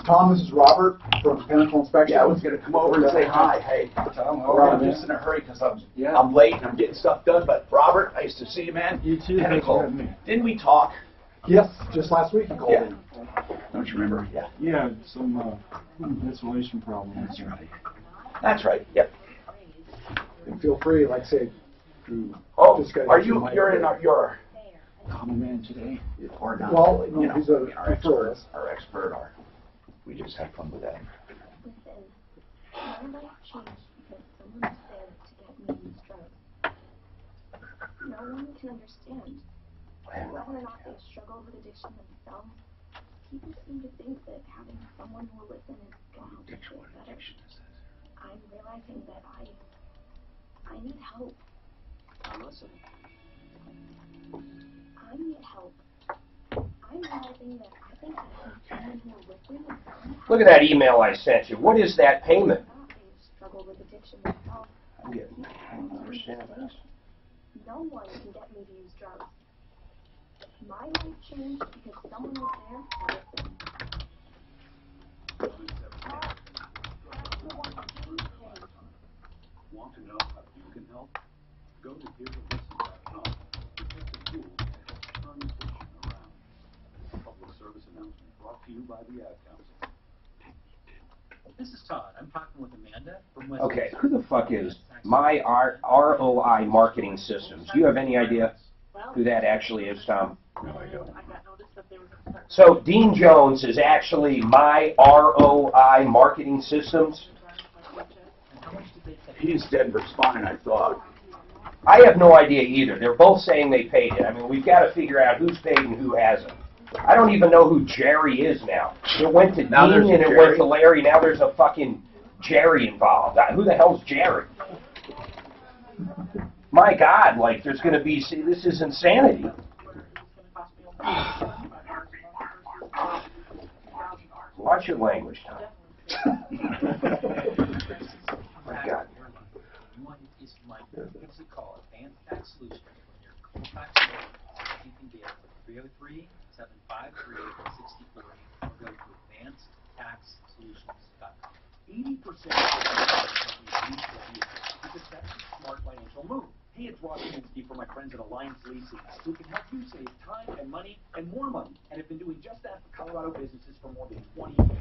Tom, this is Robert from Pinnacle Inspection. Yeah, I was going to come over and say hi. Hey, I'm just in a hurry because I'm late and I'm getting stuff done. But Robert, nice to see you, man. You too. Pinnacle. Didn't we talk? Yes, just last week you called in. Don't you remember? Yeah. Yeah, some insulation problems. That's right. That's right. Yep. And feel free, like I say, to are you? You're in your common man today, or not? Well, no, you know, he's our expert. We just have fun with that. My life changed because someone was there to get me these drugs. No one can understand. Whether or not they struggle with addiction themselves, people seem to think that having someone who will listen is going to help them feel better. I'm realizing that I need help. Now listen. I need help. I'm realizing that I think having someone who will listen is going to Look at that email I sent you. What is that payment? struggle with addiction themselves. I don't understand this. No one can get me to use drugs. My life changed because someone was there to listen. Want to know how you can help? Go to herealisten.com to get the tools to turn addiction around. Public service announcement brought to you by the Ad Council. This is Todd. I'm talking with Amanda from West. Okay, who the fuck is My ROI Marketing Systems? Do you have any idea who that actually is, Tom? No, I don't. So Dean Jones is actually My ROI Marketing Systems. He's Denver Spine, I thought. I have no idea either. They're both saying they paid it. I mean, we've got to figure out who's paid and who hasn't. I don't even know who Jerry is now. It went to Dean and it went to Larry. Now there's a fucking Jerry involved. Who the hell's Jerry? My God, like there's going to be, see, this is insanity. Watch your language, Tom. My God. What's it called? Advanced Tax Solutions. When you're Colfax, you can get 303-753-6040 or go to advancedtaxsolutions.com. 80% of the because that's a smart financial move. Hey, it's Rob Kaminsky for my friends at Alliance Leasing, who can help you save time and money and more money, and have been doing just that for Colorado businesses for more than 20 years.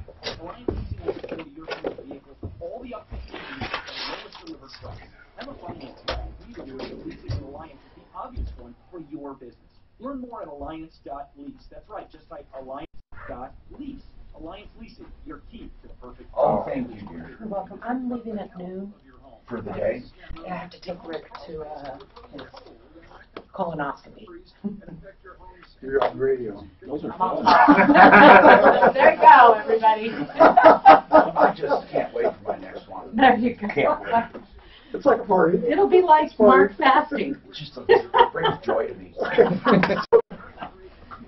Alliance Leasing will explain to your fleet of vehicles with all the updates you need and the lowest delivered price. I'm a finance guy. We believe that leasing with Alliance is the obvious one for your business. Learn more at alliance.lease. That's right, just type alliance.lease. Alliance Leasing, your key to the perfect. Oh, thank you, dear. You're welcome. I'm leaving at noon. For the day? I have to take Rick to his colonoscopy. You're on the radio. Those are I'm fun. there you go, everybody. I just can't wait for my next one. There you go. Can't wait. It's like a party. It'll be like Mark fasting. It brings joy to me.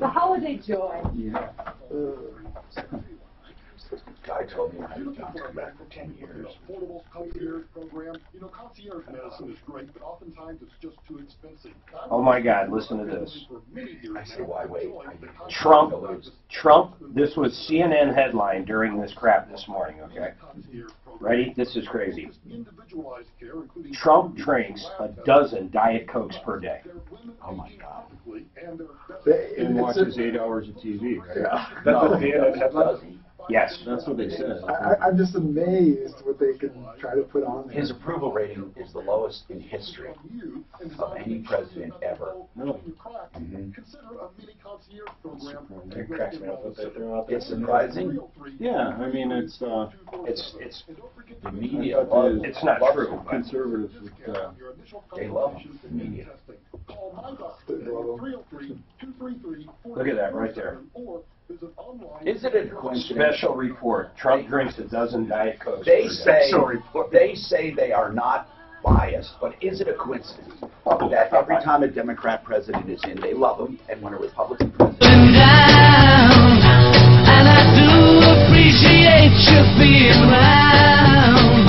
The holiday joy. Yeah. Guy told me I would not come back for 10 years. Affordable concierge program. You know, concierge medicine is great, but oftentimes it's just too expensive. Oh my God, listen to this. I say, why wait? Trump, this was CNN headline during this crap this morning, okay? Ready? This is crazy. Trump drinks a dozen Diet Cokes per day. Oh my God. And watches 8 hours of TV, right? Yeah. That's what CNN headline? Yes. That's what they said. I'm just amazed what they can try to put on there. His approval rating is the lowest in history of any president ever. No. It's surprising. Yeah, I mean, it's the media. It's not true. Conservatives, They love the media. Look at that right there. Is it a coincidence? Special report. Trump drinks a dozen Diet Cokes. They say they are not biased, but is it a coincidence that every time a Democrat president is in, they love him, and when a Republican president and I do appreciate you being around.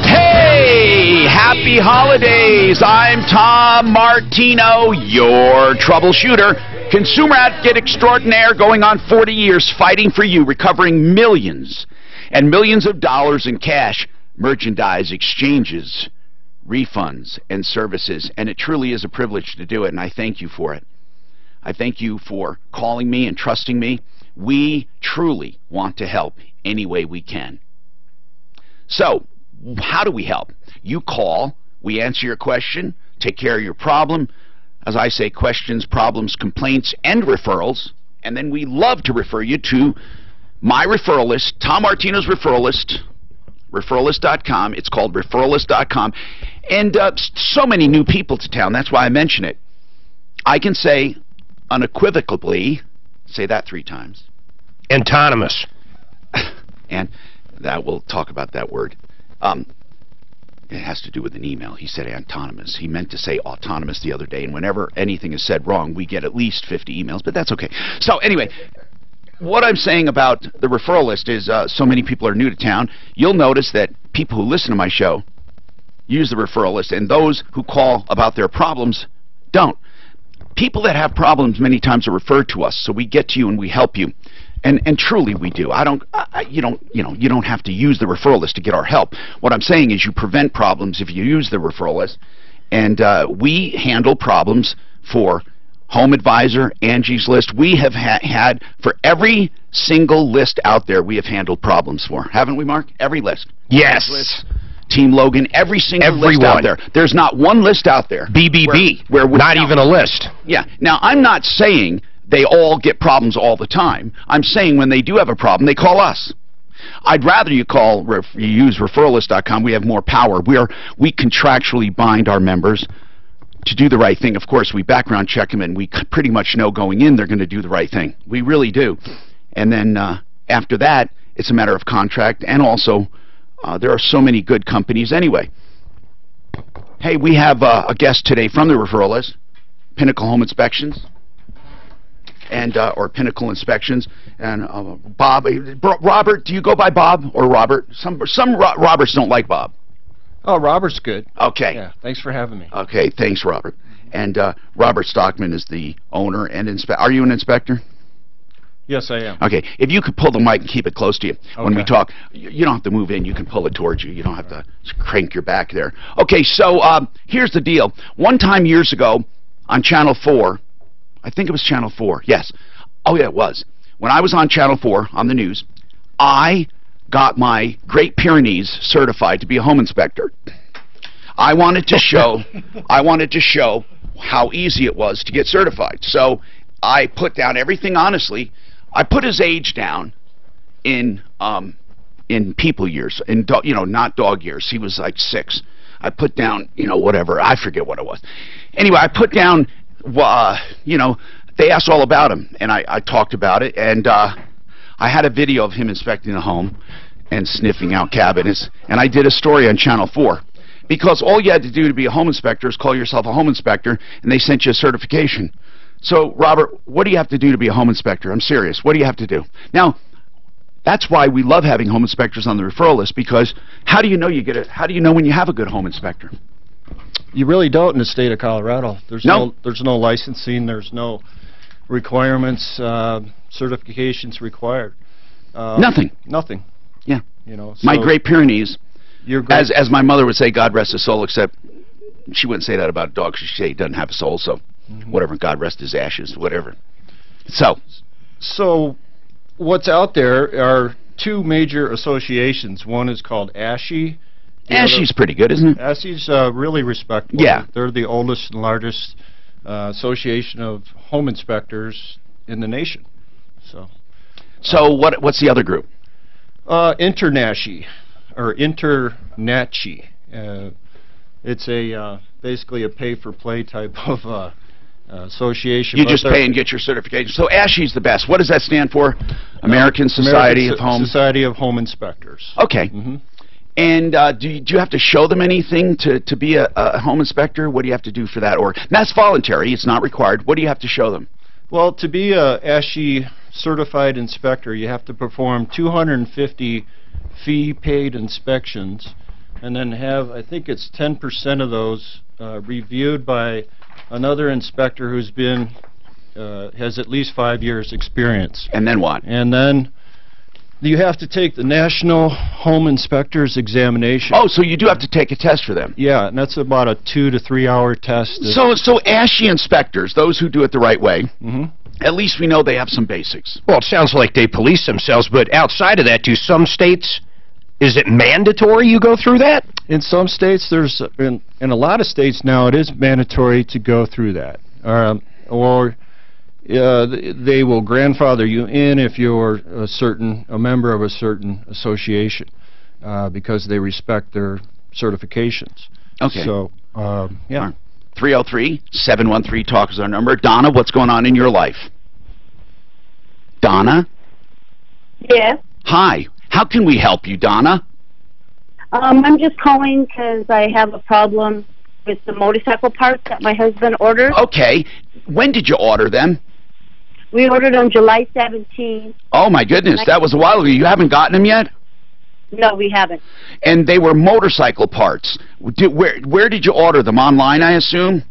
Hey, happy holidays. I'm Tom Martino, your troubleshooter. Consumer advocate extraordinaire, going on 40 years, fighting for you, recovering millions and millions of dollars in cash, merchandise, exchanges, refunds, and services. And it truly is a privilege to do it, and I thank you for it. I thank you for calling me and trusting me. We truly want to help any way we can. So, how do we help? You call, we answer your question, take care of your problem. As I say, questions, problems, complaints, and referrals. And then we love to refer you to my referral list, Tom Martino's referral list, referralist.com. It's called referralist.com. And so many new people to town, that's why I mention it. I can say unequivocally, say that 3 times. Antonymous. And that we'll talk about that word. It has to do with an email. He said antonymous. He meant to say autonomous the other day, and whenever anything is said wrong, we get at least 50 emails, but that's okay. So anyway, what I'm saying about the referral list is so many people are new to town. You'll notice that people who listen to my show use the referral list, and those who call about their problems don't. People that have problems many times are referred to us, so we get to you and we help you. And truly we do. You don't have to use the referral list to get our help. What I'm saying is you prevent problems if you use the referral list. And we handle problems for Home Advisor, Angie's List. We have had, for every single list out there, we have handled problems for. Haven't we, Mark? Every list. Yes. List, Team Logan, every single list out there. There's not one list out there. BBB. Where not even a list. Yeah. Now, I'm not saying they all get problems all the time. I'm saying when they do have a problem, they call us. I'd rather you use referralist.com. We have more power. We contractually bind our members to do the right thing. Of course, we background check them, and we pretty much know going in they're going to do the right thing. We really do. And then after that, it's a matter of contract, and also there are so many good companies anyway. Hey, we have a guest today from the referral list, Pinnacle Home Inspections. And or Pinnacle Inspections, and Bob, Robert. Do you go by Bob or Robert? Some Roberts don't like Bob. Oh, Robert's good. Okay. Yeah, thanks for having me. Okay, thanks, Robert. And Robert Stockman is the owner and inspector. Are you an inspector? Yes, I am. Okay, if you could pull the mic and keep it close to you when we Okay. talk. You don't have to move in. You can pull it towards you. You don't have to crank your back there. Okay, so here's the deal. One time years ago on Channel 4, I think it was Channel 4, yes. Oh, yeah, it was. When I was on Channel 4 on the news, I got my Great Pyrenees certified to be a home inspector. I wanted to show how easy it was to get certified. So I put down everything honestly. I put his age down in people years, not dog years. He was like 6. I put down, whatever. I forget what it was. Anyway, I put down, they asked all about him, and I talked about it, and I had a video of him inspecting the home and sniffing out cabinets, and I did a story on Channel 4. Because all you had to do to be a home inspector is call yourself a home inspector, and they sent you a certification. So, Robert, what do you have to do to be a home inspector? I'm serious. What do you have to do? Now, that's why we love having home inspectors on the referral list, because how do you know you get it? How do you know when you have a good home inspector? You really don't in the state of Colorado. There's No. no licensing. There's no requirements, certifications required. Nothing. Nothing. Yeah. So My Great Pyrenees, you're great. as my mother would say, God rest his soul, except she wouldn't say that about a dog. She'd say he doesn't have a soul, so whatever, God rest his ashes, whatever. So what's out there are 2 major associations. One is called ASHI. ASHI's pretty good, isn't it? ASHI's really respectable. Yeah. They're the oldest and largest association of home inspectors in the nation. So what's the other group? Internashi, or Internachi. It's basically a pay-for-play type of association. You just pay and get your certification. So ASHI's the best. What does that stand for? American Society of Home... Society of Home Inspectors. Okay. And do you have to show them anything to be a home inspector? What do you have to do for that? Or that's voluntary. It's not required. What do you have to show them? Well, to be a ASHI certified inspector, you have to perform 250 fee-paid inspections, and then have, I think it's 10% of those reviewed by another inspector who's been has at least 5 years experience. And then what? And then you have to take the National Home Inspector's Examination. Oh, so you do have to take a test for them. Yeah, and that's about a 2 to 3 hour test. So ASHI inspectors, those who do it the right way, Mm-hmm. at least we know they have some basics. Well, it sounds like they police themselves, but outside of that, do some states, is it mandatory you go through that? In some states, in a lot of states now, it is mandatory to go through that. They will grandfather you in if you're a member of a certain association, because they respect their certifications. Okay. So, yeah. 303-713-TALK is our number. Donna, what's going on in your life? Donna? Yes. Hi. How can we help you, Donna? I'm just calling because I have a problem with the motorcycle parts that my husband ordered. Okay. When did you order them? We ordered on July 17th. Oh, my goodness. That was a while ago. You haven't gotten them yet? No, we haven't. And they were motorcycle parts. Where did you order them? Online, I assume?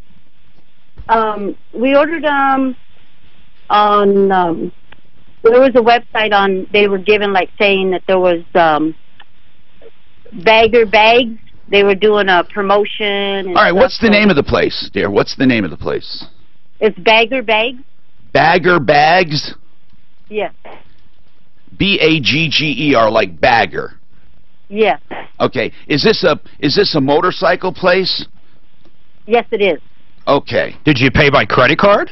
We ordered them on... there was a website on... They were given, like, saying that there was... Bagger Bags. They were doing a promotion. And all right, what's the name of the place, dear? What's the name of the place? It's Bagger Bags. Bagger Bags? Yes. B-A-G-G-E-R, like bagger. Yes. Okay. Is this a motorcycle place? Yes, it is. Okay. Did you pay by credit card?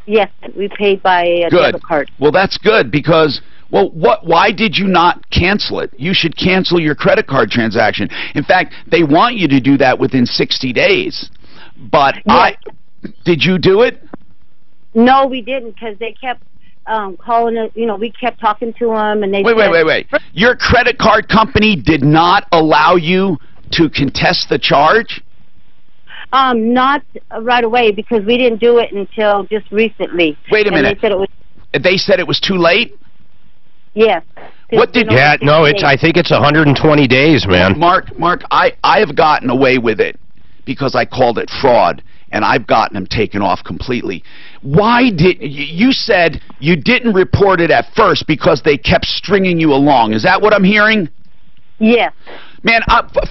Yes, we paid by a debit card. Well, that's good because... Well, why did you not cancel it? You should cancel your credit card transaction. In fact, they want you to do that within 60 days. But yes. Did you do it? No, we didn't, because they kept calling us. You know, we kept talking to them, and they Wait. Your credit card company did not allow you to contest the charge? Not right away, because we didn't do it until just recently. Wait a minute. They said it was too late? Yes. What did? Yeah, no, I think it's 120 days, man. Mark, I have gotten away with it because I called it fraud, and I've gotten them taken off completely. Why did you said you didn't report it at first because they kept stringing you along? Is that what I'm hearing? Yes. Man,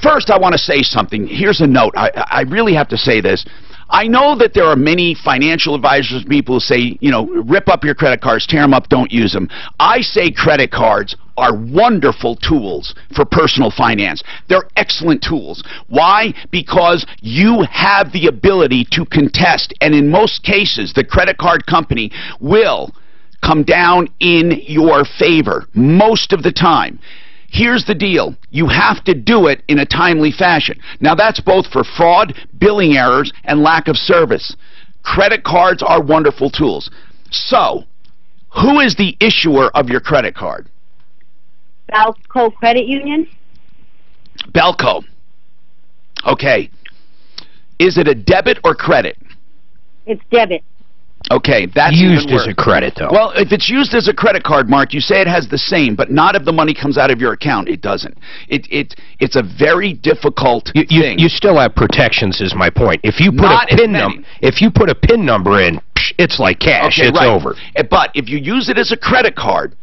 first I want to say something. Here's a note. I really have to say this. I know that there are many financial advisors, people who say, you know, rip up your credit cards, tear them up, don't use them. I say credit cards are wonderful tools for personal finance. They're excellent tools. Why? Because you have the ability to contest, and in most cases, the credit card company will come down in your favor most of the time. Here's the deal. You have to do it in a timely fashion. Now, that's both for fraud, billing errors, and lack of service. Credit cards are wonderful tools. So, who is the issuer of your credit card? Balco Credit Union. Balco. Okay. Is it a debit or credit? It's debit. Okay, that's used as a credit, though. Well, if it's used as a credit card, Mark, you say it has the same, but not if the money comes out of your account. It doesn't. It's a very difficult thing. You still have protections, is my point. If you put a PIN number in, it's like cash. Okay, it's over. But if you use it as a credit card,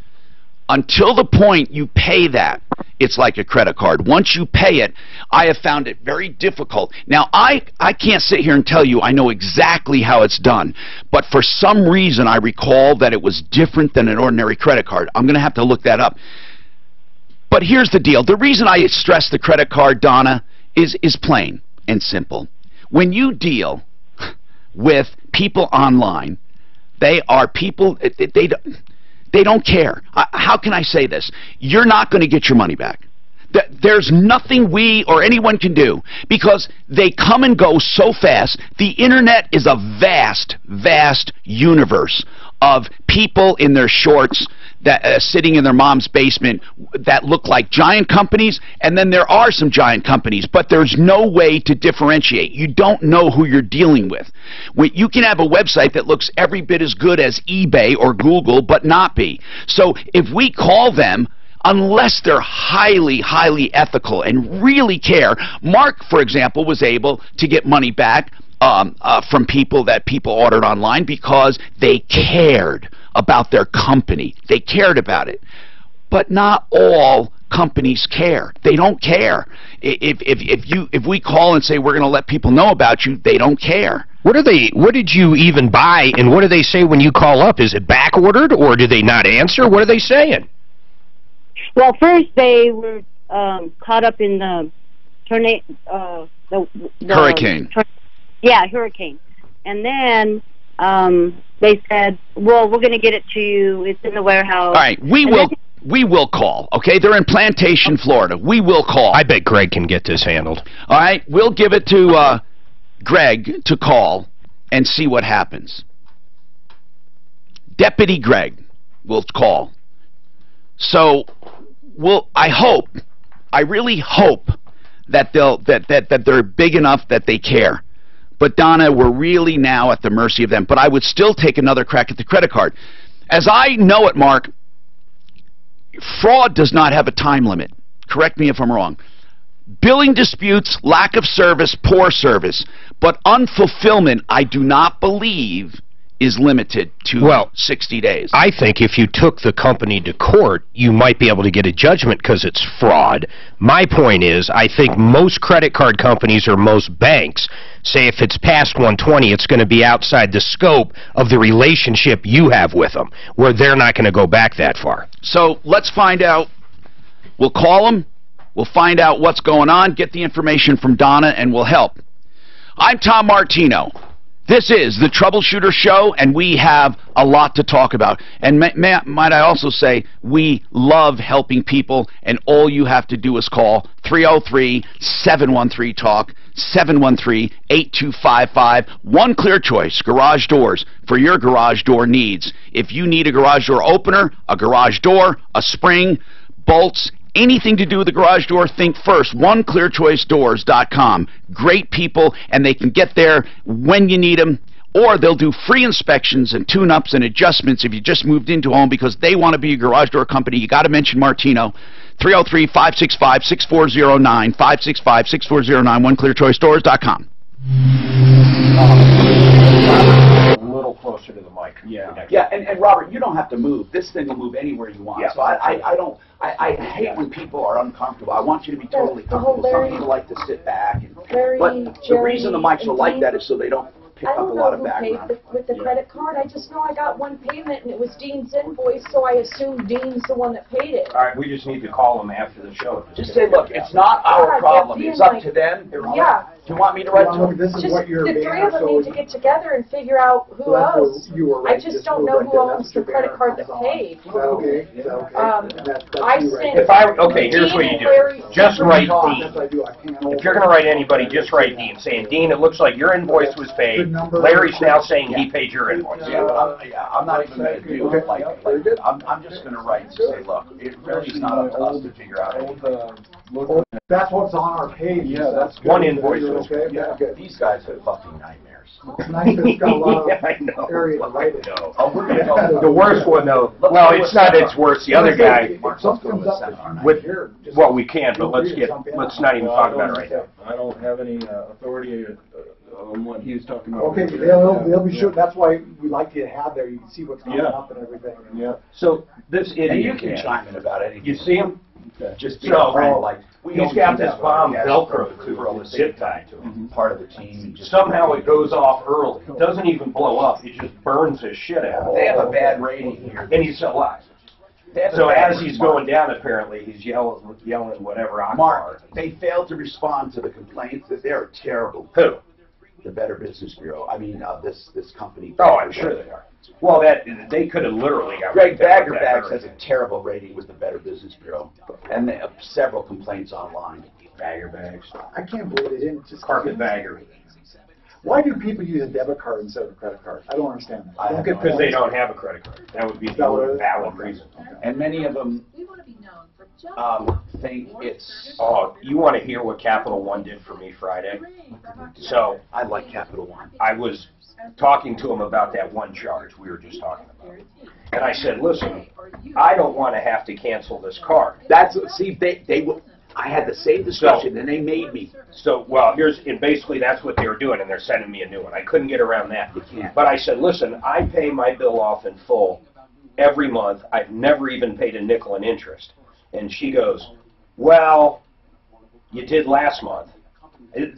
until the point you pay that, it's like a credit card. Once you pay it, I have found it very difficult. Now, I can't sit here and tell you I know exactly how it's done, but for some reason I recall that it was different than an ordinary credit card. I'm going to have to look that up. But here's the deal. The reason I stress the credit card, Donna, is plain and simple. When you deal with people online, they are people... They don't care. How can I say this? You're not going to get your money back. There's nothing we or anyone can do because they come and go so fast. The internet is a vast, vast universe of people in their shorts that sitting in their mom's basement that look like giant companies, and then there are some giant companies, but there's no way to differentiate. You don't know who you're dealing with. You can have a website that looks every bit as good as eBay or Google, but not be. So if we call them, unless they're highly, highly ethical and really care, Mark, for example, was able to get money back from people that people ordered online because they cared about their company. They cared about it. But not all companies care. They don't care. If we call and say we're going to let people know about you, they don't care. What did you even buy, and what do they say when you call up? Is it back ordered, or do they not answer? What are they saying? Well, first they were caught up in the tornado, the hurricane. Hurricane. And then they said, well, we're going to get it to you. It's in the warehouse. All right, we will call, okay? They're in Plantation, Florida. We will call. I bet Greg can get this handled. All right, we'll give it to Greg to call and see what happens. Deputy Greg will call. So, I really hope that they're big enough that they care. But Donna, we're really now at the mercy of them. But I would still take another crack at the credit card. As I know it, Mark, fraud does not have a time limit. Correct me if I'm wrong. Billing disputes, lack of service, poor service. But unfulfillment, I do not believe, is limited to 60 days. I think if you took the company to court, you might be able to get a judgment because it's fraud. My point is, I think most credit card companies or most banks say if it's past 120, it's going to be outside the scope of the relationship you have with them, where they're not going to go back that far. So let's find out. We'll call them. We'll find out what's going on, get the information from Donna, and we'll help. I'm Tom Martino. This is the Troubleshooter Show, and we have a lot to talk about. And might I also say, we love helping people, and all you have to do is call 303-713-TALK, 713-8255. One clear choice, garage doors, for your garage door needs. If you need a garage door opener, a garage door, a spring, bolts, anything to do with the garage door, think first. OneClearChoiceDoors.com. Great people, and they can get there when you need them, or they'll do free inspections and tune-ups and adjustments if you just moved into a home because they want to be a garage door company. You got to mention Martino. 303-565-6409, 565-6409, OneClearChoiceDoors.com. A little closer to the mic. Yeah, and Robert, you don't have to move. This thing will move anywhere you want. Yeah. So I hate when people are uncomfortable. I want you to be totally comfortable. Some people like to sit back. But the reason the mics are like that is so they don't pick up a lot of background. With the credit card, I just know I got one payment and it was Dean's invoice, so I assumed Dean's the one that paid it. All right, we just need to call them after the show. Just say, look, it's not our problem. It's up to them. Yeah. Do you want me to write to them? This is Just what you're the three of them need to get together and figure out who owes. I just don't know who owns the credit card that paid. Okay. I sent. Here's what you do. Just write Dean. If you're going to write anybody, just write Dean, saying, Dean, it looks like your invoice was paid. Larry's now saying he paid your invoice. I'm not even going to do it like I'm just going to write and say, look, it really is not up to us to figure out anything. That's what's on our page. Yeah, that's one invoice. Okay. Yeah, these guys are fucking nightmares. It's nice that it's got a lot of area to write it. Oh, we're going to go. The worst one, though, well, it's not its worst. The other guy, we can, but let's not even talk about it right now. I don't have any authority on what he was talking about. Okay, they'll be sure. That's why we like to have there. You can see what's coming up and everything. Yeah. So this idiot, and you can chime in about anything. You see him? Just be like he's got this bomb Velcro to the zip tie to him. Part of the team. Somehow it goes off early. It doesn't even blow up. It just burns his shit out. They have a bad rating here. And he's still alive. So as he's going down, apparently, he's yelling whatever. Mark, they failed to respond to the complaints that they're terrible. Who? The Better Business Bureau. I mean, this company. Oh, I'm sure they are. Well, they could have literally got. Greg Baggerbags has a terrible rating with the Better Business Bureau, and they have several complaints online. Baggerbags. I can't believe they didn't just carpetbagger. Why do people use a debit card instead of a credit card? I don't understand that. Because they don't have a credit card. That would be the only valid reason. And many of them think it's. Oh, you want to hear what Capital One did for me Friday? So I like Capital One. I was talking to him about that one charge we were just talking about, and I said, "Listen, I don't want to have to cancel this card." They will. I had the same discussion, and they made me. So, well, and basically that's what they were doing, and they're sending me a new one. I couldn't get around that. You can't. But I said, listen, I pay my bill off in full every month. I've never even paid a nickel in interest. And she goes, well, you did last month.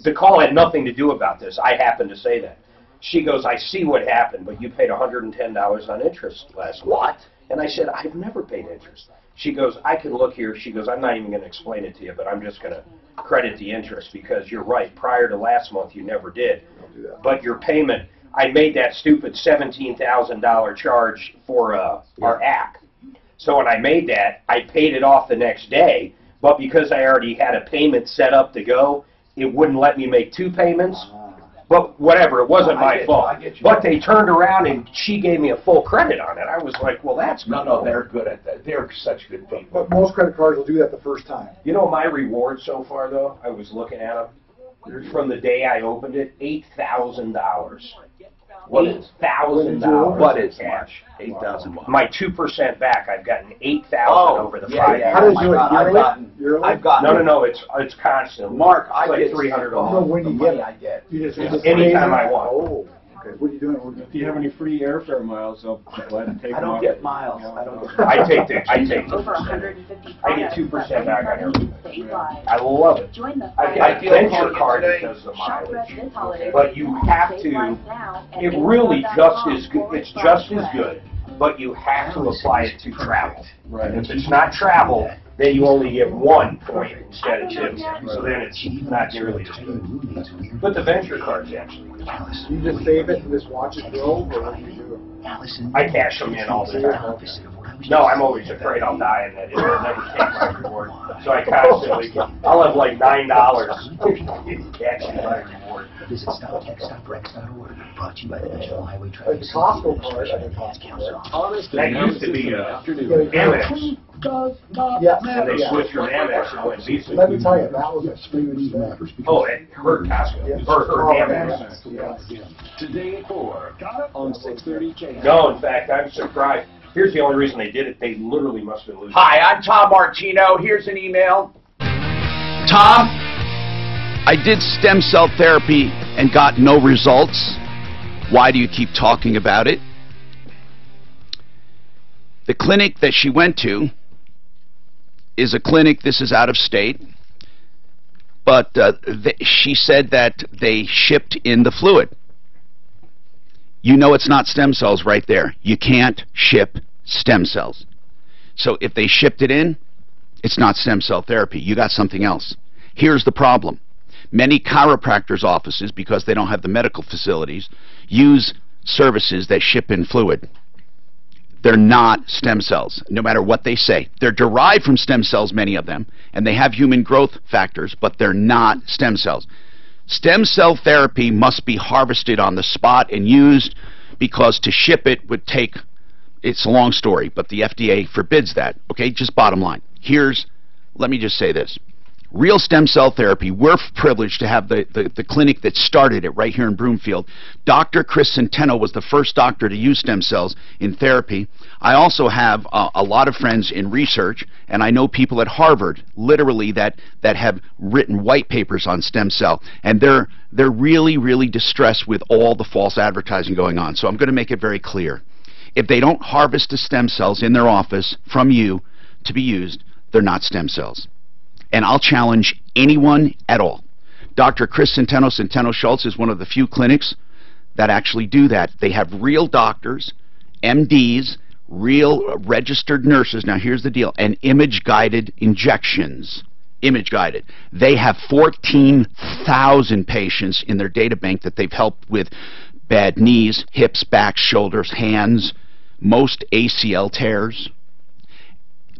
The call had nothing to do about this. I happened to say that. She goes, I see what happened, but you paid $110 on interest last month. What? And I said, I've never paid interest. She goes, I can look here. She goes, I'm not even going to explain it to you, but I'm just going to credit the interest because you're right. Prior to last month, you never did. But your payment, I made that stupid $17,000 charge for our act. So when I made that, I paid it off the next day, but because I already had a payment set up to go, it wouldn't let me make two payments. But whatever, it wasn't my fault. But they turned around and she gave me a full credit on it. I was like, well, that's good. No, they're good at that. They're such good people. But most credit cards will do that the first time. You know my reward so far, though? I was looking at them. From the day I opened it, $8,000. What is $8,000? What is cash? 8,000. My 2% back. I've gotten 8,000 over the 5 years. How did you do it? I've gotten. No. It's constant. Mark, I like get $300. No, when you get it. I get. You just Anytime I want. Oh, okay. What are you doing? If you have any free airfare miles, I'll be glad to take I them don't off. get miles. I don't get. I take Over 2%. 150 I get 2% back on everything. statewide. I love it. Join the I get a venture card that does the mileage. But you have to, it really just is good. It's just as good, but you have to apply it to travel. Right. If it's not travel, then you only get 1 point instead of 2. So then it's not nearly as good. But the venture card's actually good. You just save it and just watch it grow, or what do you do? I cash them in all the time. No, I'm always afraid I'll die and that it'll never take my reward. So I constantly, I'll have like $9 cashing my reward. Visit stoptechstoprex.org. Brought to you by the National Highway Traffic Like Costco card, I think Costco card. That used to be Amex. And they switched from Amex and went Visa. Let me tell you, that was a huge matter. Oh, it hurt Costco. It hurt Amex. Today at 4 on 630 KM. No, in fact, I'm surprised. Here's the only reason they did it. They literally must have been losing. Hi, I'm Tom Martino. Here's an email. Tom, I did stem cell therapy and got no results. Why do you keep talking about it? The clinic that she went to is a clinic, this is out of state, but she said that they shipped in the fluid. You know it's not stem cells right there. You can't ship stem cells. So if they shipped it in, it's not stem cell therapy. You got something else. Here's the problem. Many chiropractors' offices, because they don't have the medical facilities, use services that ship in fluid. They're not stem cells, no matter what they say. They're derived from stem cells, many of them, and they have human growth factors, but they're not stem cells. Stem cell therapy must be harvested on the spot and used, because to ship it would take, it's a long story, but the FDA forbids that. Okay, just bottom line. Let me just say this. Real stem cell therapy, we're privileged to have the clinic that started it right here in Broomfield. Dr. Chris Centeno was the first doctor to use stem cells in therapy. I also have a lot of friends in research, and I know people at Harvard, literally, that have written white papers on stem cell, and they're really, really distressed with all the false advertising going on. So I'm going to make it very clear. If they don't harvest the stem cells in their office from you to be used, they're not stem cells. And I'll challenge anyone at all. Dr. Chris Centeno Schultz is one of the few clinics that actually do that. They have real doctors, MDs, real registered nurses. Now here's the deal. And image-guided injections. Image-guided. They have 14,000 patients in their data bank that they've helped with bad knees, hips, backs, shoulders, hands, most ACL tears.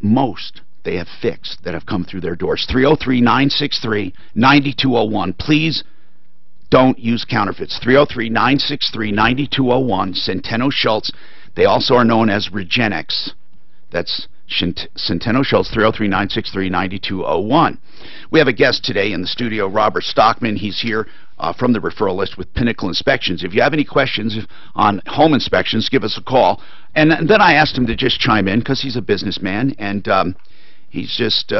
Most they have fixed that have come through their doors. 303-963-9201. Please don't use counterfeits. 303-963-9201. Centeno Schultz. They also are known as Regenex. That's Centeno Schultz, 303-963-9201. We have a guest today in the studio, Robert Stockman. He's here from the referral list with Pinnacle Inspections. If you have any questions on home inspections, give us a call. And then I asked him to just chime in because he's a businessman, and he's just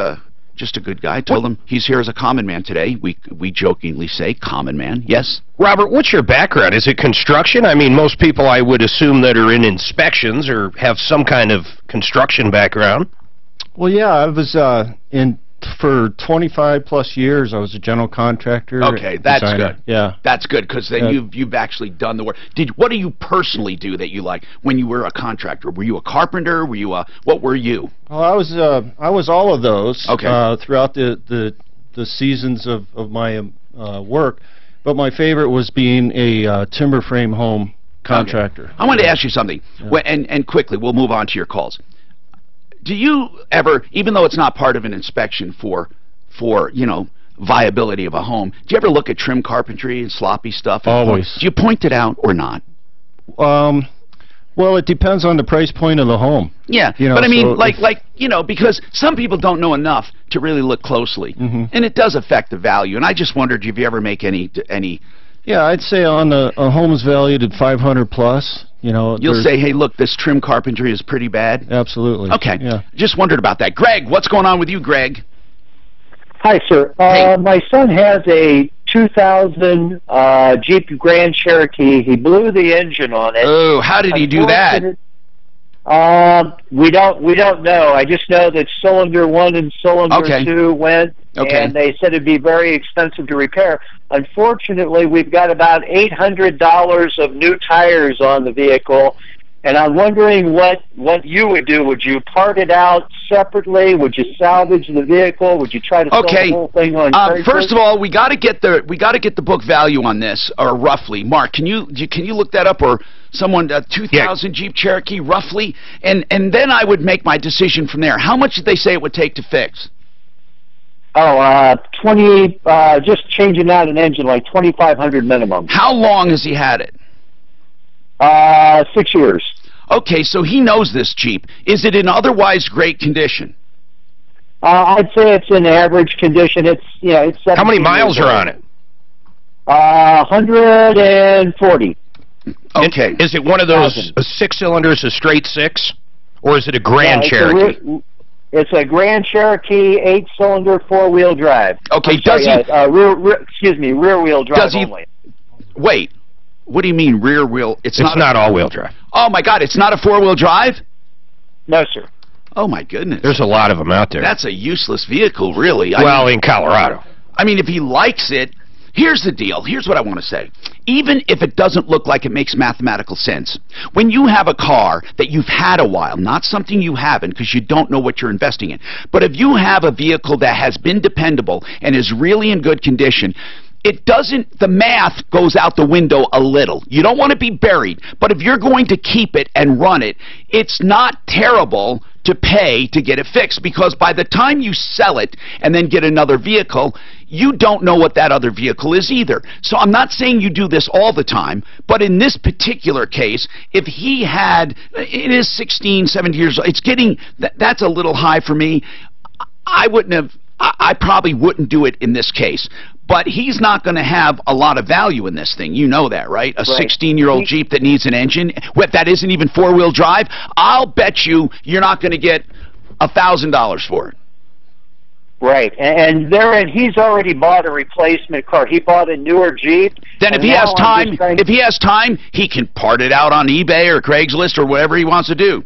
Just a good guy. I told him he's here as a common man today. We jokingly say common man. Yes? Robert, what's your background? Is it construction? I mean, most people I would assume that are in inspections or have some kind of construction background. Well, yeah, I was for 25 plus years. I was a general contractor. Okay, that's designer. good. Yeah, that's good because then you've actually done the work. What do you personally do that you like when you were a contractor? Were you a carpenter? Were you what were you? Well, I was all of those. Okay. Throughout the seasons of my work, but my favorite was being a timber frame home contractor. Okay. I wanted to ask you something, and quickly we'll move on to your calls. Do you ever, even though it's not part of an inspection for viability of a home, do you ever look at trim carpentry and sloppy stuff? Always. Do you point it out or not? Well, it depends on the price point of the home. Yeah, but I mean, because some people don't know enough to really look closely, and it does affect the value. And I just wondered if you ever make any. Yeah, I'd say on a home is valued at 500 plus. You'll say, hey, look, this trim carpentry is pretty bad? Absolutely. Okay. Yeah. Just wondered about that. Greg, what's going on with you, Greg? Hi, sir. Hey. My son has a 2000 Jeep Grand Cherokee. He blew the engine on it. Oh, how did he do that? We don't know. I just know that cylinder 1 and cylinder 2 went, and they said it'd be very expensive to repair. Unfortunately, we've got about $800 of new tires on the vehicle, and I'm wondering what you would do. Would you part it out separately? Would you salvage the vehicle? Would you try to sell the whole thing on Craigslist? First of all, we got to get the book value on this, or roughly. Mark, can you look that up, or someone 2000 Jeep Cherokee roughly, and then I would make my decision from there. How much did they say it would take to fix? Oh, just changing out an engine, like $2,500 minimum. How long has he had it? 6 years. Okay, so he knows this Jeep. Is it in otherwise great condition? I'd say it's in average condition. It's How many miles are on it? 140. Okay. Is it one of those 6 cylinders, a straight 6, or is it a Grand Cherokee? It's a Grand Cherokee 8-cylinder 4-wheel drive. Okay, rear-wheel drive only. Wait, what do you mean rear wheel? It's not all-wheel drive. Oh my God, it's not a 4-wheel drive? No, sir. Oh my goodness. There's a lot of them out there. That's a useless vehicle, really. Well, in Colorado. I mean, if he likes it, here's the deal. Here's what I want to say. Even if it doesn't look like it makes mathematical sense, when you have a car that you've had a while, not something you haven't because you don't know what you're investing in, but if you have a vehicle that has been dependable and is really in good condition, the math goes out the window a little. You don't want to be buried, but if you're going to keep it and run it, it's not terrible to pay to get it fixed, because by the time you sell it and then get another vehicle, you don't know what that other vehicle is either. So I'm not saying you do this all the time, but in this particular case, if he had, it is 16, 17 years old, it's getting, that's a little high for me. I probably wouldn't do it in this case. But he's not going to have a lot of value in this thing. You know that, right? A 16-year-old Jeep that needs an engine, that isn't even 4-wheel drive, I'll bet you're not going to get $1,000 for it. Right, and he's already bought a replacement car. He bought a newer Jeep. Then if he has time, he can part it out on eBay or Craigslist or whatever he wants to do.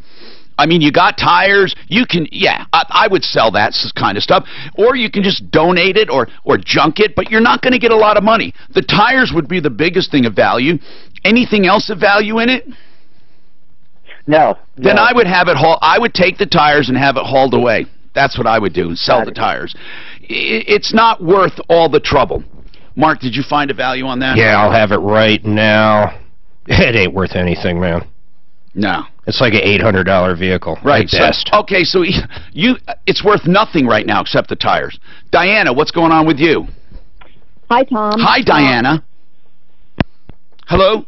I mean, you got tires, you can, I would sell that kind of stuff. Or you can just donate it or junk it, but you're not going to get a lot of money. The tires would be the biggest thing of value. Anything else of value in it? No. Then I would have it I would take the tires and have it hauled away. That's what I would do, sell the tires. It's not worth all the trouble. Mark, did you find a value on that? Yeah, I'll have it right now. It ain't worth anything, man. No. It's like an $800 vehicle. Right. At best. Okay, so it's worth nothing right now except the tires. Diana, what's going on with you? Hi, Tom. Hi, Diana. Hello?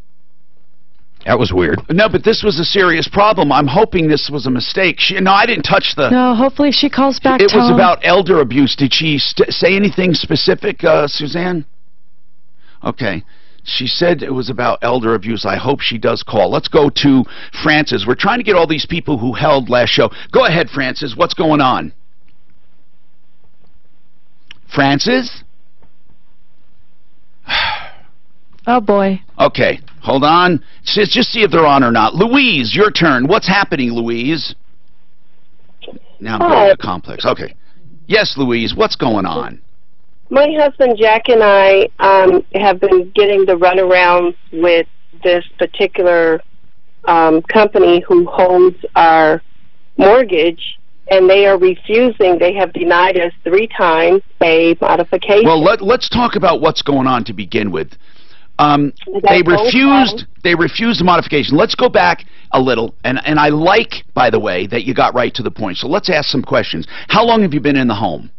That was weird. No, but this was a serious problem. I'm hoping this was a mistake. No, I didn't touch the... No, hopefully she calls back, It Tom. was about elder abuse. Did she say anything specific, Suzanne? Okay. She said it was about elder abuse. I hope she does call. Let's go to Francis. We're trying to get all these people who held last show. Go ahead, Francis. What's going on? Francis? Oh, boy. Okay, hold on. Just see if they're on or not. Louise, your turn. What's happening, Louise? Now I'm going to complex. Okay. Yes, Louise, what's going on? My husband Jack and I have been getting the runaround with this particular company who holds our mortgage, and they are refusing. They have denied us 3 times a modification. Well, let's talk about what's going on to begin with. They refused the modification. Let's go back a little, and I like, by the way, that you got right to the point. So let's ask some questions. How long have you been in the home?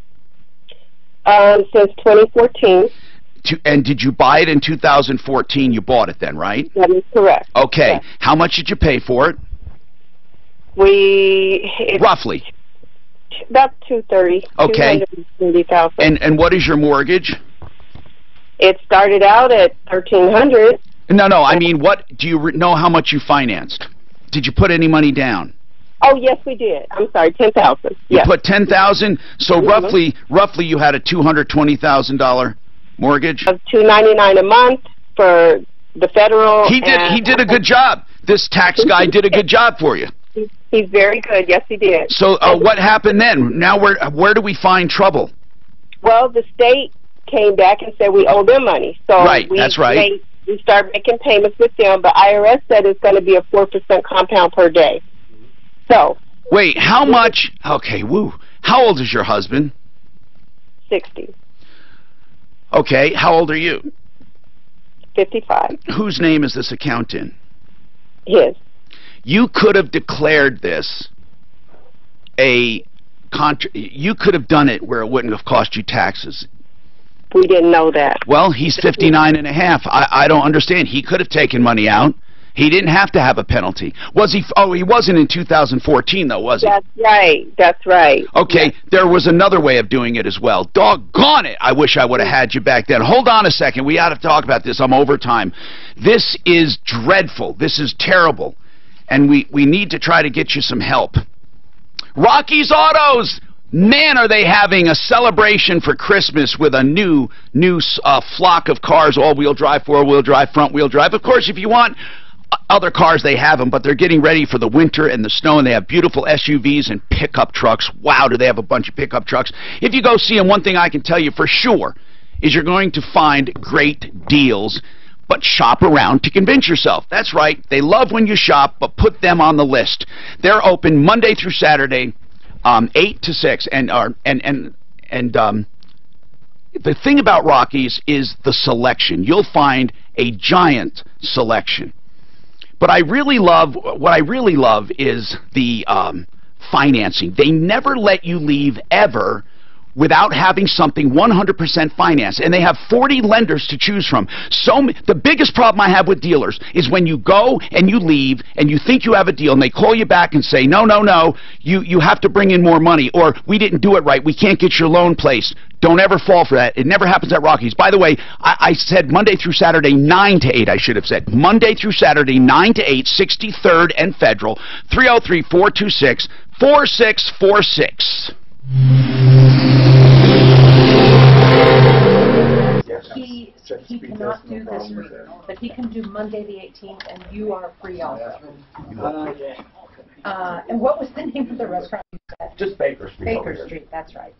Since 2014. And did you buy it in 2014? You bought it then, right? That is correct. Okay. Yes. How much did you pay for it? Roughly. About $230,000. Okay. $230,000. And what is your mortgage? It started out at $1,300. No, I mean, what do you know? How much you financed? Did you put any money down? Oh, yes, we did. I'm sorry, $10,000. You put $10,000. So roughly, you had a $220,000 mortgage. Of $299 a month for the federal. He did a good job. This tax guy did a good job for you. He's very good. Yes, he did. So what happened then? Now where do we find trouble? Well, the state came back and said we owe them money. So right, that's right. We started making payments with them, but IRS said it's going to be a 4% compound per day. So. Wait, how much? Okay, woo. How old is your husband? 60. Okay, how old are you? 55. Whose name is this account in? His. You could have declared this you could have done it where it wouldn't have cost you taxes. We didn't know that. Well, he's 59 and a half. I don't understand. He could have taken money out. He didn't have to have a penalty. Was he? Oh, he wasn't in 2014, though, was he? That's right. That's right. Okay, there was another way of doing it as well. Doggone it. I wish I would have had you back then. Hold on a second. We ought to talk about this. I'm over time. This is dreadful. This is terrible. And we need to try to get you some help. Rocky's Autos! Man, are they having a celebration for Christmas with a new flock of cars, all-wheel drive, four-wheel drive, front-wheel drive. Of course, if you want other cars, they have them, but they're getting ready for the winter and the snow, and they have beautiful SUVs and pickup trucks. Wow, do they have a bunch of pickup trucks. If you go see them, one thing I can tell you for sure is you're going to find great deals, but shop around to convince yourself. That's right, they love when you shop, but put them on the list. They're open Monday through Saturday, 8 to 6, and the thing about Rockies is the selection. You'll find a giant selection. But what I really love is the financing. They never let you leave ever without having something 100% financed. And they have 40 lenders to choose from. So the biggest problem I have with dealers is when you go and you leave and you think you have a deal and they call you back and say, no, you have to bring in more money, or we didn't do it right, we can't get your loan placed. Don't ever fall for that. It never happens at Rockies. By the way, I said Monday through Saturday, 9 to 8, I should have said. Monday through Saturday, 9 to 8, 63rd and Federal, 303-426-4646. He cannot do this week, but he can do Monday the 18th, and you are free also. And what was the name of the restaurant you said? Just Baker Street. Baker Street, that's right.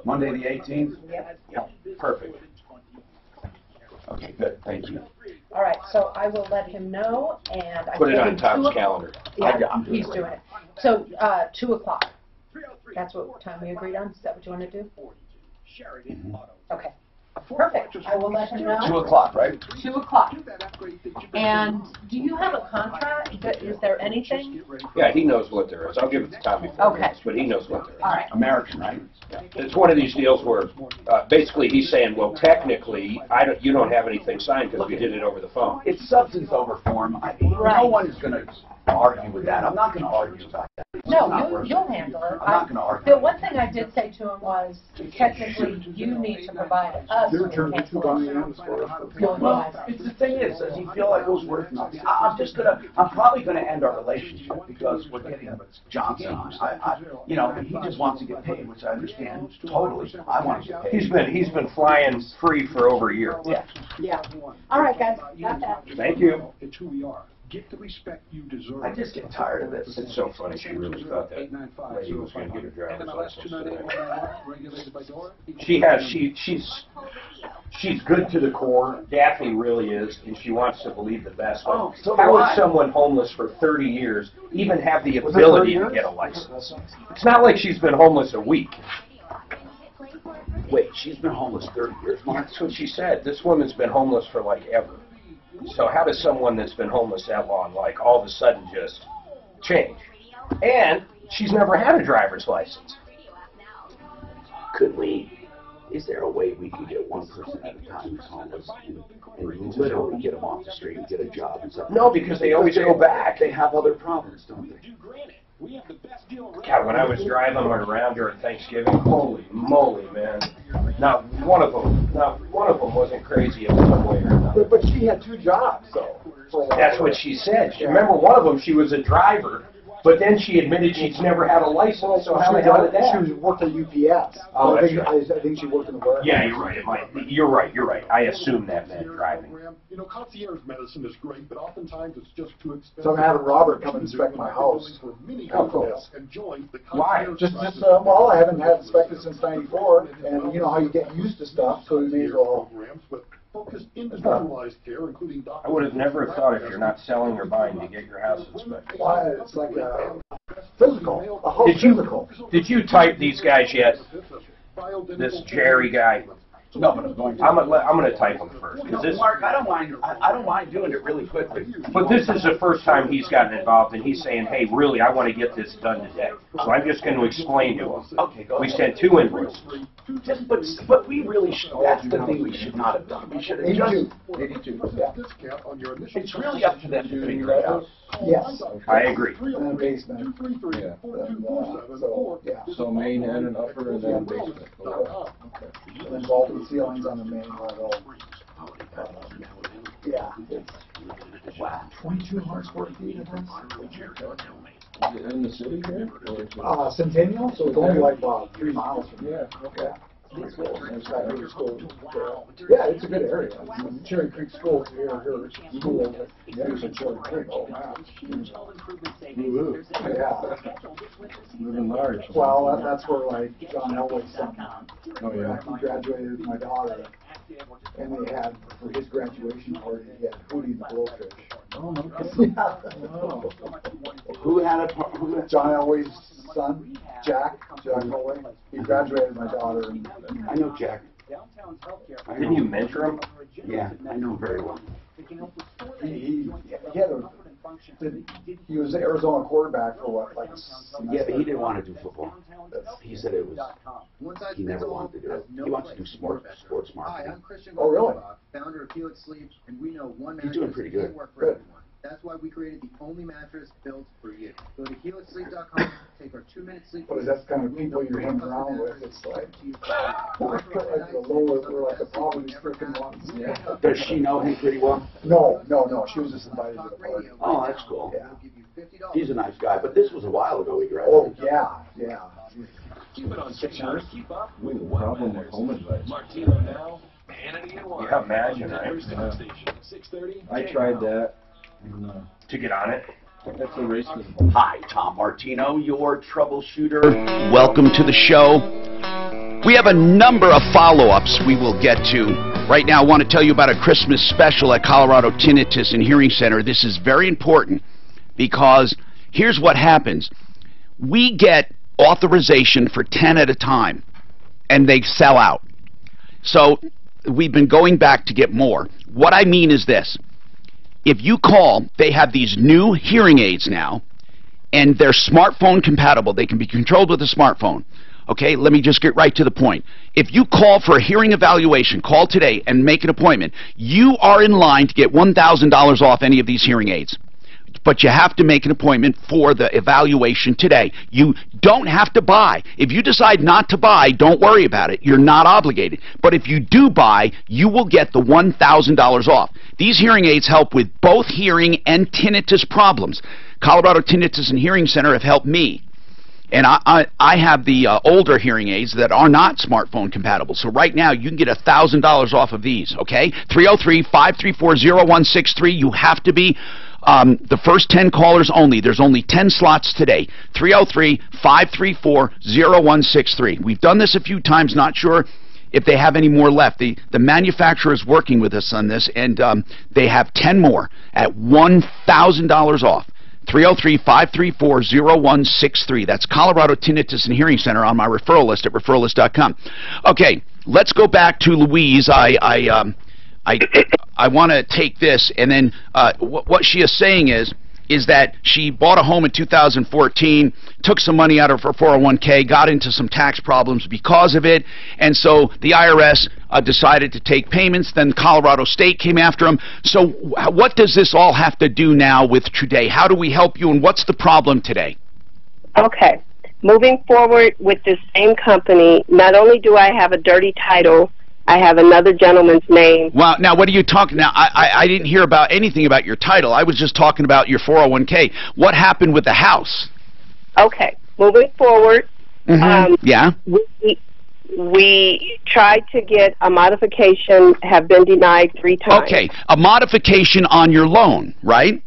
Monday the 18th? Yep. Yeah, perfect. Okay, good. Thank you. All right, so I will let him know, and I put it on Tom's calendar. Yeah, he's doing it. So 2 o'clock. That's what time we agreed on. Is that what you want to do? Mm-hmm. Okay. Perfect. I will let him know. 2 o'clock, right? 2 o'clock. And do you have a contract? Is there anything? Yeah, he knows what there is. I'll give it to Tommy for this, but he knows what there is. All right. American, right? Yeah. It's one of these deals where basically he's saying, well, technically, you don't have anything signed because we did it over the phone. It's substance over form. No one is going to argue with that. I'm not going to argue about that. No, you'll handle it. I'm not going to argue. The one thing I did say to him was, technically, you need to provide us Your return to 2 $1 It's the thing is, does he feel like it was worth nothing? I'm probably gonna end our relationship because we're getting Johnson on. You know, he just wants to get paid, which I understand totally. I want to get paid. He's been flying free for over a year. Yeah. Yeah. All right, guys. Got that. Thank you. It's who we are. Get the respect you deserve. I just get tired of this. It's so funny. She really thought that lady was going to get her driver's license today. She's good to the core. Daphne really is, and she wants to believe the best. Oh, so how would someone homeless for 30 years even have the ability to get a license? It's not like she's been homeless a week. Wait, she's been homeless 30 years, Mark? That's what she said. This woman's been homeless for like ever. So how does someone that's been homeless that long, like, all of a sudden just change? And she's never had a driver's license. Is there a way we can get one person at a time who's homeless and literally get them off the street and get a job and stuff? No, because they always go back. They have other problems, don't they? God, when I was driving around during Thanksgiving, holy moly, man. Not one of them wasn't crazy in some way or another. But she had 2 jobs, though. That's what she said. Remember, one of them, she was a driver, but then she admitted she's never had a license, so how the hell did that? She worked at UPS. Oh, I think she worked in the warehouse. Yeah, you're right. You're right. I assume that meant driving. You know, concierge medicine is great, but oftentimes it's just too expensive. So I'm having Robert come and inspect my house. Oh, cool. Why? Well, I haven't had it inspected since '94, and you know how you get used to stuff, so we may as well. I would have never thought if you're not selling or buying to get your house inspected. Why? It's like a physical. Did you type these guys yet? This Jerry guy. No, but I'm going to. I'm gonna type them first. Mark, I don't mind doing it really quickly. But this is the first time he's gotten involved, and he's saying, "Hey, really, I want to get this done today." So I'm just going to explain to him. Okay, go ahead. We sent 2 invoices. But we really should. That's the thing we should not have done. We should have just. 82. It's really up to them to figure it out. Yes. I agree. And basement. So main and upper and then basement. Okay. And then vaulted ceilings on the main level. Yeah. Wow. 2,200 square feet, I think. Is it in the city here? Centennial, so it's only like 3 miles from here. Okay. It's cool. Yeah, it's a good area. Cherry Creek School here, school. Yeah, it's in Cherry Creek. Oh, wow. Yeah. Living large. Well, that's where like John Elway's son. Oh yeah. He graduated with my daughter, and they had for his graduation party, he had Hootie and the Blowfish. Oh no. Yeah. Who had John Elway's son, Jack Elway. He graduated with my daughter. And I know Jack. Didn't you mentor him? Yeah, I know him very well. He was the Arizona quarterback for what, like? Yeah, but he didn't want to do football. He said it was. He never wanted to do it. He wants to do sports marketing. Oh, really? Founder of Helix Sleep, and we know one mattress He's doing pretty good. can't work for everyone. That's why we created the only mattress built for you. Go to helixsleep.com, take our 2-minute sleep. What is that kind of people you're hanging around with? It's like the lower, we're like the poverty-stricken ones. Yeah. Does she know him pretty well? No. She was just invited to the party. Oh, that's cool. Yeah. He's a nice guy, but this was a while ago he graduated. Oh, yeah. Keep it on 6 years. Keep up. We have a problem with home advice. Martino now. Hannity and Wine. Yeah, imagine, right? I tried that. To get on it? That's a race with Hi, Tom Martino, your troubleshooter. Welcome to the show. We have a number of follow-ups we will get to. Right now, I want to tell you about a Christmas special at Colorado Tinnitus and Hearing Center. This is very important because here's what happens. We get authorization for 10 at a time, and they sell out. So we've been going back to get more. What I mean is this. If you call, they have these new hearing aids now, and they're smartphone compatible. They can be controlled with a smartphone. Okay, let me just get right to the point. If you call for a hearing evaluation, call today and make an appointment. You are in line to get $1,000 off any of these hearing aids. but you have to make an appointment for the evaluation today. You don't have to buy. If you decide not to buy, don't worry about it. You're not obligated. But if you do buy, you will get the $1,000 off. These hearing aids help with both hearing and tinnitus problems. Colorado Tinnitus and Hearing Center have helped me. And I have the older hearing aids that are not smartphone compatible. So right now, you can get $1,000 off of these, okay? 303-534-0163. You have to be the first 10 callers only. There's only 10 slots today. 303-534-0163. We've done this a few times, not sure if they have any more left. The manufacturer is working with us on this, and they have 10 more at $1,000 off. 303-534-0163. That's Colorado Tinnitus and Hearing Center on my referral list at referralist.com. Okay, let's go back to Louise. I want to take this, and then what she is saying is that she bought a home in 2014, took some money out of her 401k, got into some tax problems because of it, and so the IRS decided to take payments. Then Colorado State came after them. So what does this all have to do now with today? How do we help you, and what's the problem today? Okay. Moving forward with this same company, not only do I have a dirty title, I have another gentleman's name. Well, now what are you talking now? I didn't hear about anything about your title. I was just talking about your 401k. What happened with the house? Okay. Moving forward, yeah. We tried to get a modification, have been denied 3 times. Okay, a modification on your loan, right?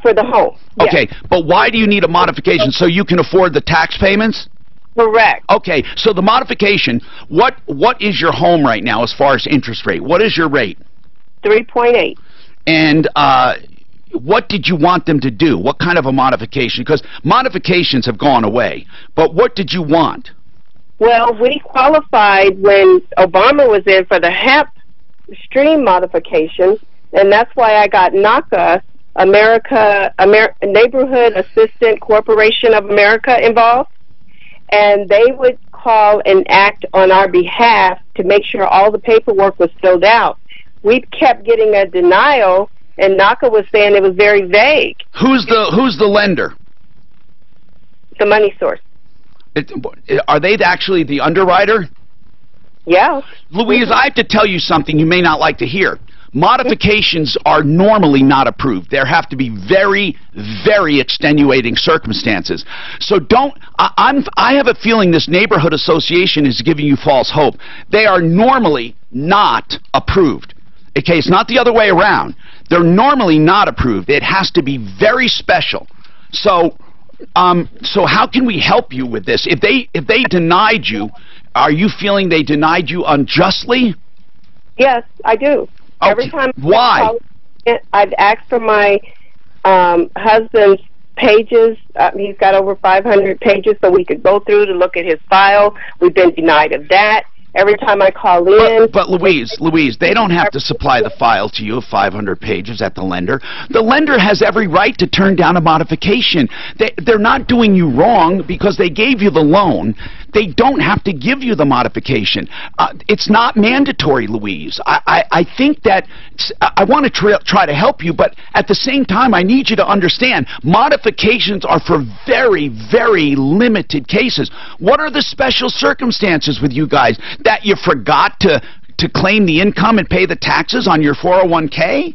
For the home. Okay, yes. But why do you need a modification? So you can afford the tax payments? Correct. Okay, so the modification, what is your home right now as far as interest rate? What is your rate? 3.8. And what did you want them to do? What kind of a modification? Because modifications have gone away. But what did you want? Well, we qualified when Obama was in for the HEP stream modification, and that's why I got NACA, Neighborhood Assistant Corporation of America, involved. And they would call and act on our behalf to make sure all the paperwork was filled out. We kept getting a denial, and NACA was saying it was very vague. Who's the lender? The money source. Are they actually the underwriter? Yeah. Louise, I have to tell you something you may not like to hear. Modifications are normally not approved. There have to be very, very extenuating circumstances. So I have a feeling this neighborhood association is giving you false hope. They are normally not approved. Okay, it's not the other way around. They're normally not approved. It has to be very special. So how can we help you with this? If they denied you, are you feeling they denied you unjustly? Yes, I do. Okay. Every time Why? I've asked for my husband's pages. He's got over 500 pages, so we could go through to look at his file. We've been denied of that. Every time I call in... But Louise, they don't have to supply the file to you of 500 pages at the lender. The lender has every right to turn down a modification. They're not doing you wrong because they gave you the loan. They don't have to give you the modification. It's not mandatory, Louise. I think that I want to try to help you, but at the same time, I need you to understand modifications are for very, very limited cases. What are the special circumstances with you guys? That you forgot to claim the income and pay the taxes on your 401k?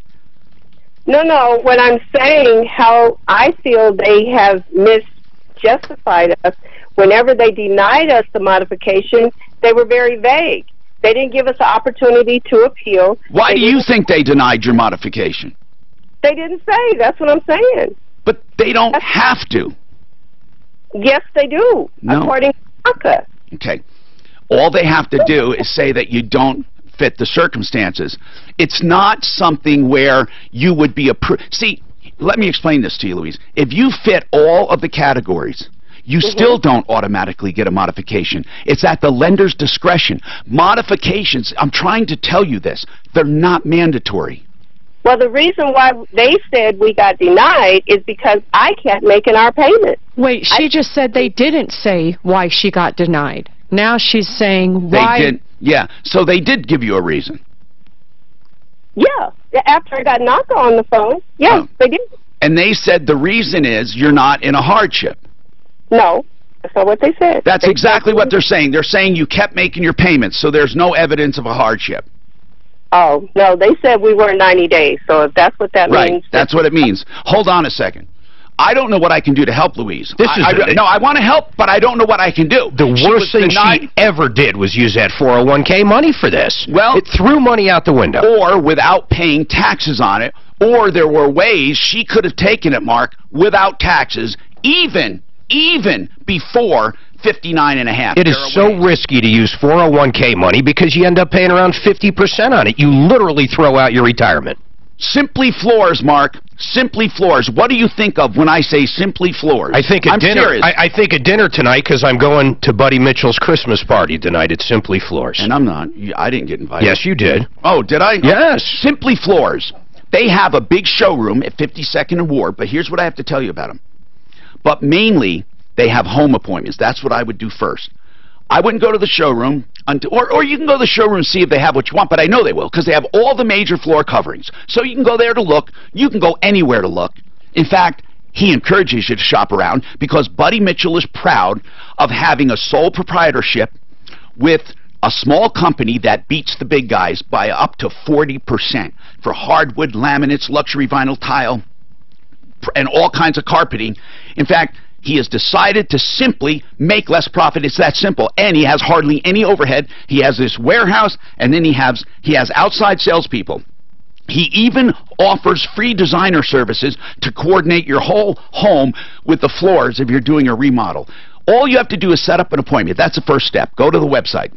No. What I'm saying, how I feel they have misjustified us. Whenever they denied us the modification, they were very vague. They didn't give us the opportunity to appeal. Why do you think they denied your modification? They didn't say. That's what I'm saying. But they don't have to. Yes, they do, according to NACA. Okay. All they have to do is say that you don't fit the circumstances. It's not something where you would be approved. See, let me explain this to you, Louise. If you fit all of the categories, you still don't automatically get a modification. It's at the lender's discretion. Modifications, I'm trying to tell you this, they're not mandatory. Well, the reason why they said we got denied is because I kept making our payment. Wait, she just said they didn't say why she got denied. Now she's saying why... They did, yeah, so they did give you a reason. Yeah, After I got knocked on the phone, yes, they did. And they said the reason is you're not in a hardship. No, that's not what they said. That's exactly what they're saying. They're saying you kept making your payments, so there's no evidence of a hardship. Oh, no, they said we were 90 days, so if that's what that means. Right, that's what it means. Hold on a second. I don't know what I can do to help Louise. I want to help, but I don't know what I can do. The worst thing she ever did was use that 401k money for this. Well, it threw money out the window. Or without paying taxes on it, or there were ways she could have taken it, Mark, without taxes, even before 59 and a half. It is so risky to use 401k money because you end up paying around 50% on it. You literally throw out your retirement. Simply Floors, Mark. Simply Floors. What do you think of when I say Simply Floors? I think I'm dinner. serious. I think of dinner tonight because I'm going to Buddy Mitchell's Christmas party tonight at Simply Floors. And I'm not. I didn't get invited. Yes, you did. Oh, did I? Yes. Simply Floors. They have a big showroom at 52nd and Ward, but here's what I have to tell you about them. But mainly, they have home appointments. That's what I would do first. I wouldn't go to the showroom, or you can go to the showroom and see if they have what you want, but I know they will, because they have all the major floor coverings. So you can go there to look. You can go anywhere to look. In fact, he encourages you to shop around, because Buddy Mitchell is proud of having a sole proprietorship with a small company that beats the big guys by up to 40% for hardwood, laminates, luxury vinyl tile, and all kinds of carpeting. In fact, he has decided to simply make less profit. It's that simple. And he has hardly any overhead. He has this warehouse, and then he has outside salespeople. He even offers free designer services to coordinate your whole home with the floors if you're doing a remodel. All you have to do is set up an appointment. That's the first step. Go to the website.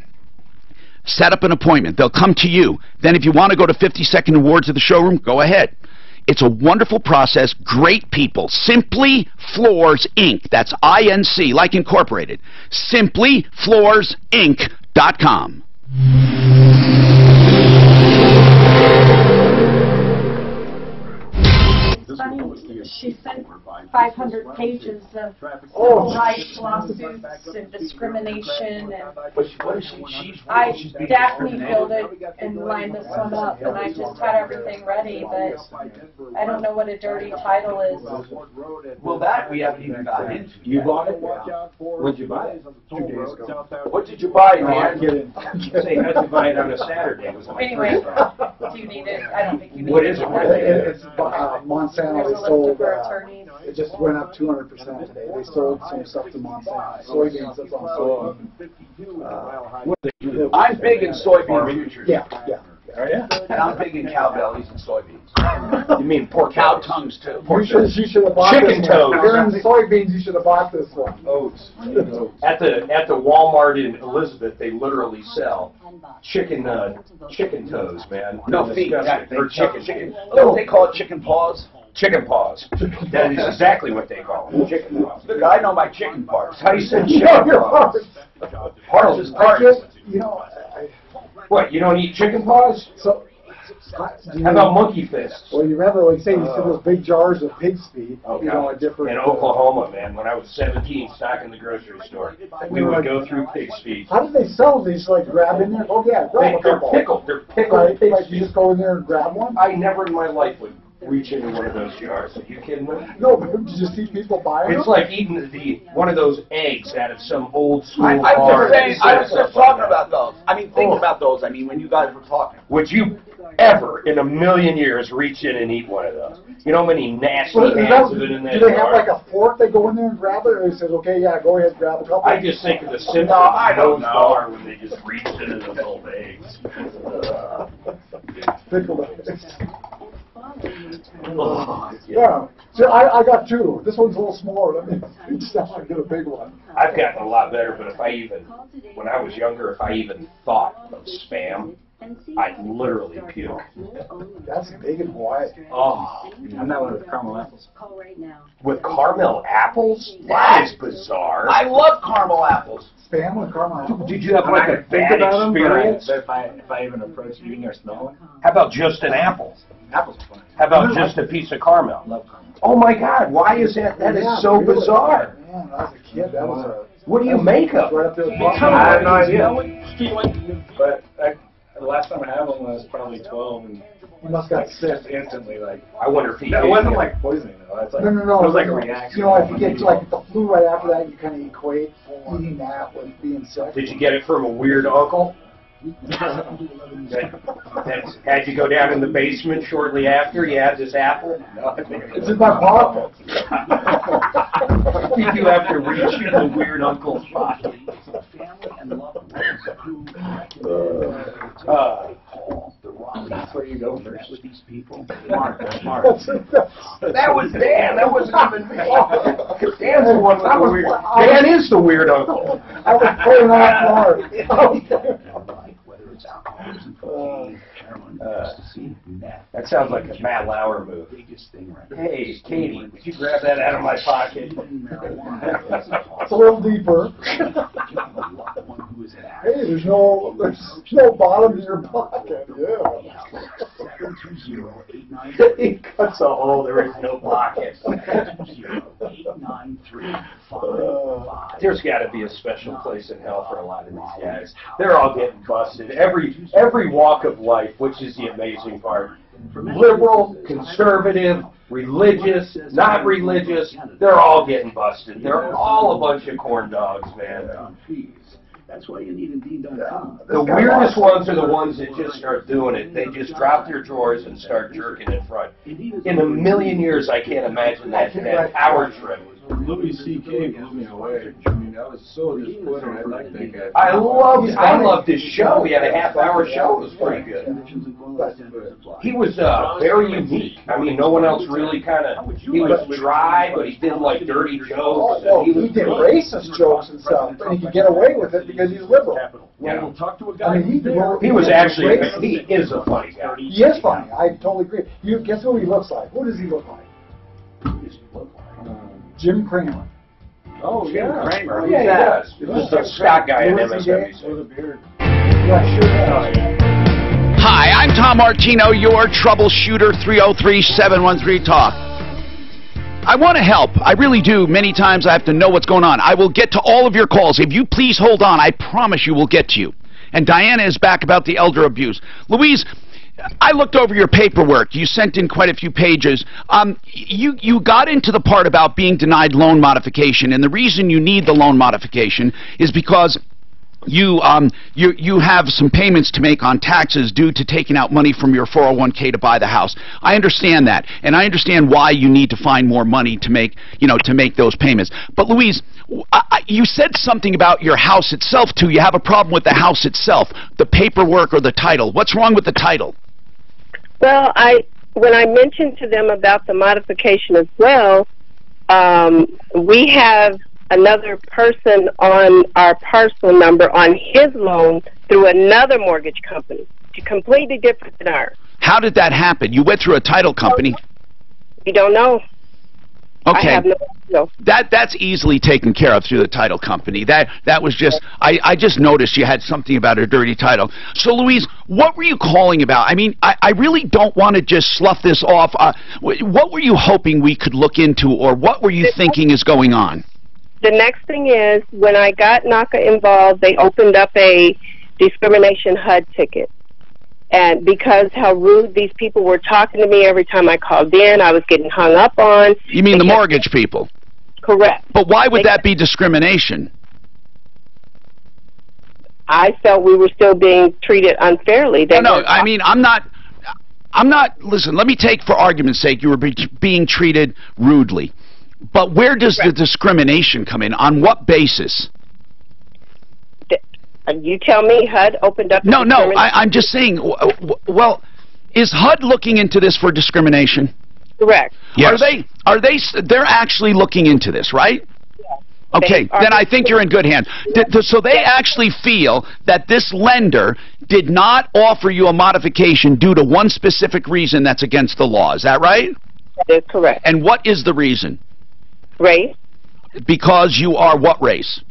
Set up an appointment. They'll come to you. Then if you want to go to 52nd and Ward to the showroom, go ahead. It's a wonderful process. Great people. Simply Floors Inc. That's INC, like incorporated. SimplyFloorsInc.com. She sent 500 pages of rights, lawsuits, and discrimination, and Daphne filled it and lined this one up, and I just had everything ready, but I don't know what a dirty title is. Well, that we haven't even gotten into. You bought it? When did you buy it? 2 days ago. What did you buy, man? Say, how'd you buy it on a Saturday? Anyway, do you need it? I don't think you need it. What is it? It's Monsanto. They sold. It just went up 200% today. They sold some stuff to Monsanto. Soybeans. That's on soybeans. I'm big in soybean futures. Yeah. Oh, yeah? And I'm big in cow bellies and soybeans. You mean pork cow tongues, too. You should have bought Chicken this toes. one. If you're in the soybeans, you should have bought this one. Oats. At the Walmart in Elizabeth, they literally sell chicken toes, man. No, feet. Or chicken. Don't they call it chicken paws? Chicken paws. That is exactly what they call it. Chicken paws. Look, I know my chicken parts. How do you say chicken paws? Parts is parts. What, you don't eat chicken paws? So, how about monkey fists? Well, you remember, like, say, you see those big jars of pig's feet, different... In Oklahoma, man, when I was 17, stocking the grocery store, we would go through pig's feet. How did they sell them? They just, like, grab in there? Oh, yeah, grab a couple. They're pickled pig's feet. You just go in there and grab one? I never in my life would reach into one of those jars. Are you kidding me? No, but did you see people buying them? It's like eating one of those eggs out of some old school I bar. was just talking about those. I mean, thinking about those. I mean, when you guys were talking. Would you ever, in a million years, reach in and eat one of those? You know how many nasty hands have been in that jar? Do they have like a fork? They go in there and grab it, or they says, "Okay, yeah, go ahead, grab a couple." I just think of the Simpsons bar when they just reached into those old eggs. Pickle eggs. Yeah. So I got two. This one's a little smaller. Let me just have to get a big one. I've gotten a lot better, but when I was younger, if I even thought of Spam, I'd literally puke. That's big in Hawaii. Oh. I'm not one with caramel apples. With caramel apples? That is bizarre. I love caramel apples. Spam with caramel apples? Did you have like a bad experience? If I even approach eating or smelling? How about just an apple? Apples are fine. How about just a piece of caramel? Love caramel. Oh my God, why is that? That is so bizarre. Man, when I was a kid, that was What do you make of? Right up there. I have no idea. But I The last time I had one was probably 12, and You must got sick. just instantly, like, I wonder if he it did. wasn't like poisoning, though. It's like, No. It was like a reaction. You know, if you get like the flu right after that, you kind of equate eating that with being sick. Did you get it from a weird uncle? that had you go down in the basement shortly after you had this apple? No, I think It's in my pocket. Did you have to reach in the weird uncle's pocket? That's where you go first. With these people. That was Dan. That wasn't even me. Dan's the one with the weird. Dan is the weird uncle. I was pulling off Mark. Whether it's alcoholism, cocaine, heroin, ecstasy, meth. That sounds like a Matt Lauer move. Biggest thing right Hey, Katie, would you grab that out of my pocket? It's a little deeper. Hey, there's no bottom in your pocket. Yeah. He cuts a hole. There is no pocket. There's got to be a special place in hell for a lot of these guys. They're all getting busted. Every walk of life, which is the amazing part. Liberal, conservative, religious, not religious, they're all getting busted. They're all a bunch of corn dogs, man. That's why you need Indeed.com. The weirdest ones are the ones that just start doing it. They just drop their drawers and start jerking in front. In a million years, I can't imagine that power trip. Louis C.K. blew me away. I mean, I was so disappointed. I liked that guy. I loved his show. He had a half-hour show. It was pretty good. He was very unique. I mean, no one else really kind of. He was dry, but he did like dirty jokes. Oh, he did racist jokes and stuff, and he could get away with it because he's liberal. Yeah. We'll talk to a guy. I mean, He was actually. He is a funny guy. He is funny. I totally agree. You guess who he looks like? Who does he look like? Jim Cramer. Oh, yeah. Kramer. Yeah, he does. He was the Scott guy in MSNBC. With a beard. Yeah, sure does. Hi, I'm Tom Martino, your troubleshooter, 303-713-TALK. I want to help. I really do. Many times I have to know what's going on. I will get to all of your calls. If you please hold on, I promise you we'll get to you. And Diana is back about the elder abuse. Louise, I looked over your paperwork. You sent in quite a few pages. You got into the part about being denied loan modification, and the reason you need the loan modification is because you have some payments to make on taxes due to taking out money from your 401k to buy the house. I understand that, and I understand why you need to find more money to make those payments. But Louise, you said something about your house itself too. You have a problem with the house itself, the paperwork or the title. What's wrong with the title? Well, when I mentioned to them about the modification as well, we have another person on our parcel number on his loan through another mortgage company, completely different than ours. How did that happen? You went through a title company. We don't know. Okay. I have no. That's easily taken care of through the title company. That was just, I just noticed you had something about a dirty title. So Louise, what were you calling about? I mean, I really don't want to just slough this off. What were you hoping we could look into, or what were you thinking is going on? The next thing is, when I got NACA involved, they opened up a discrimination HUD ticket. And because how rude these people were talking to me every time I called in, I was getting hung up on. You mean the mortgage people? Correct. But why would that be discrimination? I felt we were still being treated unfairly. No, I mean, I'm not, listen, let me take for argument's sake, you were being treated rudely. But where does the discrimination come in? On what basis? You tell me. HUD opened up... No, I'm just saying, well, is HUD looking into this for discrimination? Correct. Yes. They're actually looking into this, right? Yes. Okay, then I think you're in good hands. So they actually feel that this lender did not offer you a modification due to one specific reason that's against the law. Is that right? That is correct. And what is the reason? Race. Because you are what race?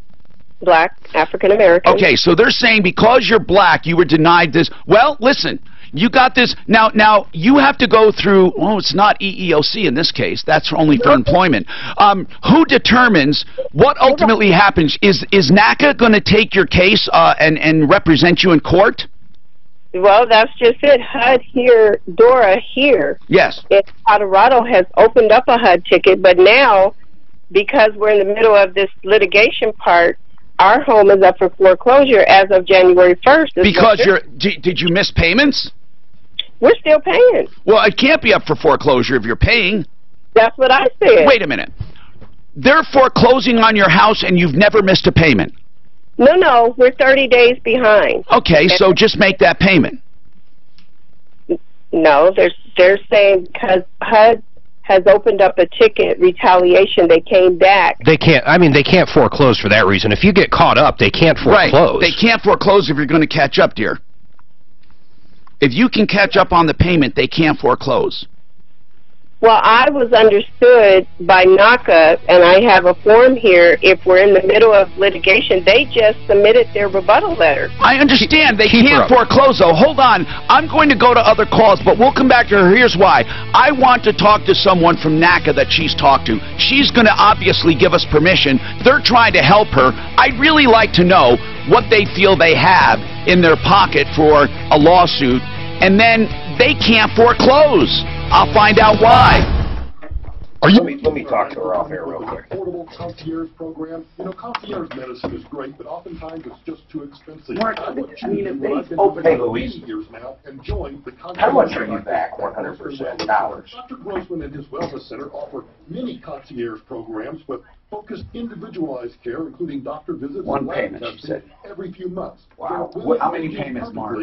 Black, African American. Okay, so they're saying because you're black, you were denied this. Well, listen, you got this. Now you have to go through, well, it's not EEOC in this case. That's only for employment. Who determines what ultimately happens? Is NACA going to take your case and represent you in court? Well, that's just it. HUD here, Dora here. Yes. In Colorado has opened up a HUD ticket, but now, because we're in the middle of this litigation part, our home is up for foreclosure as of January 1st. Because did you miss payments? We're still paying. Well, it can't be up for foreclosure if you're paying. That's what I said. Wait a minute. They're foreclosing on your house and you've never missed a payment? No, we're 30 days behind. Okay, so just make that payment. No, they're saying because HUD has opened up a ticket, retaliation, they came back. They can't, they can't foreclose for that reason. If you get caught up, they can't foreclose. Right, they can't foreclose if you're going to catch up, dear. If you can catch up on the payment, they can't foreclose. Well, I was understood by NACA, and I have a form here, if we're in the middle of litigation, they just submitted their rebuttal letter. I understand. They can't foreclose, though. Hold on. I'm going to go to other calls, but we'll come back to her. Here's why. I want to talk to someone from NACA that she's talked to. She's going to obviously give us permission. They're trying to help her. I'd really like to know what they feel they have in their pocket for a lawsuit, and then they can't foreclose. I'll find out why. Let me talk to her off air real quick. Affordable concierge program. You know, concierge medicine is great, but oftentimes it's just too expensive. Mark, I would I mean, choose if what they I've been open- doing Hey, for Louise. many years now, enjoying the concierge. How much are you back? 100% dollars. Dr. Grossman and his wellness center offer many concierge programs with focused, individualized care, including doctor visits One and lab payment, she testing said. every few months. Wow. How many payments, Mark?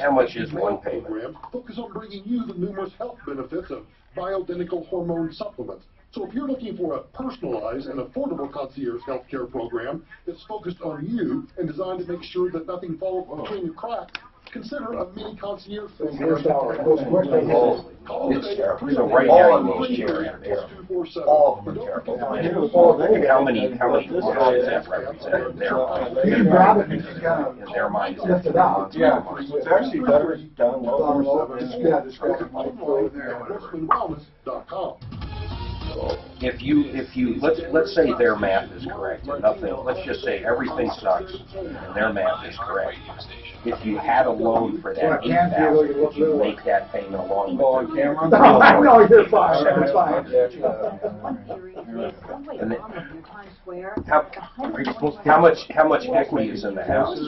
How much is one payment? Program focus on bringing you the numerous health benefits of bioidentical hormone supplements. So if you're looking for a personalized and affordable concierge healthcare program that's focused on you and designed to make sure that nothing falls between the cracks, consider a mini concierge program. Call today at So right now you need chair. All of them are terrible. How many months does that represent in their mind? You can grab it and just kind of In their mind, lift it out. Yeah, it's actually better down low. Just grab it and throw it there. GrossmanWellness.com. If you let's say their math is correct and nothing, let's just say everything sucks and their math is correct. If you had a loan for that $8,000, would you make that payment along with the camera? No, you're fine. You're fine. And then, how much equity is in the house?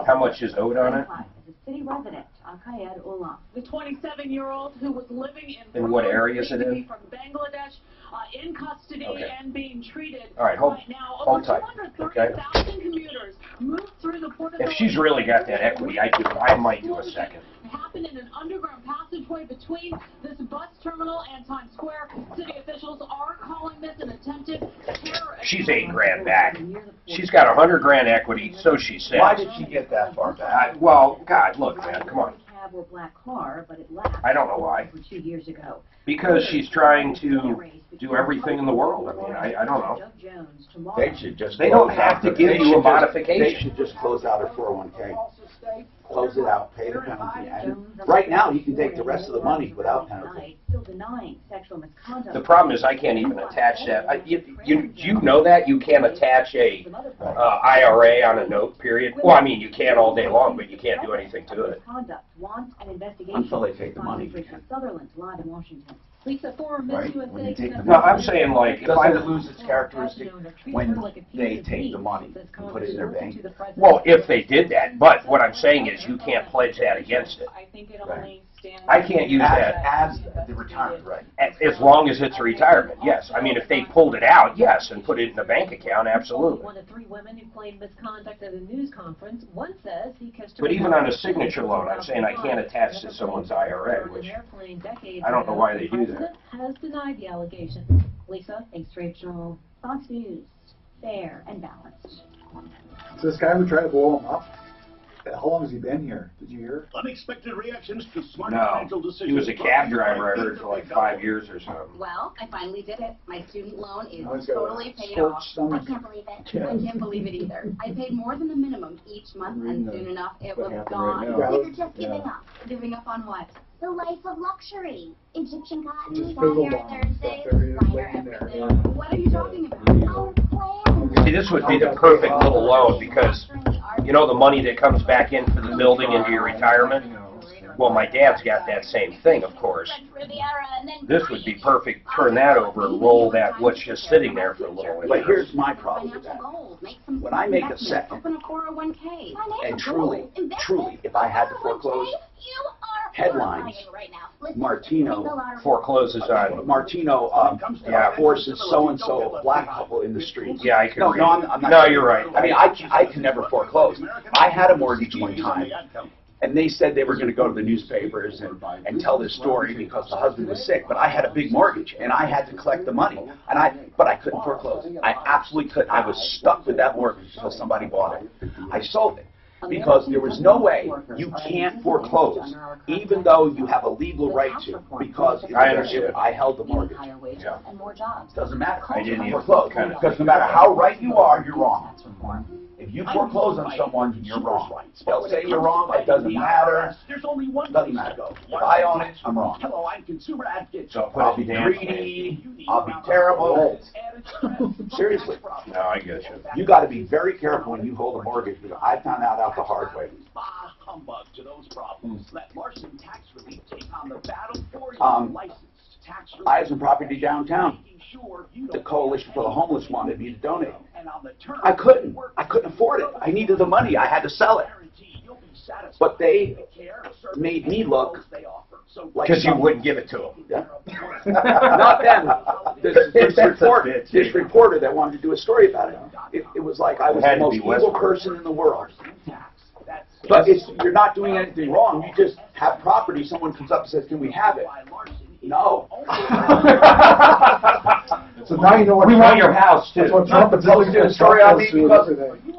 How much is owed on it? City resident, Akayed Ullah. The 27-year-old who was living in what area is it in? From Bangladesh, in custody and being treated. All right, hold tight. Okay. 230,000 commuters moved through the port of If she's really got that equity, I might do a second. Happened in an underground passageway between this bus terminal and Times Square. City officials are calling this an attempted terror. She's $8,000 back. She's got $100,000 equity, so she says. Why did she get that far back? Well, God, look, man, come on. Or black car, but it lapsed. I don't know why. 2 years ago. Because she's trying to do everything in the world. I mean, I don't know. They should just. They don't have to give you a modification. They should just close out her 401k. Close it out, pay the penalty, and right now you can take the rest of the money without penalty. Still denying sexual misconduct. The problem is I can't even attach that. You know that you can't attach a IRA on a note. Period. Well, I mean you can all day long, but you can't do anything to it. Until they take the money. Sutherland, live in Washington. Lisa, former Miss USA. No, I'm saying like if I Doesn't it lose its characteristic when they take the money and put it in their bank? Well, if they did that, but what I'm saying is you can't pledge that against it. I think it only I can't use that as the retirement, right? as long as it's a retirement. Yes, I mean if they pulled it out, yes, and put it in a bank account, absolutely. One of 3 women who claimed misconduct at a news conference. One says he kissed her. But even on a signature loan, I'm saying I can't attach to someone's IRA, which I don't know why they do that. Has denied the allegation. Lisa, thanks, Rachel. Fox News, fair and balanced. So this guy who tried to blow him up, how long has he been here? Did you hear? Unexpected reactions to smart No, financial decisions. he was a cab driver, I heard, for like 5 years or something. Well, I finally did it. My student loan is Now he's got a totally paid scorched off. stomach. I can't believe it. I can't believe it either. I paid more than the minimum each month, and soon enough, it was gone. You're just giving up. Giving up on what? The life of luxury. Egyptian cotton, Just fire fizzled on Thursday, stuff there, fire like in there. everything. What are you talking about? Our plan. See, this would be the perfect little loan because You know the money that comes back in for the building into your retirement? Well, my dad's got that same thing, of course. This would be perfect. Turn that over and roll that what's just sitting there for a little while. But here's my problem with that. When I make a second, and truly, if I had to foreclose, headlines, Martino forecloses on. Martino forces so-and-so black couple in the street. Yeah, I can. No, I'm not. No, you're right. I mean, I can never foreclose. I had a mortgage one time. And they said they were going to go to the newspapers and tell this story because the husband was sick. But I had a big mortgage, and I had to collect the money. But I couldn't foreclose. I absolutely couldn't. I was stuck with that mortgage until somebody bought it. I sold it because there was no way you can't foreclose, even though you have a legal right to, because I held the mortgage. Yeah. Doesn't matter. I didn't foreclose because no matter how right you are, you're wrong. If you foreclose on someone, you're wrong. They'll say you're wrong. It doesn't matter. Doesn't matter. If I own it, I'm wrong. Hello, I'm consumer advocate. So I'll be greedy. I'll be terrible. Seriously. No, I get you. You got to be very careful when you hold a mortgage, because I found out the hard way. Humbug to those problems. Let Larson Tax Relief take on the battle for you. Licensed tax relief. I have some property downtown. The Coalition for the Homeless wanted me to donate. I couldn't afford it. I needed the money. I had to sell it. But they made me look like because you wouldn't give it to them. Yeah. Not them. This reporter that wanted to do a story about it. It was like I was the most evil person in the world. But you're not doing anything wrong. You just have property. Someone comes up and says, "Can we have it?" No. So now you know what we want your house too. That's what Trump is telling you a story on me because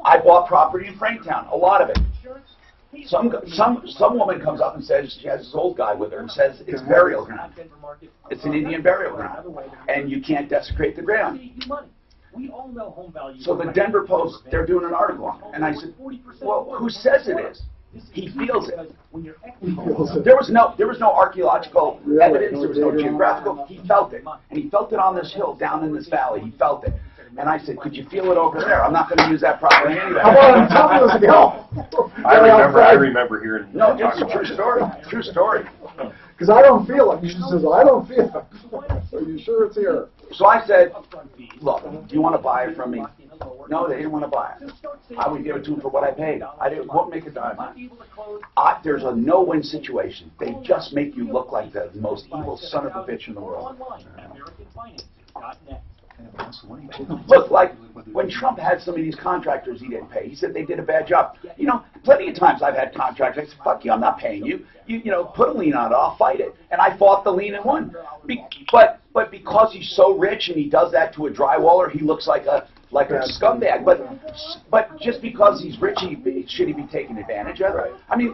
I bought property in Franktown, a lot of it. Some woman comes up and says she has this old guy with her and says it's burial ground. It's an Indian burial ground, and you can't desecrate the ground. So the Denver Post, they're doing an article on it, and I said, well, who says it is? He feels it. There was no archaeological evidence. There was no geographical. He felt it, and he felt it on this hill down in this valley. He felt it, and I said, "Could you feel it over there? I'm not going to use that property anyway." How about on top of this hill? I remember hearing. No, it's a true story. True story. Because I don't feel it. She says, "I don't feel it." Are you sure it's here? So I said, "Look, do you want to buy it from me?" No, they didn't want to buy it. I would give it to them for what I paid. I won't make a dime on it. There's a no-win situation. They just make you look like the most evil son of a bitch in the world. Look, like when Trump had some of these contractors he didn't pay, he said they did a bad job. You know, plenty of times I've had contractors, I said, "Fuck you, I'm not paying you. You know, put a lien on it, I'll fight it." And I fought the lien and won. But because he's so rich and he does that to a drywaller, he looks like a scumbag. But just because he's rich, should he be taken advantage of? Right. I mean,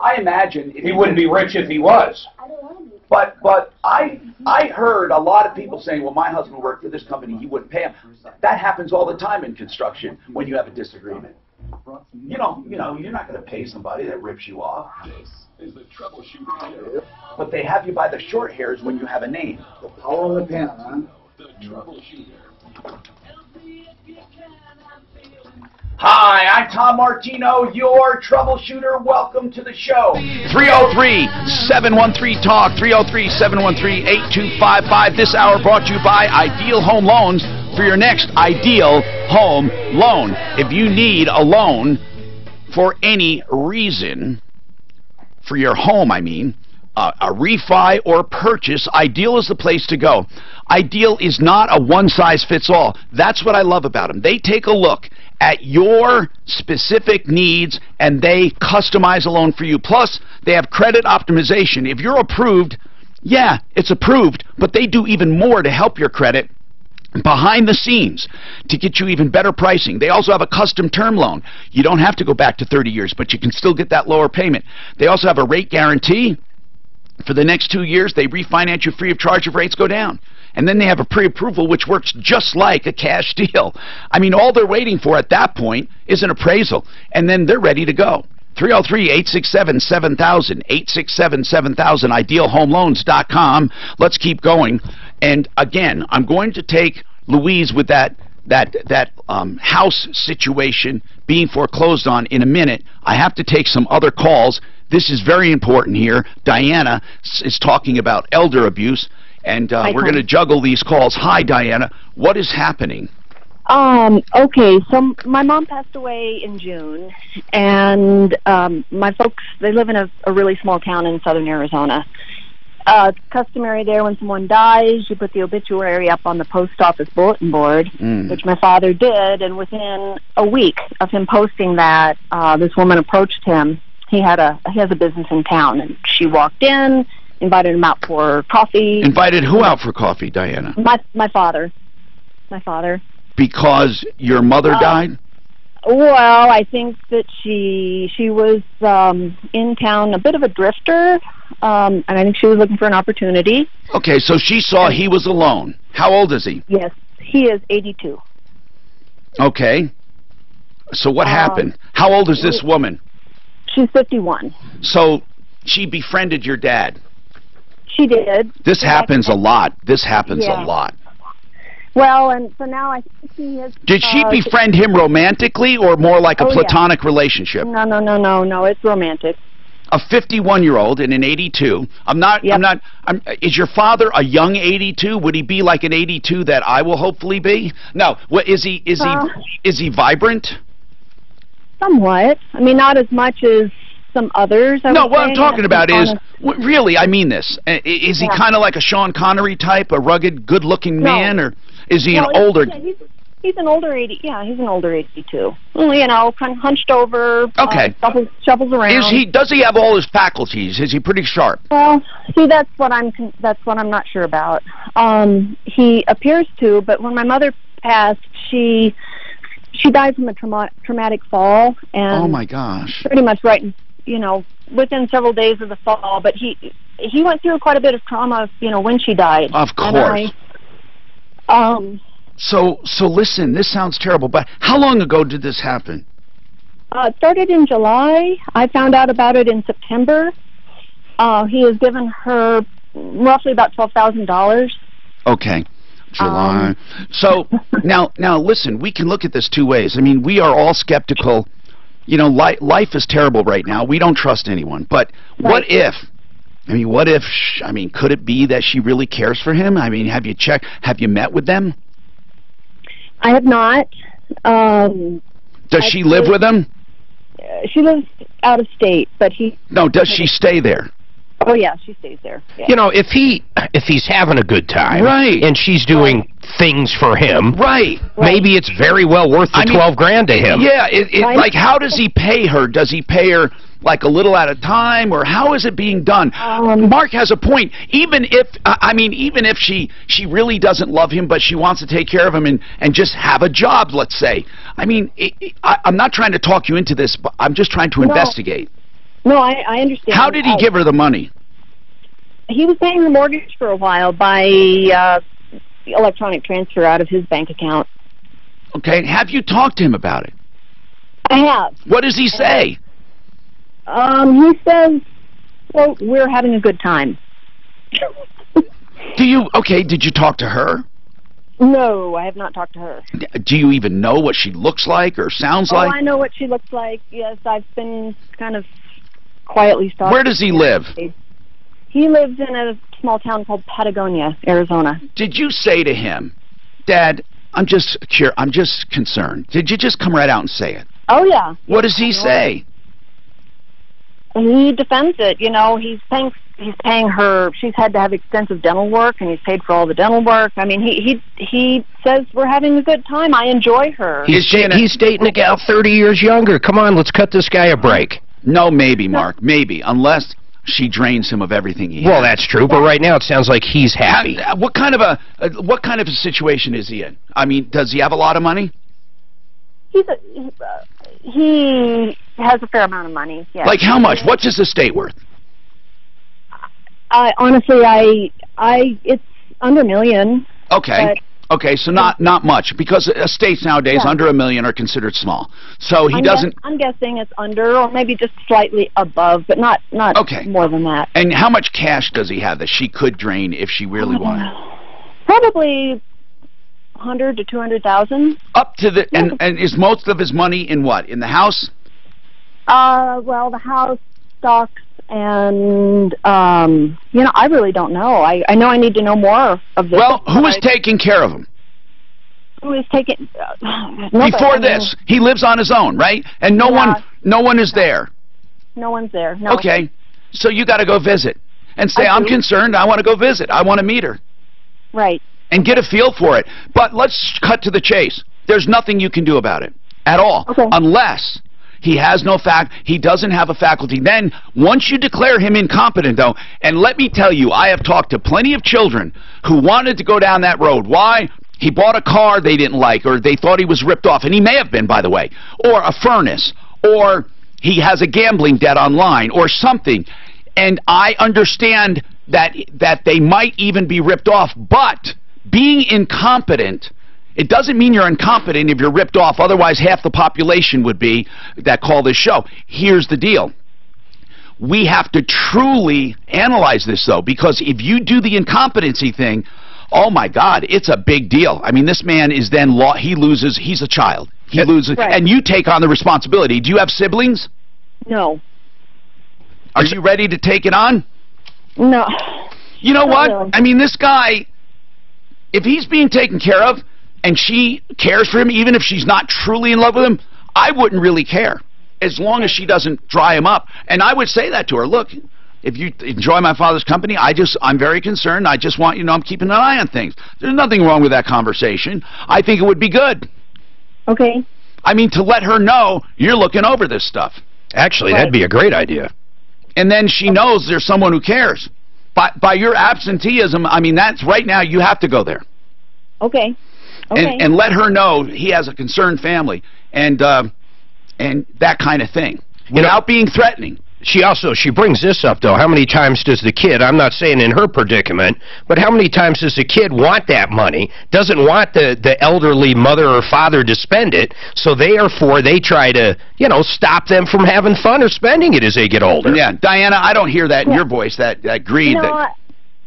I imagine he wouldn't be rich if he was. But I heard a lot of people saying, "Well, my husband worked for this company, he wouldn't pay him." That happens all the time in construction when you have a disagreement. You know, you're not going to pay somebody that rips you off. But they have you by the short hairs when you have a name. The power of the pen, huh? The Troubleshooter. Hi, I'm Tom Martino, your troubleshooter. Welcome to the show. 303-713-TALK, 303-713-8255. This hour brought to you by Ideal Home Loans for your next ideal home loan. If you need a loan for any reason, for your home, I mean, a refi or purchase, Ideal is the place to go. Ideal is not a one-size-fits-all. That's what I love about them. They take a look at your specific needs and they customize a loan for you. Plus, they have credit optimization. If you're approved, yeah, it's approved, but they do even more to help your credit behind the scenes to get you even better pricing. They also have a custom term loan. You don't have to go back to 30 years, but you can still get that lower payment. They also have a rate guarantee. For the next 2 years, they refinance you free of charge if rates go down. And then they have a pre-approval, which works just like a cash deal. I mean, all they're waiting for at that point is an appraisal, and then they're ready to go. 303-867-7000, 867-7000, idealhomeloans.com. Let's keep going. And again, I'm going to take Louise with that that house situation being foreclosed on in a minute. I have to take some other calls. This is very important here. Diana is talking about elder abuse, and we're going to juggle these calls. Hi, Diana. What is happening? Okay, so my mom passed away in June, and my folks, they live in a really small town in southern Arizona. It's customary there when someone dies, you put the obituary up on the post office bulletin board, which my father did, and within a week of him posting that, this woman approached him. He has a business in town, and she walked in, invited him out for coffee. Invited who out for coffee, Diana? My father. My father. Because your mother died? Well, I think that she was in town, a bit of a drifter, and I think she was looking for an opportunity. Okay, so she saw he was alone. How old is he? Yes, he is 82. Okay. So what happened? How old is this woman? She's 51. So she befriended your dad? She did. This happens a lot. This happens a lot. Well, and so now I think he has... Did she befriend him romantically or more like a platonic relationship? No, it's romantic. A 51-year-old and an 82. Is your father a young 82? Would he be like an 82 that I will hopefully be? No. What is he vibrant? Somewhat. I mean, not as much as some others. No, what I'm talking about is, really, I mean this. Is he kind of like a Sean Connery type, a rugged, good-looking man, or is he an older... He's an older 80. Yeah, he's an older 82. You know, kind of hunched over. Okay. Shuffles around. Does he have all his faculties? Is he pretty sharp? Well, see, that's what I'm not sure about. He appears to, but when my mother passed, she died from a traumatic fall, and oh my gosh, pretty much within several days of the fall. But he went through quite a bit of trauma, when she died. Of course. So listen, this sounds terrible, but how long ago did this happen? It started in July. I found out about it in September. He has given her roughly about $12,000. Okay. July. So now listen, we can look at this two ways. I mean, we are all skeptical. Life is terrible right now. We don't trust anyone. But what if? Could it be that she really cares for him? I mean, have you met with them? I have not. Does she live with him? She lives out of state, but he... No, does she stay there? Oh, yeah, she stays there. Yeah. If he's having a good time, right, and she's doing things for him, right, maybe it's very well worth the $12,000 to him. Yeah, like, how does he pay her? Does he pay her like a little at a time, or how is it being done? Mark has a point. Even if she really doesn't love him, but she wants to take care of him and just have a job, let's say. I mean, I'm not trying to talk you into this, but I'm just trying to investigate. No, I understand. How did he give her the money? He was paying the mortgage for a while by electronic transfer out of his bank account. Okay, have you talked to him about it? I have. What does he say? He says, well, we're having a good time. Did you talk to her? No, I have not talked to her. Do you even know what she looks like or sounds like? Oh, I know what she looks like. Yes, I've been kind of quietly stalking. Where does he live? He lives in a small town called Patagonia, Arizona. Did you say to him, Dad, I'm just concerned. Did you just come right out and say it? Oh, yeah. What does he say? He defends it. He's paying her. She's had to have extensive dental work, and he's paid for all the dental work. I mean, he says we're having a good time. I enjoy her. He's dating a gal 30 years younger. Come on, let's cut this guy a break. No, maybe, Mark, maybe, unless she drains him of everything he has. Well, that's true, but right now it sounds like he's happy. What kind of a situation is he in? I mean, does he have a lot of money? He has a fair amount of money. Yes. Like how much? What's his estate worth? Honestly, it's under $1 million. Okay. Okay, so not much, because estates nowadays under $1 million are considered small. So he doesn't... I'm guessing it's under, or maybe just slightly above, but not more than that. And how much cash does he have that she could drain if she really wanted? Probably 100 to 200,000. Up to the and is most of his money in what? In the house? Well, the house, stocks, and you know, I really don't know. I know I need to know more of this. Well, who is taking care of him? Who is taking? Before this, he lives on his own, right? And no one is there. No one's there. No. Okay, so you got to go visit and say, I'm concerned. I want to go visit. I want to meet her. Right. And get a feel for it. But let's cut to the chase. There's nothing you can do about it at all, unless he has no he doesn't have a faculty. Then, once you declare him incompetent, though, and let me tell you, I have talked to plenty of children who wanted to go down that road. Why? He bought a car they didn't like, or they thought he was ripped off, and he may have been, by the way, or a furnace, or he has a gambling debt online, or something. And I understand that they might even be ripped off, but being incompetent, it doesn't mean you're incompetent if you're ripped off. Otherwise, half the population would be that call this show. Here's the deal. We have to truly analyze this, though, because if you do the incompetency thing, oh, my God, it's a big deal. I mean, this man is then he loses. He's a child. He loses, and you take on the responsibility. Do you have siblings? No. Are you ready to take it on? No. You know what? Really. I mean, this guy, if he's being taken care of and she cares for him, even if she's not truly in love with him, I wouldn't really care as long as she doesn't dry him up. And I would say that to her. Look, if you enjoy my father's company, I'm very concerned. I just want you to know I'm keeping an eye on things. There's nothing wrong with that conversation. I think it would be good. Okay. I mean, to let her know you're looking over this stuff. Actually, that'd be a great idea. And then she knows there's someone who cares. By your absenteeism, I mean, that's right now, you have to go there. Okay. Okay. And let her know he has a concerned family and that kind of thing, without being threatening. She brings this up, though. How many times does the kid, I'm not saying in her predicament, but how many times does the kid want that money, doesn't want the elderly mother or father to spend it, so therefore they try to, you know, stop them from having fun or spending it as they get older. Yeah, Diana, I don't hear that in your voice, that greed. You know,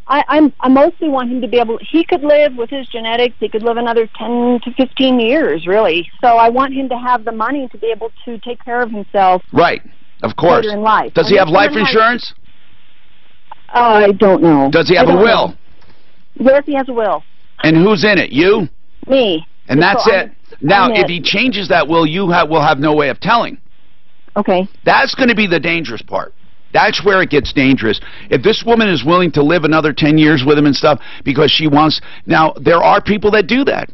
I mostly want him to be able, he could live with his genetics, he could live another 10 to 15 years, really. So I want him to have the money to be able to take care of himself. Right. Of course. Later in life. Does he have life insurance? I don't know. Does he have a will? Yes, he has a will. And who's in it? You? Me. And that's it. Now, if he changes that will, you will have no way of telling. Okay. That's going to be the dangerous part. That's where it gets dangerous. If this woman is willing to live another 10 years with him and stuff because she wants... Now, there are people that do that.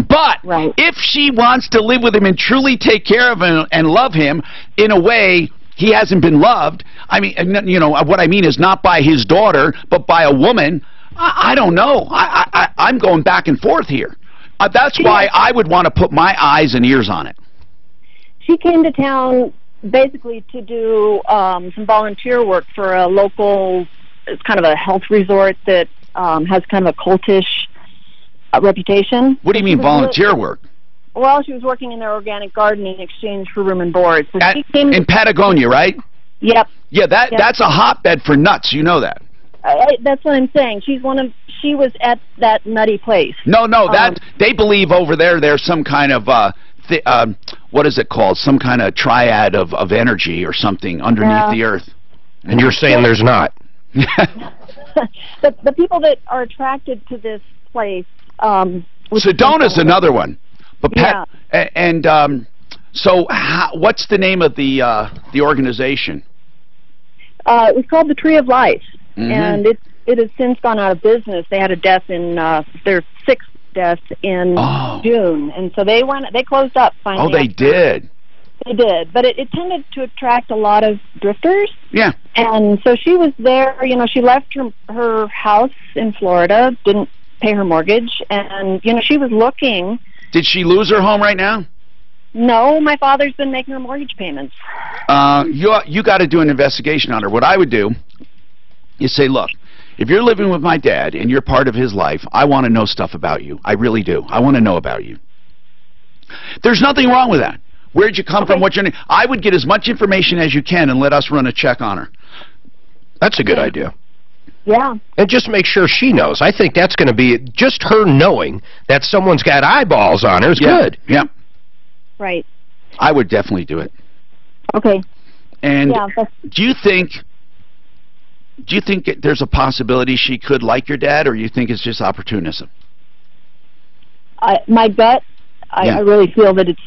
But if she wants to live with him and truly take care of him and love him in a way he hasn't been loved, I mean, you know, what I mean is not by his daughter, but by a woman, I don't know. I'm going back and forth here. That's why I would want to put my eyes and ears on it. She came to town basically to do some volunteer work for a local, it's kind of a health resort that has kind of a cultish reputation. What do you mean volunteer work? Well, she was working in their organic garden in exchange for room and board. So she came in Patagonia, right? Yep. Yeah, that's a hotbed for nuts. You know that. That's what I'm saying. She was at that nutty place. No, that they believe over there there's some kind of what is it called? Some kind of triad of energy or something underneath the earth. And you're saying there's not. The people that are attracted to this place. Sedona's another one. But so what's the name of the organization? It was called the Tree of Life, and it has since gone out of business. They had a death in their 6th death in June, and so they closed up finally. Oh, they did. They did, but it tended to attract a lot of drifters. Yeah. And so she was there. You know, she left her house in Florida, didn't pay her mortgage, and you know she was looking. Did she lose her home right now? No, my father's been making her mortgage payments. You got to do an investigation on her. What I would do is say, look, if you're living with my dad and you're part of his life, I want to know stuff about you. I really do. I want to know about you. There's nothing wrong with that. Where'd you come from? What's your name? I would get as much information as you can and let us run a check on her. That's a good idea. Yeah. And just make sure she knows. I think that's going to be, just her knowing that someone's got eyeballs on her is good. Yeah. Right. I would definitely do it. Okay. And yeah, do you think there's a possibility she could like your dad, or you think it's just opportunism? My gut, I really feel that it's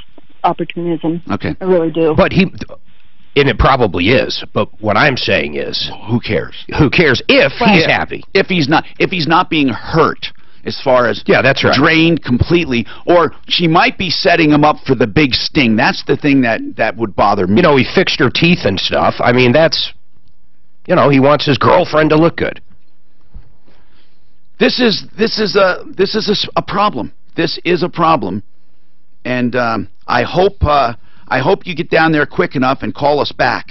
opportunism. Okay. I really do. But and it probably is, but what I'm saying is, who cares? Who cares if he's happy? If he's not being hurt, as far as that's right. Drained completely, or she might be setting him up for the big sting. That's the thing that would bother me. You know, he fixed her teeth and stuff. I mean, that's, you know, he wants his girlfriend to look good. This is a problem. This is a problem, and I hope you get down there quick enough and call us back.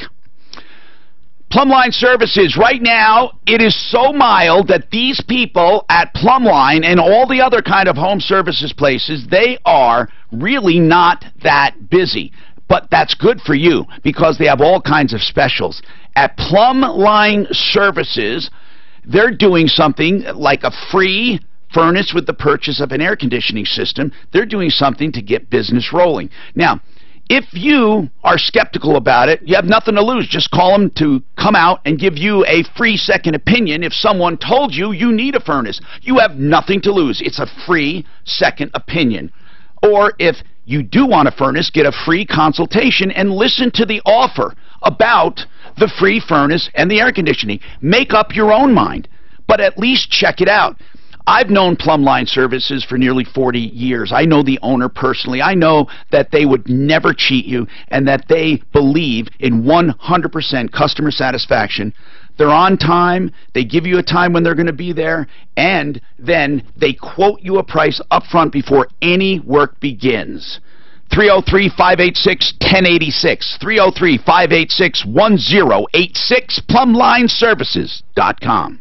Plumline Services, right now, it is so mild that these people at Plumline and all the other kind of home services places, they are really not that busy. But that's good for you because they have all kinds of specials. At Plumline Services, they're doing something like a free furnace with the purchase of an air conditioning system. They're doing something to get business rolling. Now, if you are skeptical about it, you have nothing to lose. Just call them to come out and give you a free second opinion. If someone told you you need a furnace, you have nothing to lose. It's a free second opinion. Or if you do want a furnace, get a free consultation and listen to the offer about the free furnace and the air conditioning. Make up your own mind, but at least check it out. I've known Plumline Services for nearly 40 years. I know the owner personally. I know that they would never cheat you and that they believe in 100% customer satisfaction. They're on time. They give you a time when they're going to be there, and then they quote you a price up front before any work begins. 303-586-1086. 303-586-1086. PlumlineServices.com.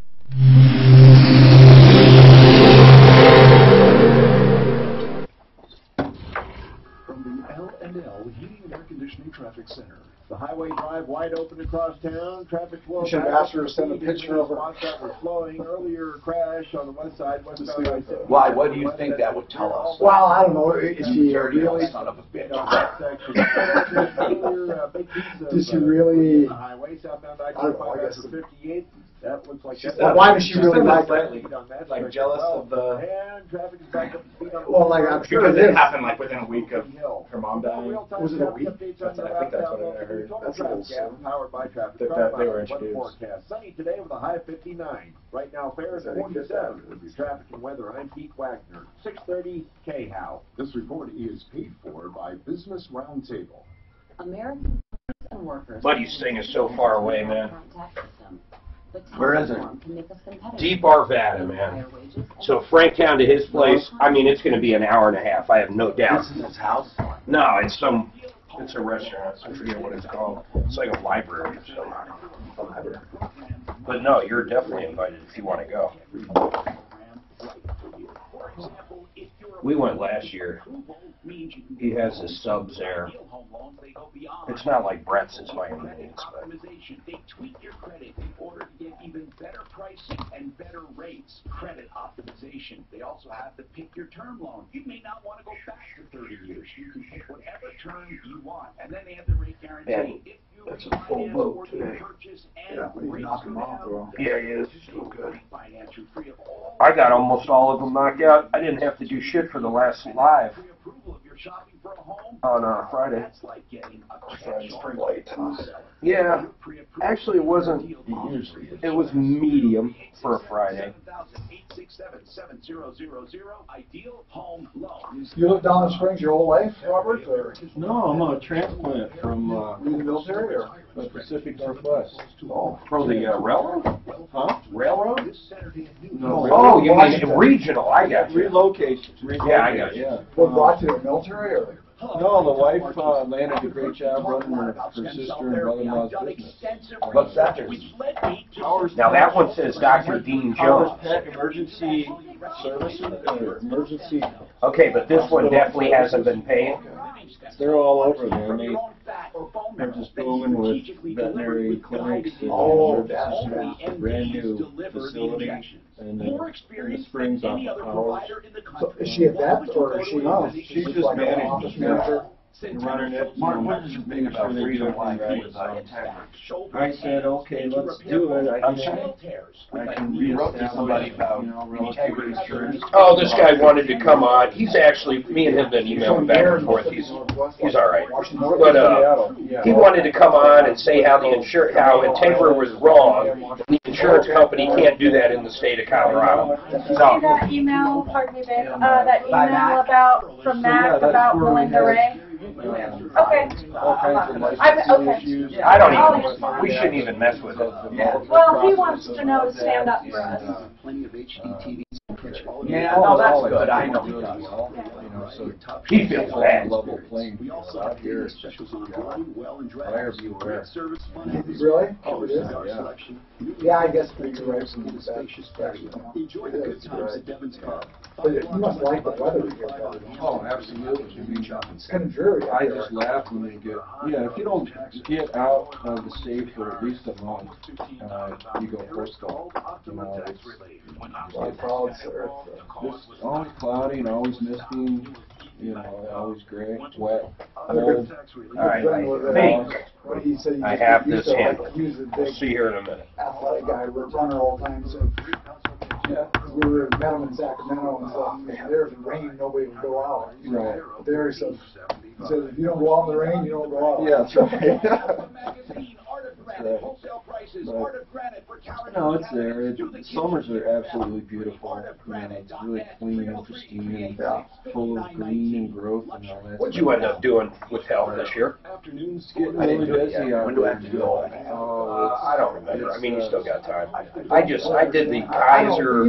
From the L&L Heating and Air Conditioning Traffic Center. The highway drive wide open across town. Traffic flow. You should have asked her to send a picture of her. That were flowing. Earlier crash on the west side. Why? What do you think that would tell us? Well, I don't know. Is she dirty really? Son of a bitch. Does she really? I don't know. I guess. That looks like Well, why does she really like that? Like jealous of the. Well, like I'm sure Because it it is. happened like within a week of her mom dying. Was it a week? I think that's what I heard. That's a little soon. Powered by traffic. That they were introduced. Forecast. Sunny today with a high of 59. Right now, fares at 47. Traffic and weather. I'm Pete Wagner. 6:30 K-How. This report is paid for by Business Roundtable. American and workers. Buddy's thing is so far away, man. Where is it? Deep Arvada, man. So Franktown to his place, I mean, it's going to be an hour and a half. I have no doubt. This is his house? No, it's a restaurant. I forget what it's called. It's like a library or something. But no, you're definitely invited if you want to go. We went last year. He has his subs there. It's not like Brett's, it's Miami Meats, but They tweak your credit in order to get even better pricing and better rates. Credit optimization. They also have the pick your term loan. You may not want to go back to 30 years. You can pick whatever term you want. And then they have the rate guarantee. Man, that's a full boat today. Yeah, but he's knocking them off, though. yeah, he is. He's doing good. I got almost all of them knocked out. I didn't have to do shit for the last live on Friday. Friday's pretty late, huh? Yeah, actually it wasn't. It was medium for a Friday. You lived down in Springs your whole life, Robert? Or? No, I'm a transplant from in the military or the Pacific Northwest. Oh, For the railroad? Huh? Railroad? No. Oh, you mean regional? I got you. Relocation. Yeah, I got you. Yeah. What brought you to the military? Or? No, the wife landed a great job running her sister and brother-in-law's business. What's that? Now that one says Dr. Dean Jones. Emergency services or emergency. Okay, but this one definitely hasn't been paid. they're all over there. They're just booming with veterinary clinics and emergency centers, brand new facility, and the springs off the power. So is she a vet or is she? No, she's just like an office manager. Running it. Mark, what did you think about Freedom Life with Integra? I said, okay, let's do it. I can reestablish somebody about Integra insurance. Oh, this guy wanted to come on. He's actually, me and him have been emailing back and forth. He's all right. But he wanted to come on and say how how Integra was wrong. The insurance company can't do that in the state of Colorado. See that email, pardon me, babe, that email about, from Mac about Melinda Ray? Okay. I don't even, we shouldn't even mess with it. Well, he wants to know to stand up for us. Yeah, no, that's good. I know he does. He feels bad. Level playing field out here. Buyer beware. Really? Oh, it is? Yeah, I guess we could write some spacious. Enjoy the good times at Devon's Pub. But you must like the weather here. Oh, absolutely. I mean, it's kind of dreary. I just laugh when they get, if you don't get out of the state for at least a month, you go coastal. You know, it's clouds. It's always cloudy and always misting, always gray, wet, cold. All right, I have this handled. We'll see here in a minute. Athletic guy, runner all the time, so we were met him in Sacramento and stuff. Man, there's rain, nobody would go out. Right. There, so he said, if you don't go out in the rain, you don't go out. Yeah, that's right. No, it's there. Summers are absolutely beautiful. It's really clean and pristine and full of green and growth and all that. What'd you end up doing with health this year? Afternoons getting really busy. When do I have to do all that? I don't remember. I mean, you still got time. I did the Kaiser,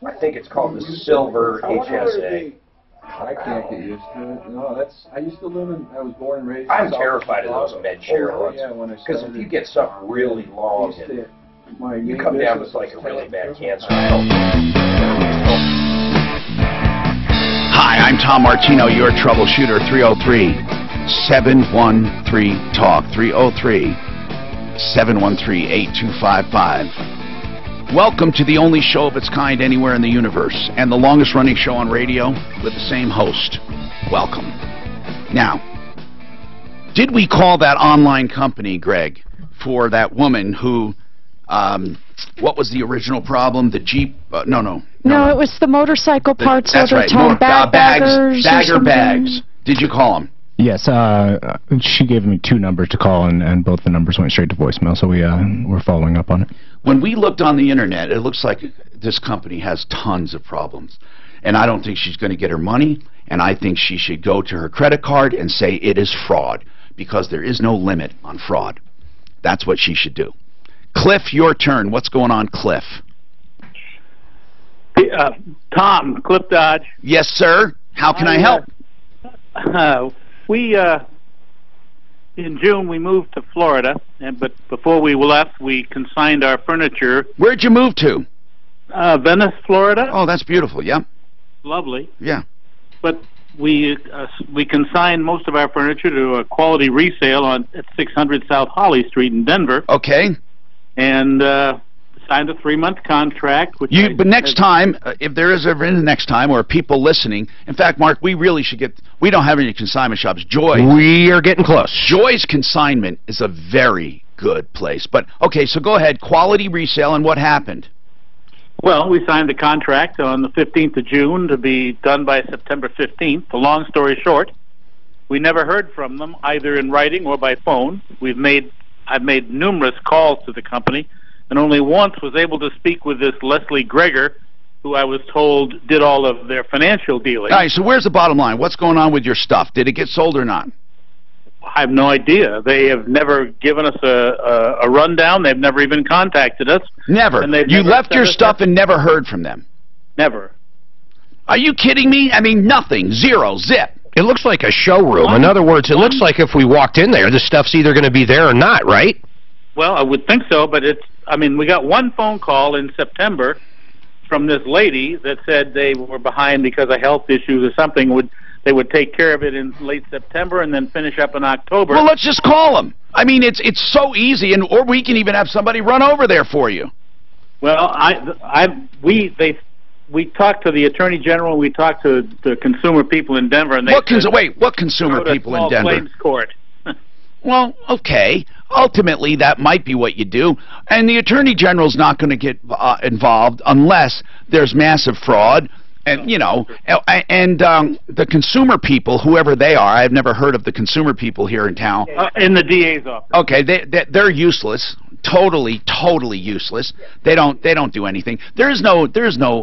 I think it's called the Silver HSA. I can't get used to it. No, I used to live I was born and raised. I'm terrified of those med share ones. Because if you get something really long, you come down with like a really bad cancer. Hi, I'm Tom Martino, your troubleshooter. 303-713-TALK. 303-713-8255. Welcome to the only show of its kind anywhere in the universe, and the longest running show on radio with the same host. Welcome. Now, did we call that online company, Greg, for that woman who, what was the original problem? The Jeep? No, it was the motorcycle parts that's order. Right. Bagger bags. Did you call them? Yes, she gave me 2 numbers to call, and both the numbers went straight to voicemail, so we're following up on it. When we looked on the internet, it looks like this company has tons of problems. And I don't think she's going to get her money, and I think she should go to her credit card and say it is fraud, because there is no limit on fraud. That's what she should do. Cliff, your turn. What's going on, Cliff? Tom, Cliff Dodge. Yes, sir. How can I help? In June, we moved to Florida, but before we left, we consigned our furniture. Where'd you move to? Venice, Florida. Oh, that's beautiful, yeah. Lovely. Yeah. But we consigned most of our furniture to a quality resale at 600 South Holly Street in Denver. Okay. And signed a 3-month contract. But next time, if there is ever a next time, or people listening, in fact, Mark, we really should we don't have any consignment shops. Joy. We are getting close. Joy's Consignment is a very good place. But, okay, so go ahead. Quality resale, and what happened? Well, we signed the contract on the 15th of June to be done by September 15th. The long story short, we never heard from them, either in writing or by phone. I've made numerous calls to the company, and only once was able to speak with this Leslie Greger, who I was told did all of their financial dealing. All right, so where's the bottom line? What's going on with your stuff? Did it get sold or not? I have no idea. They have never given us a rundown. They've never even contacted us. Never. You left your stuff and never heard from them? Never. Are you kidding me? I mean, nothing. Zero. Zip. It looks like a showroom. In other words, it looks like if we walked in there, the stuff's either going to be there or not, right? Well, I would think so, but we got one phone call in September from this lady that said they were behind because of health issues or something. They would take care of it in late September and then finish up in October. Well, let's just call them. I mean, it's so easy, or we can even have somebody run over there for you. Well, we talked to the Attorney General. We talked to the consumer people in Denver, and they what consumer people in Denver? Claims court. Well, okay. Ultimately, that might be what you do, and the Attorney General's not going to get involved unless there's massive fraud. And, you know, and the consumer people, whoever they are, I've never heard of the consumer people here in town. In the DA's office. Okay, they're useless. Totally useless. They don't do anything. There's no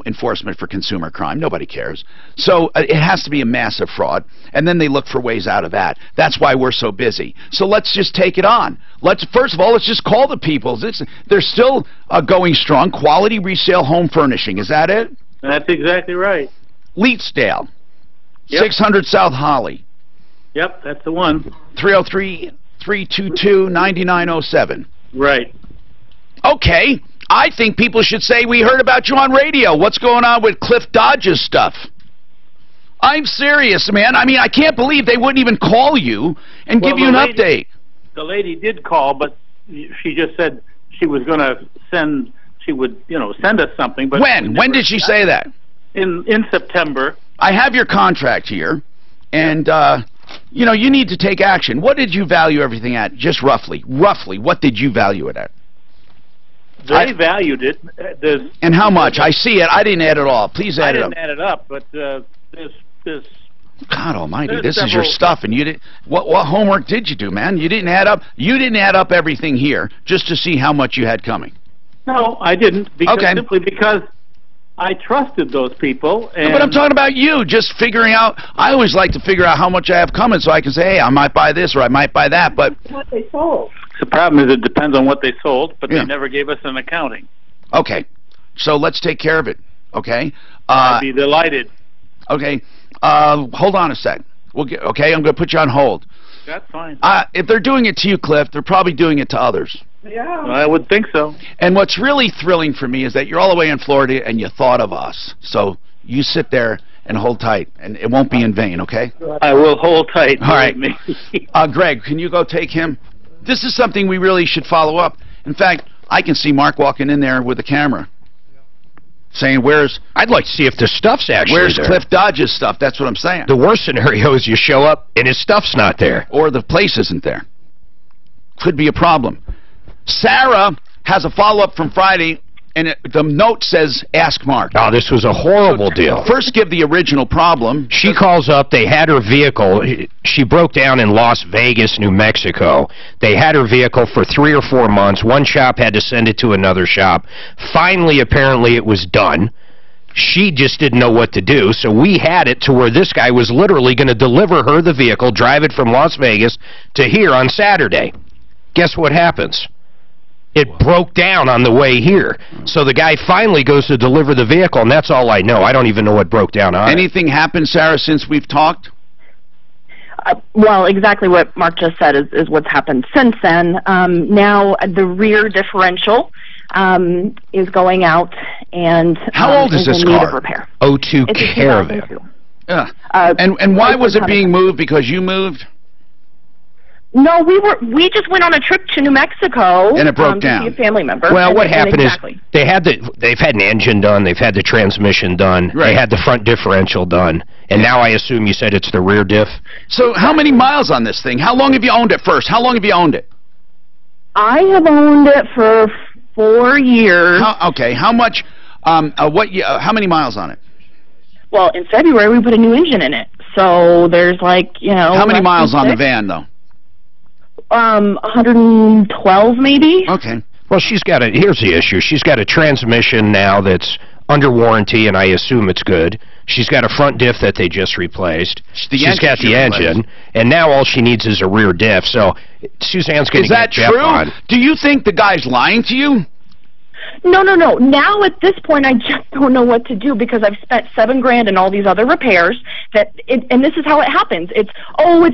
enforcement for consumer crime. Nobody cares. So it has to be a massive fraud, and then they look for ways out of that. That's why we're so busy. So let's just take it on. First of all, let's just call the people. They're still going strong. Quality Resale Home Furnishing. Is that it? That's exactly right. Leetsdale, Yep. 600 South Holly. Yep, that's the one. 303-322-9907. Right. Okay, I think people should say we heard about you on radio. What's going on with Cliff Dodge's stuff? I'm serious, man. I mean, I can't believe they wouldn't even call you and give you an update. The lady did call, but she just said she was going to send... She would, send us something. But when? When did she say that? In September. I have your contract here, and you need to take action. What did you value everything at? Just roughly, what did you value it at? They valued it. And how much? I see it. I didn't add it all. Please add it up. I didn't add it up, but this. God Almighty, this is your stuff, and you didn't. What homework did you do, man? You didn't add up. You didn't add up everything here just to see how much you had coming. No, I didn't. Simply because I trusted those people. And but I'm talking about you, just figuring out. I always like to figure out how much I have coming so I can say, hey, I might buy this or I might buy that. But what they sold. The problem is it depends on what they sold, but they never gave us an accounting. Okay, so let's take care of it. Okay. I'd be delighted. Okay. Hold on a sec. Okay, I'm going to put you on hold. That's fine. If they're doing it to you, Cliff, they're probably doing it to others. Yeah. I would think so. And what's really thrilling for me is that you're all the way in Florida and you thought of us. So you sit there and hold tight, and it won't be in vain, okay? I will hold tight. All right. Greg, can you go take him? This is something we really should follow up. In fact, I can see Mark walking in there with a camera saying, I'd like to see if the stuff's actually where's there. Cliff Dodge's stuff? That's what I'm saying. The worst scenario is you show up and his stuff's not there. Or the place isn't there. Could be a problem. Sarah has a follow-up from Friday, and the note says, ask Mark. Oh, this was a horrible deal. First, give the original problem. She calls up. They had her vehicle. She broke down in Las Vegas, New Mexico. They had her vehicle for 3 or 4 months. One shop had to send it to another shop. Finally, apparently, it was done. She just didn't know what to do, so we had it to where this guy was literally going to deliver her the vehicle, drive it from Las Vegas to here on Saturday. Guess what happens? It broke down on the way here. So the guy finally goes to deliver the vehicle, and that's all I know. I don't even know what broke down on Anything happened, Sarah, since we've talked? Well, exactly what Mark just said is what's happened since then. Now the rear differential is going out, and how old is this car? Repair. 02 Caravan. Yeah. And why was it being moved? Because you moved? No, we just went on a trip to New Mexico and it broke down. To see a family member. Well, what happened is they've had an engine done, they've had the transmission done, they had the front differential done, and now I assume you said it's the rear diff. So how many miles on this thing? How long have you owned it first? How long have you owned it? I have owned it for 4 years. Okay, how much? How many miles on it? Well, in February we put a new engine in it, so there's How many miles on the van though? 112 maybe. Okay. Well, here's the issue. She's got a transmission now that's under warranty, and I assume it's good. She's got a front diff that they just replaced. She's got the engine, and now all she needs is a rear diff. So Suzanne's going to get Jeff on. Do you think the guy's lying to you? No. Now at this point, I just don't know what to do because I've spent $7,000 in all these other repairs. And this is how it happens. It's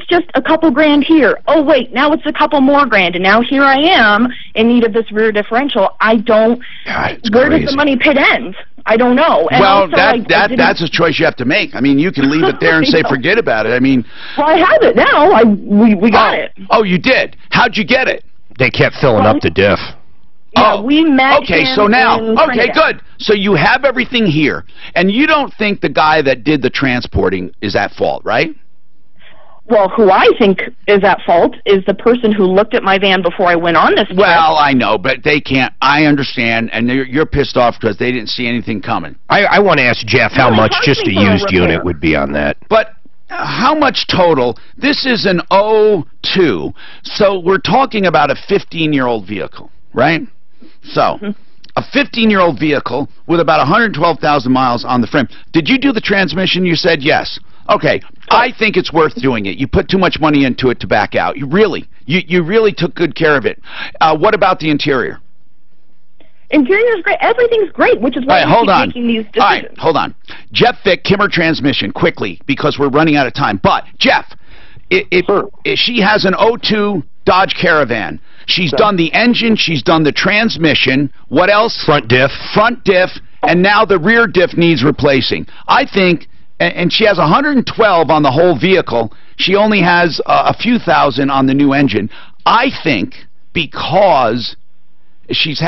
just a couple grand here. Oh wait, now it's a couple more grand, and now here I am in need of this rear differential. I don't. God, where crazy. does the money pit end? I don't know. And well, also, that's a choice you have to make. I mean, you can leave it there and say forget about it. I mean, well, I have it now. We got it. Oh, you did? How'd you get it? They kept filling up the diff. Yeah, we met. Okay, him so now, in okay, Trinidad. good. So you have everything here, and you don't think the guy that did the transporting is at fault, right? Well, who I think is at fault is the person who looked at my van before I went on this trip. Well, I know, but they can't. I understand, and you're pissed off because they didn't see anything coming. I want to ask Jeff how much just a used unit would be on that. But how much total? This is an 02, so we're talking about a 15-year-old vehicle, right? So, a 15-year-old vehicle with about 112,000 miles on the frame. Did you do the transmission? You said yes. Okay, I think it's worth doing it. You put too much money into it to back out. You really took good care of it. What about the interior? Interior's great. Everything's great, which is why we keep making these decisions. All right, hold on. Jeff Vick, Kimmer Transmission, quickly, because we're running out of time. But, Jeff, if she has an 02 Dodge Caravan, she's done the engine, she's done the transmission, what else? Front diff. Front diff, and now the rear diff needs replacing. I think, and she has 112 on the whole vehicle, she only has a few thousand on the new engine. I think because she's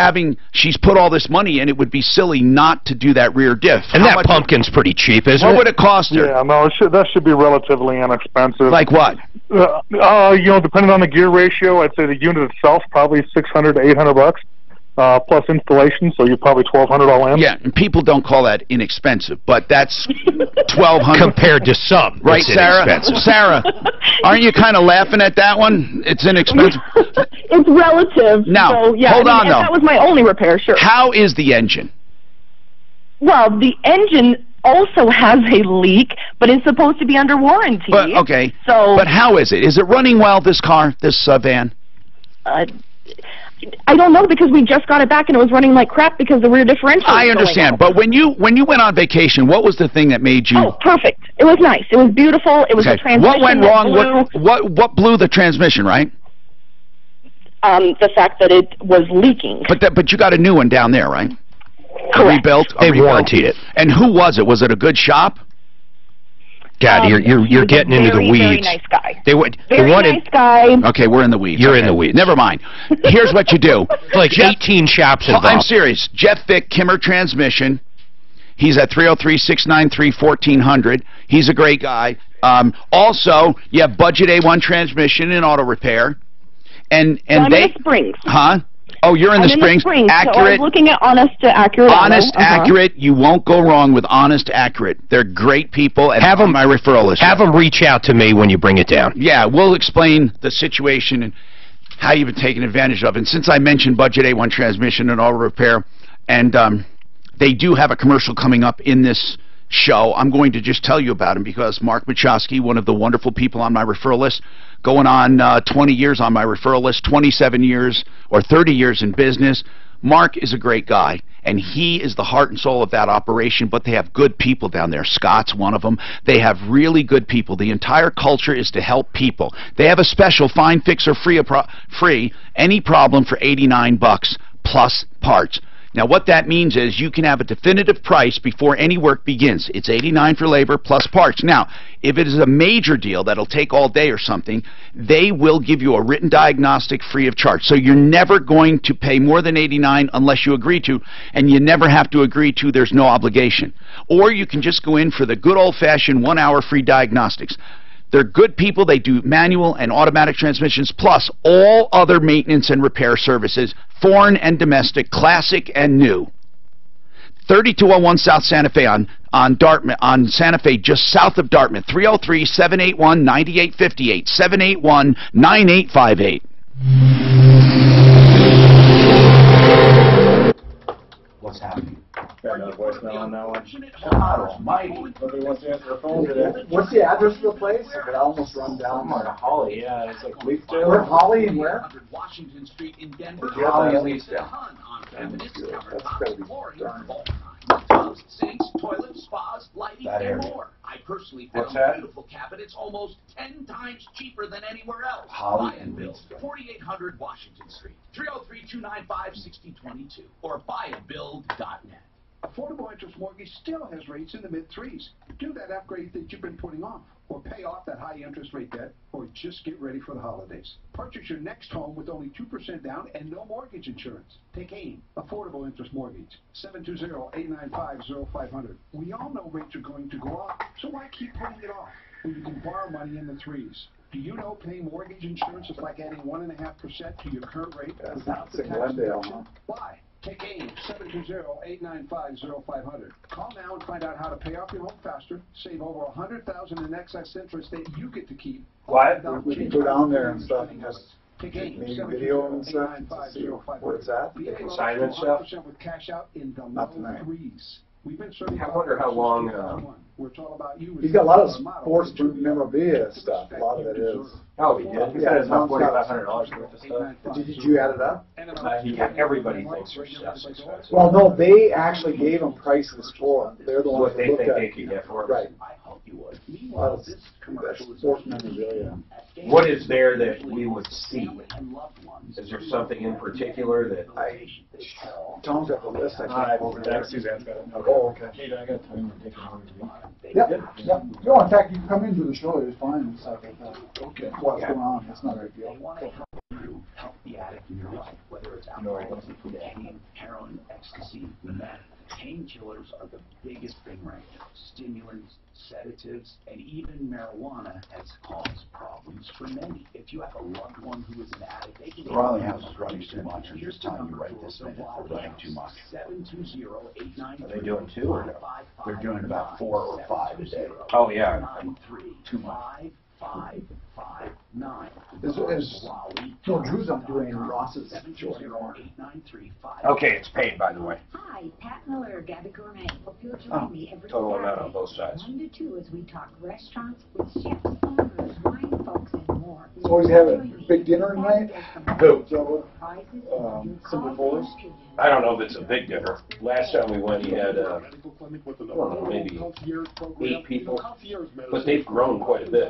put all this money in, it would be silly not to do that rear diff. And that pumpkin's pretty cheap, isn't it? What would it cost her? Yeah, no, that should be relatively inexpensive. Like what? Depending on the gear ratio, I'd say the unit itself probably $600 to $800, plus installation, so you're probably $1,200 all in. Yeah, and people don't call that inexpensive, but that's $1,200 compared to some. Right, Sarah? Sarah, aren't you kind of laughing at that one? It's inexpensive. It's relative. Now, so, yeah, hold on, though. That was my only repair, sure. How is the engine? Well, the engine also has a leak, but it's supposed to be under warranty. But, okay. So, but how is it? Is it running well, this car, this van? I don't know, because we just got it back and it was running like crap because the rear differential was I understand, but when you went on vacation, what was the thing that made you... Oh, perfect. It was nice. It was beautiful. It was the transmission. What went wrong? What blew the transmission, right? The fact that it was leaking. But you got a new one down there, right? Correct. They warranted it. And who was it? Was it a good shop? God, you're getting into the weeds. Very nice guy. They wanted, nice guy. Okay, we're in the weeds. You're in the weeds. Never mind. Here's what you do. Like 18 shops involved. I'm serious. Jeff Vick, Kimmer Transmission. He's at 303-693-1400. He's a great guy. Also, you have Budget A1 Transmission and Auto Repair. And I'm in the Springs. Huh? Oh, you're in the Springs. Accurate. So I was looking at Honest to Accurate. Honest, Accurate. You won't go wrong with Honest, Accurate. They're great people. And have them my referral list. Have them reach out to me when you bring it down. Yeah, we'll explain the situation and how you've been taken advantage of. And since I mentioned Budget A1 Transmission and Auto Repair, and they do have a commercial coming up in this show, I'm going to just tell you about him because Mark Machowski, one of the wonderful people on my referral list, going on 20 years on my referral list, 27 years or 30 years in business. Mark is a great guy, and he is the heart and soul of that operation, but they have good people down there. Scott's one of them. They have really good people. The entire culture is to help people. They have a special Find, Fix, or free any problem for $89 plus parts. Now, what that means is you can have a definitive price before any work begins. It's $89 for labor plus parts. Now, if it is a major deal that'll take all day or something, they will give you a written diagnostic free of charge. So you're never going to pay more than $89 unless you agree to, and you never have to agree to. There's no obligation. Or you can just go in for the good old-fashioned 1-hour free diagnostics. They're good people. They do manual and automatic transmissions, plus all other maintenance and repair services, foreign and domestic, classic and new. 3201 South Santa Fe on Dartmouth, on Santa Fe, just south of Dartmouth. 303-781-9858, 781-9858. What's happening? Got no voicemail on that one. God almighty. Nobody wants to answer the phone today. What's the address of the place? I could almost run down I'm on there. Holly, yeah, it's like Leafdale. Where Holly and where? Washington Street in Denver. Holly and Leafdale. That's gotta be darn. Tubs, sinks, toilets, spas, lighting, That and area. more. I personally What's found that? beautiful cabinets almost 10 times cheaper than anywhere else. Holly Buy and build. 4800 Washington Street. 303-295-6022 or buyandbuild.net. Affordable interest mortgage still has rates in the mid-3s. Do that upgrade that you've been putting off, or pay off that high interest rate debt, or just get ready for the holidays. Purchase your next home with only 2% down and no mortgage insurance. Take AIM, Affordable Interest Mortgage, 720-895-0500. We all know rates are going to go up, so why keep putting it off when you can borrow money in the 3s? Do you know paying mortgage insurance is like adding 1.5% to your current rate without the tax deduction? Why? Take AIM, 720-895-0500. Call now and find out how to pay off your home faster, save over $100,000 in excess interest that you get to keep. What? We can go down there and stuff and just Take AIM, maybe video and stuff to see where it's at. Consignment stuff? With cash out in the Not low tonight. 3s. We've been serving I wonder how long. It's all about you. He's got a lot of sports memorabilia stuff. A lot of it is. Oh, he did. He said it's about $4,500 worth of stuff. Did you add it up? Yeah, everybody thinks their stuff's expensive. Well, no, they actually gave them prices for it. They're the ones What that they looked think at they it. could get for it. Right. I hope you would. Well, that's sports memorabilia. What is there that we would see? Is there something in particular that Tom's got the list. I can't over there. Suzanne's got it. Oh, okay. Hey, I got time to take an order. Yep. No, in fact, you can come into the show. It's fine and stuff like that. Okay. What's going on? It's not a big deal. Help the addict in your life, whether it's alcohol, cocaine, heroin, ecstasy, meth. Painkillers are the biggest thing right now. Stimulants, sedatives, and even marijuana has caused problems for many. If you have a loved one who is an addict, they can... The Riley House is running too much. I'm just telling you right this minute, they're running too much. 720-893. are they doing 2 or no? They're doing about 4 or 5 a day. Oh yeah. Too much. 5559. No, Drew's not doing Ross's show anymore. Okay, it's paid, by the way. Hi, Pat Miller, Gabby Gourmet. Hope you'll join me every Total amount Saturday, on both sides. 1 to 2 as we talk restaurants with chefs, owners, wine folks, and more. So he's having a big dinner tonight? Who? Simple Forest? I don't know if it's a big dinner. Last time we went, he had, I don't know, maybe 8 people. But they've grown quite a bit.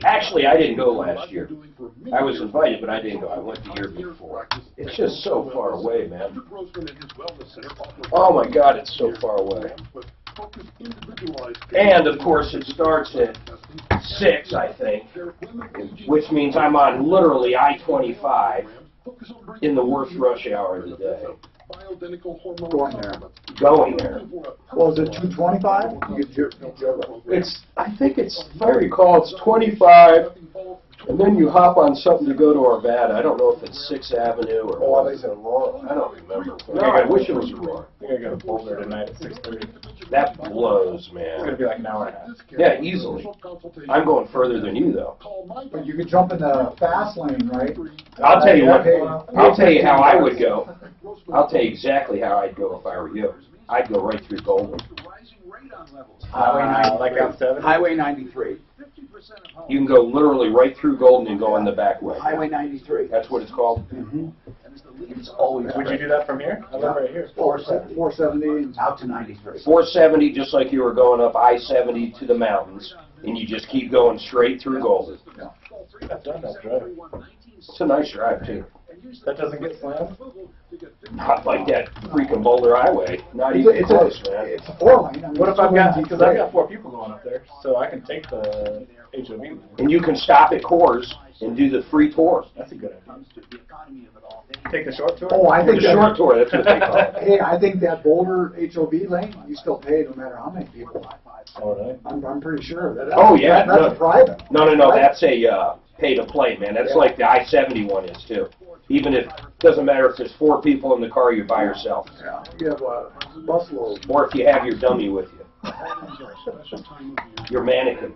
Actually, I didn't go last year. I was invited, but I didn't go. I went the year before. It's just so far away, man. Oh my God, it's so far away. And of course, it starts at 6, I think, which means I'm on literally I-25 in the worst rush hour of the day. Going there. Going there. Well, is it 225? It's, I think it's, if I recall, it's 25, and then you hop on something to go to Arvada. I don't know if it's 6th Avenue or... Oh, they said Aurora. I don't remember. No, I wish it was Aurora. I think I got a Boulder tonight at 6:30. That blows, It's man. gonna be like an hour and a half. Yeah, easily. I'm going further than you, though. But you could jump in the fast lane, right? I'll tell you what. I'll tell you how I would go. I'll tell you exactly how I'd go if I were you. I'd go right through Golden. Highway 90, like out 7? Highway 93. You can go literally right through Golden and go in the back way. Highway 93. That's what it's called? Mm-hmm. It's always. Would you do that from here? I live right here. 470 out to 93. 470, just like you were going up I-70 to the mountains, and you just keep going straight through Golden. I've done that drive. It's a nice drive, too. That doesn't get slammed? Not like that freaking Boulder Highway. Not even close, man. It's a 4-lane. I mean, What if I've got, because I've got 4 4 people going up there, so I can take the HOV. And you can stop at Coors and do the free tour. That's a good idea. Take the short tour? Oh, I think The short tour, that's what they call it. Hey, I think that Boulder HOV lane, you still pay no matter how many people. All right. I'm pretty sure. Oh, yeah. That's a private. No, that's a pay-to-play, man. That's like the I-70 one is, too. Even if, doesn't matter if there's 4 people in the car, you're by yourself. Yeah. You have a busload. Or if you have your dummy with you. Your mannequin.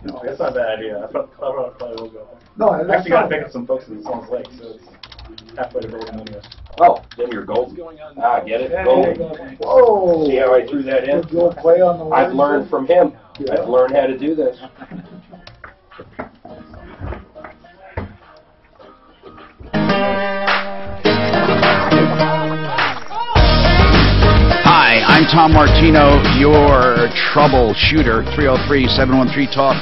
No, that's not a bad idea. I probably will go. No, I actually got to pick up some folks at Salt Lake, so halfway to golden onions. Oh, then you're golden. Ah, get it? Golden. Whoa! See how I threw that in? Good play on the I've learned from him. Yeah. I've learned how to do this. Hi, I'm Tom Martino, your troubleshooter, 303-713-TALK.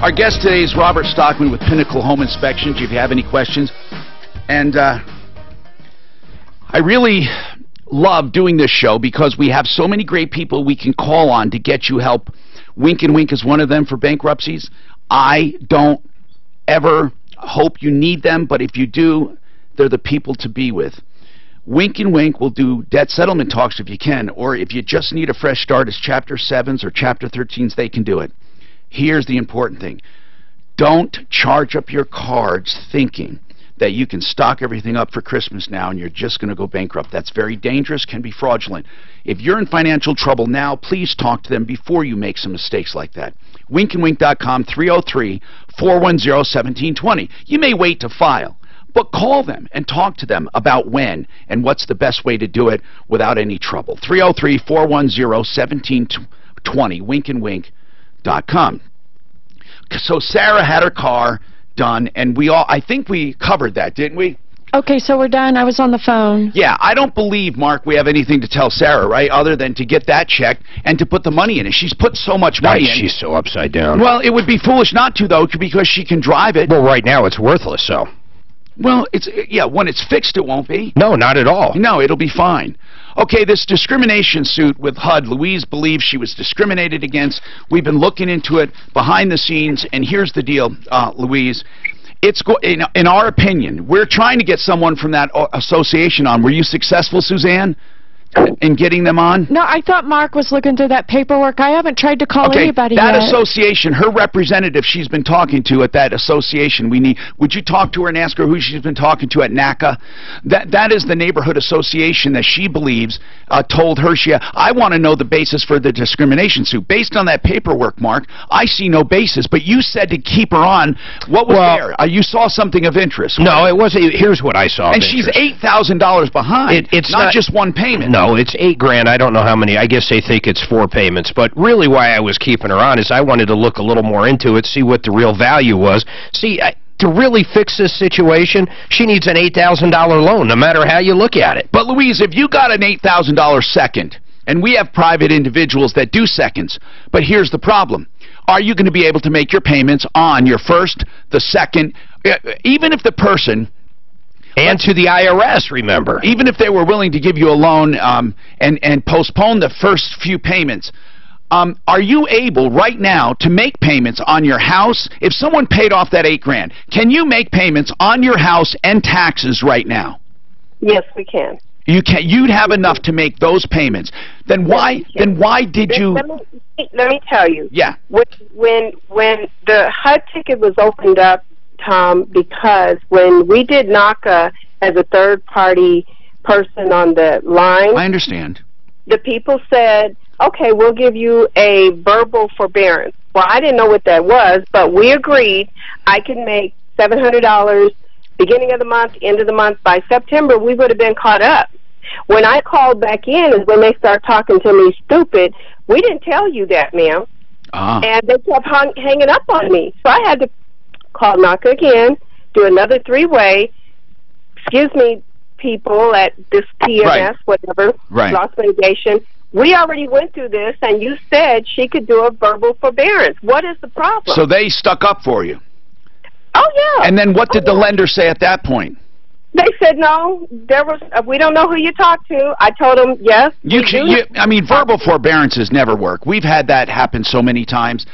Our guest today is Robert Stockman with Pinnacle Home Inspections, if you have any questions. And I really love doing this show because we have so many great people we can call on to get you help. Wink and Wink is one of them for bankruptcies. I don't ever hope you need them, but if you do, they're the people to be with. Wink and Wink will do debt settlement talks if you can, or if you just need a fresh start as Chapter 7s or Chapter 13s, they can do it. Here's the important thing. Don't charge up your cards thinking that you can stock everything up for Christmas now and you're just going to go bankrupt. That's very dangerous, can be fraudulent. If you're in financial trouble now, please talk to them before you make some mistakes like that. Winkandwink.com, 303-410-1720. You may wait to file, but call them and talk to them about when and what's the best way to do it without any trouble. 303-410-1720, winkandwink.com. So Sarah had her car done, and I think we covered that, didn't we? Okay, so we're done. I was on the phone. Yeah, I don't believe, Mark, we have anything to tell Sarah, right, other than to get that checked and to put the money in it. She's put so much money in. She's so upside down. Well, it would be foolish not to, though, because she can drive it. Well, right now it's worthless, so. Well, when it's fixed, it won't be. No, not at all. No, it'll be fine. Okay, this discrimination suit with HUD, Louise believes she was discriminated against. We've been looking into it behind the scenes, and here's the deal, Louise. In our opinion, we're trying to get someone from that association on. Were you successful, Suzanne, in getting them on? No, I thought Mark was looking through that paperwork. I haven't tried to call anybody that yet. Association, her representative she's been talking to at that association, would you talk to her and ask her who she's been talking to at NACA? That is the neighborhood association that she believes told her I want to know the basis for the discrimination suit. Based on that paperwork, Mark, I see no basis, but you said to keep her on. What was there? You saw something of interest. No, it wasn't. Here's what I saw. And she's $8,000 behind. It's not just one payment. No, it's $8,000. I don't know how many. I guess they think it's 4 payments. But really why I was keeping her on is I wanted to look a little more into it, see what the real value was. See, to really fix this situation, she needs an $8,000 loan, no matter how you look at it. But, Louise, if you got an $8,000 second, and we have private individuals that do seconds, but here's the problem. Are you going to be able to make your payments on your first, the second, even if the person... And to the IRS, remember. Even if they were willing to give you a loan and postpone the first few payments, are you able right now to make payments on your house? If someone paid off that $8,000, can you make payments on your house and taxes right now? Yes, we can. You can. You'd have enough to make those payments. Then why? Then why did you? Let me tell you. Yeah. When the HUD ticket was opened up, Tom, because when we did NACA as a third-party person on the line... I understand. The people said, okay, we'll give you a verbal forbearance. Well, I didn't know what that was, but we agreed I could make $700 beginning of the month, end of the month. By September, we would have been caught up. When I called back in is when they start talking to me stupid. We didn't tell you that, ma'am. And they kept hanging up on me. So I had to call NACA again, do another 3-way, excuse me, people at this TMS, whatever, loss mitigation. We already went through this, and you said she could do a verbal forbearance. What is the problem? So they stuck up for you? Oh, yeah. And then what did the lender say at that point? They said, no, we don't know who you talked to. I told them, yes. I mean, verbal forbearances never work. We've had that happen so many times.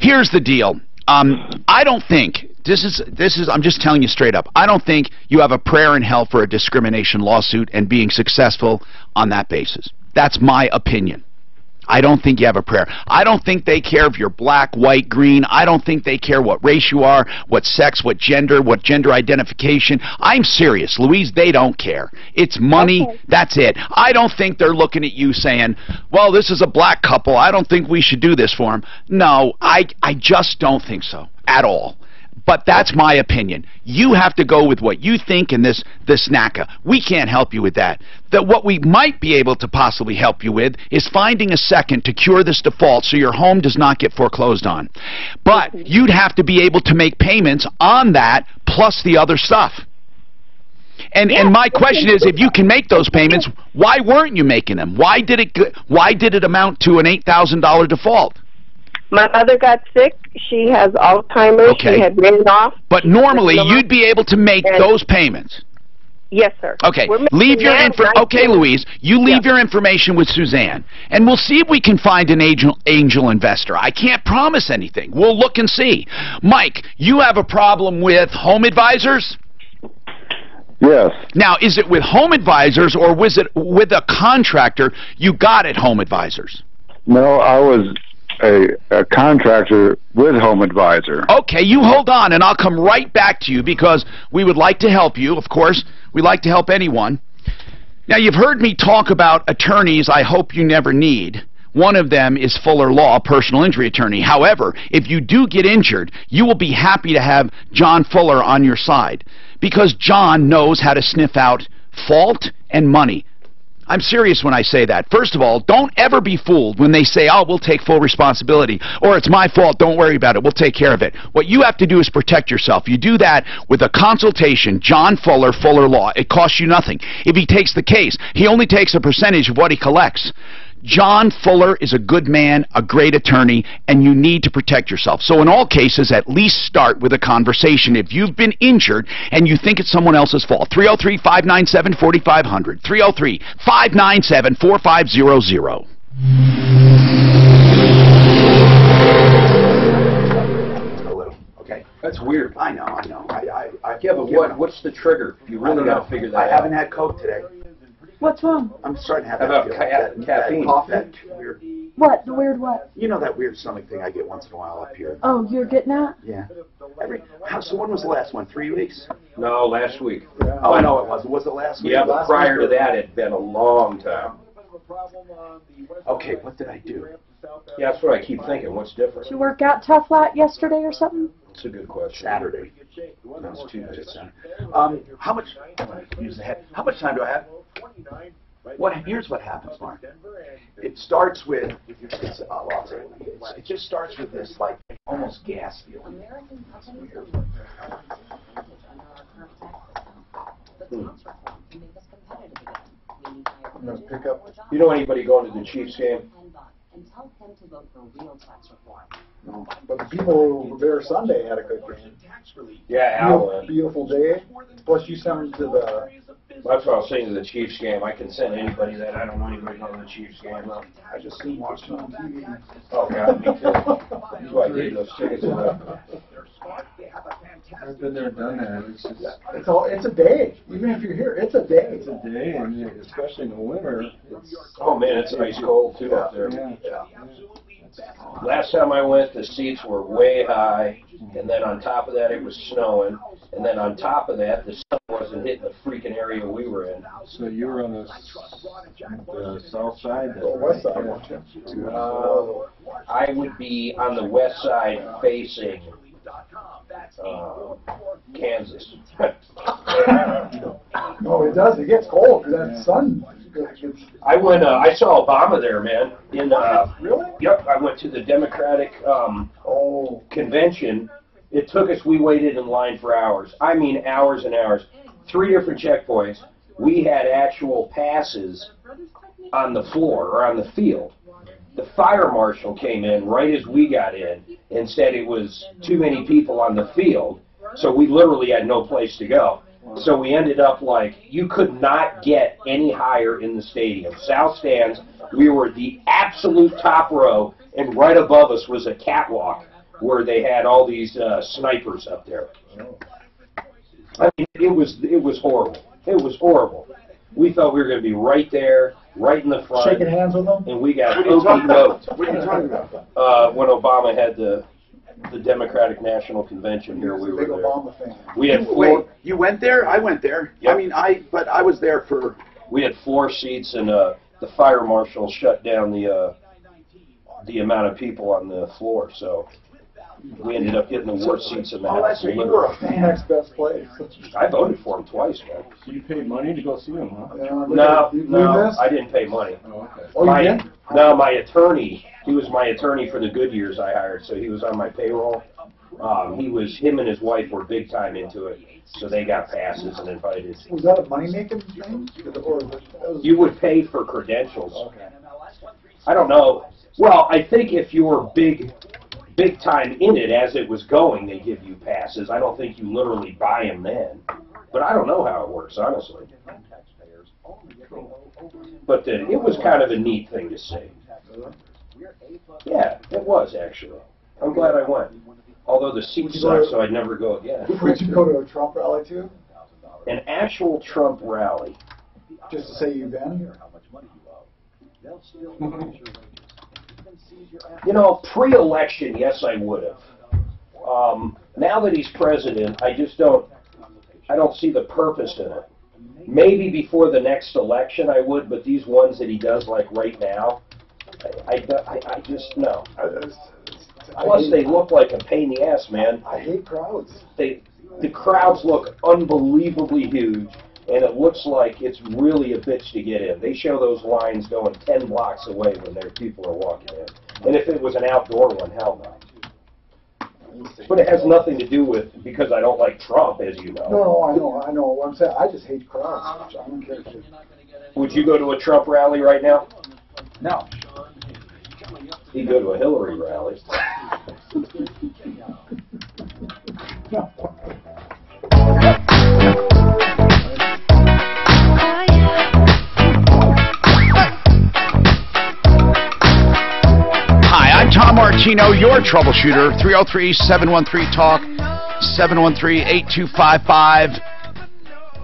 Here's the deal. I don't think, I'm just telling you straight up, I don't think you have a prayer in hell for a discrimination lawsuit and being successful on that basis. That's my opinion. I don't think you have a prayer. I don't think they care if you're black, white, green. I don't think they care what race you are, what sex, what gender identification. I'm serious, Louise, they don't care. It's money, that's it. I don't think they're looking at you saying, well, this is a black couple, I don't think we should do this for them. No, I just don't think so, at all. But that's my opinion. You have to go with what you think in this NACA. We can't help you with that. That what we might be able to possibly help you with is finding a second to cure this default so your home does not get foreclosed on. But you'd have to be able to make payments on that plus the other stuff. And my question is, if you can make those payments, why weren't you making them? Why did it amount to an $8,000 default? My mother got sick. She has Alzheimer's. Okay. She had written off. But normally, you'd be able to make those payments. Yes, sir. Okay, leave your Okay, Louise, you leave your information with Suzanne, and we'll see if we can find an angel investor. I can't promise anything. We'll look and see. Mike, you have a problem with home advisors? Yes. Now, is it with home advisors or was it with a contractor you got at home advisors? No, I was a contractor with Home Advisor. Okay, you hold on, and I'll come right back to you because we would like to help you. Of course, we like to help anyone. Now, you've heard me talk about attorneys I hope you never need. One of them is Fuller Law, personal injury attorney. However, if you do get injured, you will be happy to have John Fuller on your side because John knows how to sniff out fault and money. I'm serious when I say that. First of all, don't ever be fooled when they say, oh, we'll take full responsibility, or it's my fault, don't worry about it, we'll take care of it. What you have to do is protect yourself. You do that with a consultation, John Fuller, Fuller Law. It costs you nothing. If he takes the case, he only takes a percentage of what he collects. John Fuller is a good man, a great attorney, and you need to protect yourself. So in all cases, at least start with a conversation. If you've been injured and you think it's someone else's fault, 303-597-4500, 303-597-4500. Okay. That's weird. I know. Yeah, but what's the trigger? You really got to figure that out. I haven't had Coke today. What's wrong? I'm starting to have How that about feeling. caffeine? That weird. What? The weird what? You know that weird stomach thing I get once in a while up here? Oh, you're getting that? Yeah. So when was the last one? 3 weeks? No, last week. Oh, I know it was. Was it last week? Yeah, but prior to that, it'd been a long time. Okay, what did I do? Yeah, that's what I keep thinking. What's different? Did you work out tough yesterday or something? It's a good question. Saturday. No, it's Tuesday. How much? Use the head. How much time do I have? Here's what happens, Mark. It starts with. It just starts with this like almost gas feeling. Pick up. You know anybody going to the Chiefs game? No. But the people there Sunday had a good game. Yeah, Al. Beautiful day. Plus, you sent them to the. That's what I was saying to the Chiefs game. I can send anybody that I don't know anybody going to the Chiefs game. I just seen watching on TV. Oh, God, me too. That's why I gave those tickets away. I've been there, done that. It's just, it's a day. Even if you're here, it's a day. It's a day, and especially in the winter. Oh man, it's ice cold too up there. Yeah. Last time I went, the seats were way high, and then on top of that, it was snowing, and then on top of that, the sun wasn't hitting the freaking area we were in. So you were on the south side? The west side, weren't you? I would be on the west side facing Kansas. No, it does. It gets cold because that sun. I went. I saw Obama there, man. Really? Yep. I went to the Democratic convention. It took us. We waited in line for hours. I mean, hours and hours. 3 different checkpoints. We had actual passes on the floor or on the field. The fire marshal came in right as we got in and said it was too many people on the field, so we literally had no place to go. So we ended up like, you could not get any higher in the stadium. South stands, we were the absolute top row, and right above us was a catwalk where they had all these snipers up there. I mean, it was horrible. It was horrible. We thought we were going to be right there, right in the front. Shaking hands with them? And we got What are you talking about? What are you talking about? When Obama had the Democratic National Convention here, we were there. Obama fan. We had 4. Wait, you went there? I went there. Yep. I mean, but I was there for. We had 4 seats, and the fire marshal shut down the amount of people on the floor. So We ended up getting the worst seats in the house. That's right. You were a fan. Next best place. I voted for him twice, man. So you paid money to go see him, huh? No, I didn't pay money. Oh, okay. No, my attorney, he was my attorney for the good years I hired, so he was on my payroll. Him and his wife were big time into it, so they got passes and invited. Was that a money-making thing? You would pay for credentials. Okay. I don't know. Well, I think if you were big time in it as it was going, they give you passes. I don't think you literally buy them then. But I don't know how it works, honestly. But it was kind of a neat thing to see. Yeah, it was, actually. I'm glad I went. Although the seat sucks, so I'd never go again. Would you go to a Trump rally, too? An actual Trump rally. Just to say you've been? You know, pre-election, yes, I would have. Now that he's president, I don't see the purpose in it. Maybe before the next election I would, but these ones that he does like right now, I just, no. Plus, they look like a pain in the ass, man. I hate crowds. The crowds look unbelievably huge, and it looks like it's really a bitch to get in. They show those lines going 10 blocks away when people are walking in. And if it was an outdoor one, hell no. But it has nothing to do with, because I don't like Trump, as you know. No, I know. What I'm saying, I just hate crowds. I don't care if you... Would you go to a Trump rally right now? No. He'd go to a Hillary rally. No. Hi, I'm Tom Martino, your troubleshooter. 303-713-TALK, 713-8255.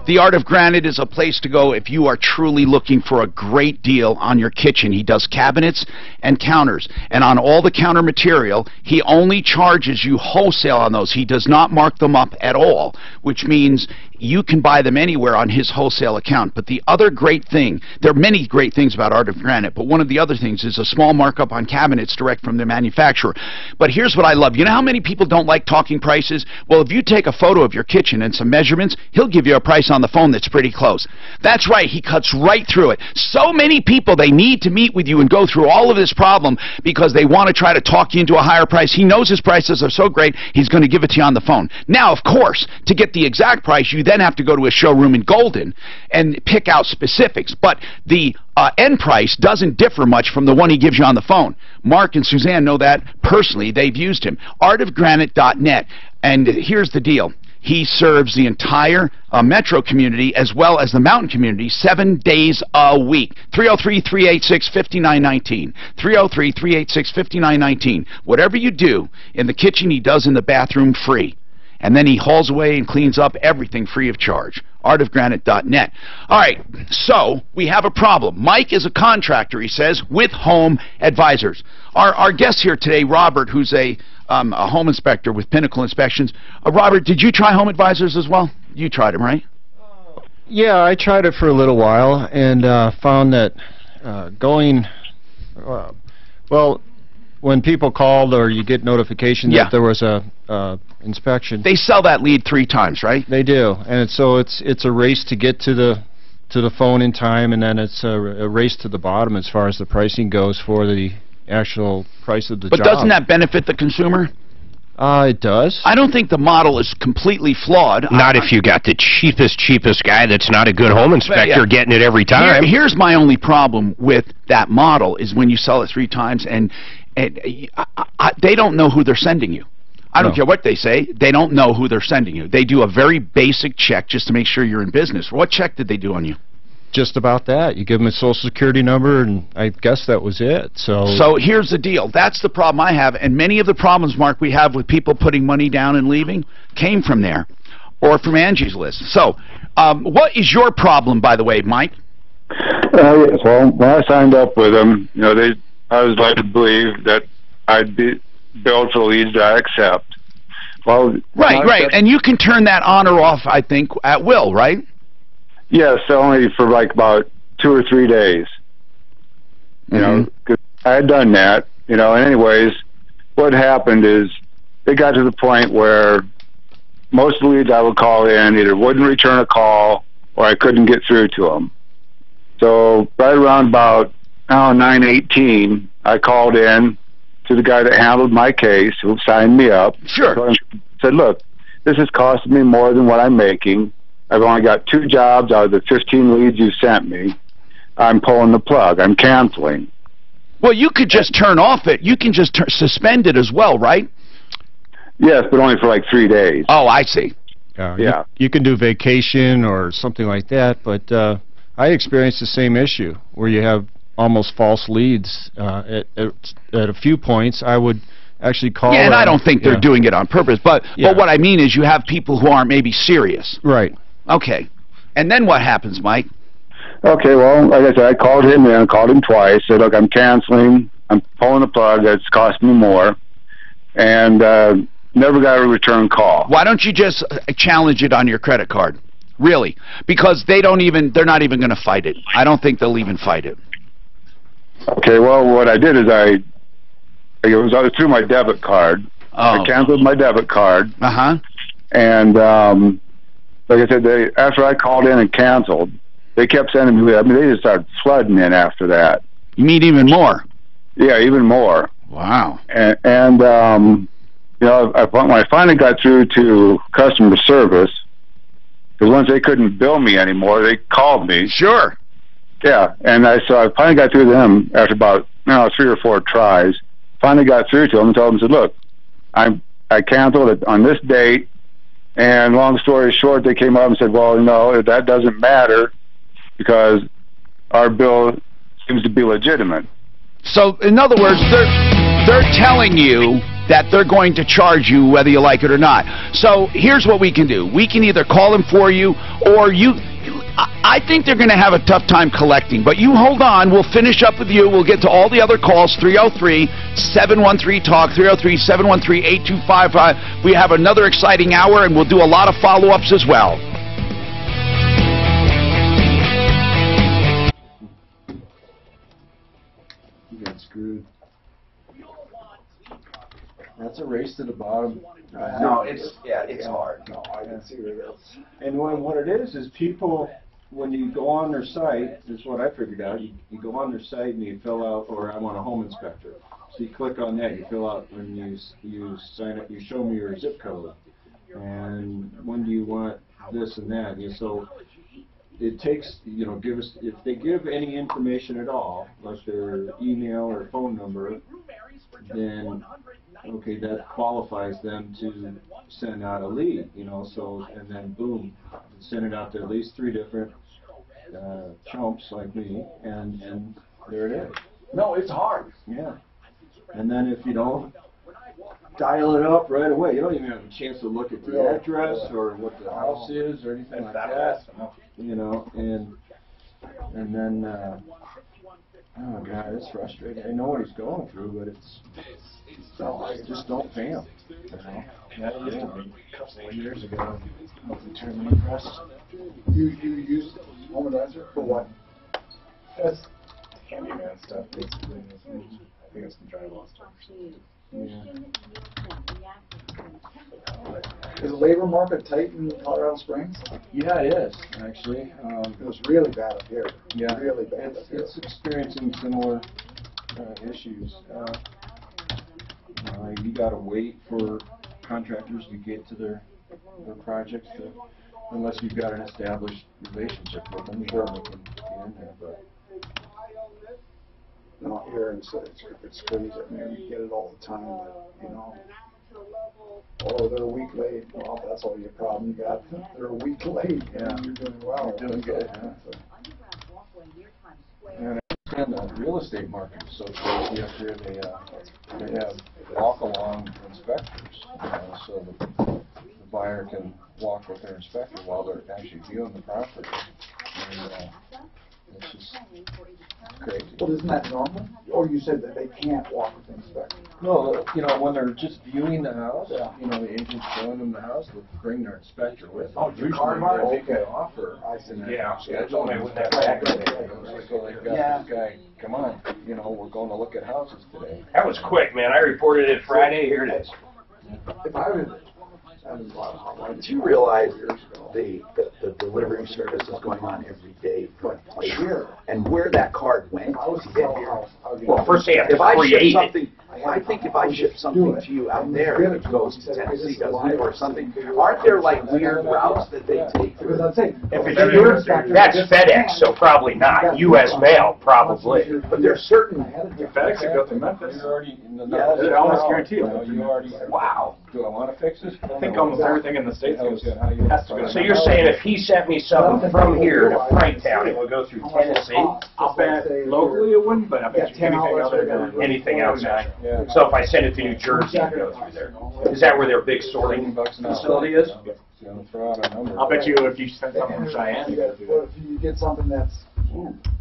The Art of Granite is a place to go if you are truly looking for a great deal on your kitchen. He does cabinets and counters. And on all the counter material, he only charges you wholesale on those. He does not mark them up at all, which means you can buy them anywhere on his wholesale account. But the other great thing, there are many great things about Art of Granite, but one of the other things is a small markup on cabinets direct from the manufacturer. But here's what I love. You know how many people don't like talking prices? Well, if you take a photo of your kitchen and some measurements, he'll give you a price on the phone that's pretty close. That's right, he cuts right through it. So many people, they need to meet with you and go through all of this problem because they want to try to talk you into a higher price. He knows his prices are so great, he's going to give it to you on the phone. Now, of course, to get the exact price, you then have to go to a showroom in Golden and pick out specifics. But the end price doesn't differ much from the one he gives you on the phone. Mark and Suzanne know that personally. They've used him. artofgranite.net. And here's the deal. He serves the entire metro community as well as the mountain community 7 days a week. 303-386-5919. 303-386-5919. Whatever you do in the kitchen, he does in the bathroom free. And then he hauls away and cleans up everything free of charge. artofgranite.net. All right, so we have a problem. Mike is a contractor, he says, with Home Advisors. Our guest here today, Robert, who's a home inspector with Pinnacle Inspections. Robert, did you try Home Advisors as well? You tried them, right? Yeah, I tried it for a little while and found that well, when people called or you get notification that there was a inspection, they sell that lead 3 times, right? They do, and so it's a race to get to the phone in time, and then it's a race to the bottom as far as the pricing goes for the actual price of the job. But doesn't that benefit the consumer? It does. I don't think the model is completely flawed. Not if you got the cheapest guy that's not a good home inspector getting it every time. Here's my only problem with that model is when you sell it 3 times and they don't know who they're sending you. I don't care what they say. They don't know who they're sending you. They do a very basic check just to make sure you're in business. What check did they do on you? Just about that. You give them a social security number, and I guess that was it. So here's the deal. That's the problem I have, and many of the problems, Mark, we have with people putting money down and leaving came from there or from Angie's List. So what is your problem, by the way, Mike? Yes, well, when I signed up with them, you know, I was led to believe that I'd be billed for leads that I accept. Well, right, and you can turn that on or off, I think, at will, right? Yes, only for like about 2 or 3 days. You know, 'cause I had done that, you know, and anyways, what happened is it got to the point where most of the leads I would call in either wouldn't return a call or I couldn't get through to them. So right around about 9:18, I called in to the guy that handled my case, who signed me up. Sure. So I said, look, this is costing me more than what I'm making. I've only got 2 jobs out of the 15 leads you sent me. I'm pulling the plug. I'm canceling. Well, you could just turn off it. You can just suspend it as well, right? Yes, but only for like 3 days. Oh, I see. Yeah. You can do vacation or something like that, but I experienced the same issue where you have almost false leads. At a few points, I would actually call. Yeah, and I don't think they're doing it on purpose, but what I mean is you have people who aren't maybe serious. Right. Okay. And then what happens, Mike? Okay, well, like I said, I called him in. I called him twice. Said, look, I'm canceling. I'm pulling the plug. It's cost me more. And never got a return call. Why don't you just challenge it on your credit card? Really? Because they're not even going to fight it. I don't think they'll even fight it. Okay, well, what I did is it was through my debit card. Oh. I canceled my debit card. Uh-huh. And like I said, after I called in and canceled, they kept sending me, they just started flooding in after that. You mean even more? Yeah, even more. Wow. And when I finally got through to customer service, because once they couldn't bill me anymore, they called me. Sure. Yeah, and I finally got through to them after about 3 or 4 tries. Finally got through to them and told them, said, look, I canceled it on this date, and long story short, they came up and said, well, that doesn't matter because our bill seems to be legitimate. So, in other words, they're telling you that they're going to charge you whether you like it or not. So here's what we can do. We can either call them for you, or I think they're going to have a tough time collecting, but you hold on. We'll finish up with you. We'll get to all the other calls, 303-713-TALK, 303-713-8255. We have another exciting hour, and we'll do a lot of follow-ups as well. You got screwed. That's a race to the bottom. No, it's hard. No, I can see where it is. And what it is people, when you go on their site, this is what I figured out, you go on their site and you fill out, or I want a home inspector. So you click on that, you fill out, when you sign up, you show me your zip code. And when do you want this and that? So it takes, give us, if they give any information at all, like their email or phone number, then okay, that qualifies them to send out a lead, and then boom, send it out to at least 3 different chumps like me, and there it is. No, it's hard. Yeah. And then if you don't dial it up right away, you don't even have a chance to look at the address or what the house is or anything like that. And then oh God, it's frustrating. I know what he's going through, but I just don't pay him. Yeah, it used to be a couple of years ago. Tournament press. You used Home Advisor for what? That's handyman stuff, basically. I think it's the drywall stuff. Yeah. Is the labor market tight in Colorado Springs? Yeah, it is, actually. It was really bad up here. Yeah. Really bad up here. It's experiencing similar issues. You got to wait for contractors to get to their projects, unless you've got an established relationship with them. Sure, they can get in there, but. Not here, it's crazy. I mean, you get it all the time, oh, they're a week late. Well, that's all your problem. You got they're a week late. Yeah, you're doing well. You're doing good. And I understand the real estate market is so crazy up here. They have walk-along inspectors, so the buyer can walk with their inspector while they're actually viewing the property. And, it's just crazy. Well, isn't that normal? Or you said that they can't walk with the inspector? No, when they're just viewing the house, the agent's showing them the house, they'll bring their inspector with them. Oh, your car bar? They make an offer. I see. Yeah, schedule me with that back. So they've got this guy, come on, we're going to look at houses today. That was quick, man. I reported it Friday. Here it is. if I was, do you realize the delivery service is going on every day for a place, and where that card went to get here? Well, first they have if to I ship create something, it. I think if I ship something to you out there, it goes to Tennessee, doesn't it, or something? Aren't there like weird routes that they take? Because I'd say, If it's here, that's FedEx, so probably not. U.S. mail, probably. But there's certain. FedEx would go through Memphis. You're already in the Yeah, they're almost guaranteed. You already. Wow. Do I want to fix this? I think almost everything in the States has to go. So you're saying if he sent me something from here to Franktown, it would go through Tennessee? I'll bet locally it wouldn't, but I bet you anything other than Anything outside? So if I send it to New Jersey, it would go through there. Is that where their big sorting facility is? I'll bet you if you sent something from Cheyenne, if you get something that's,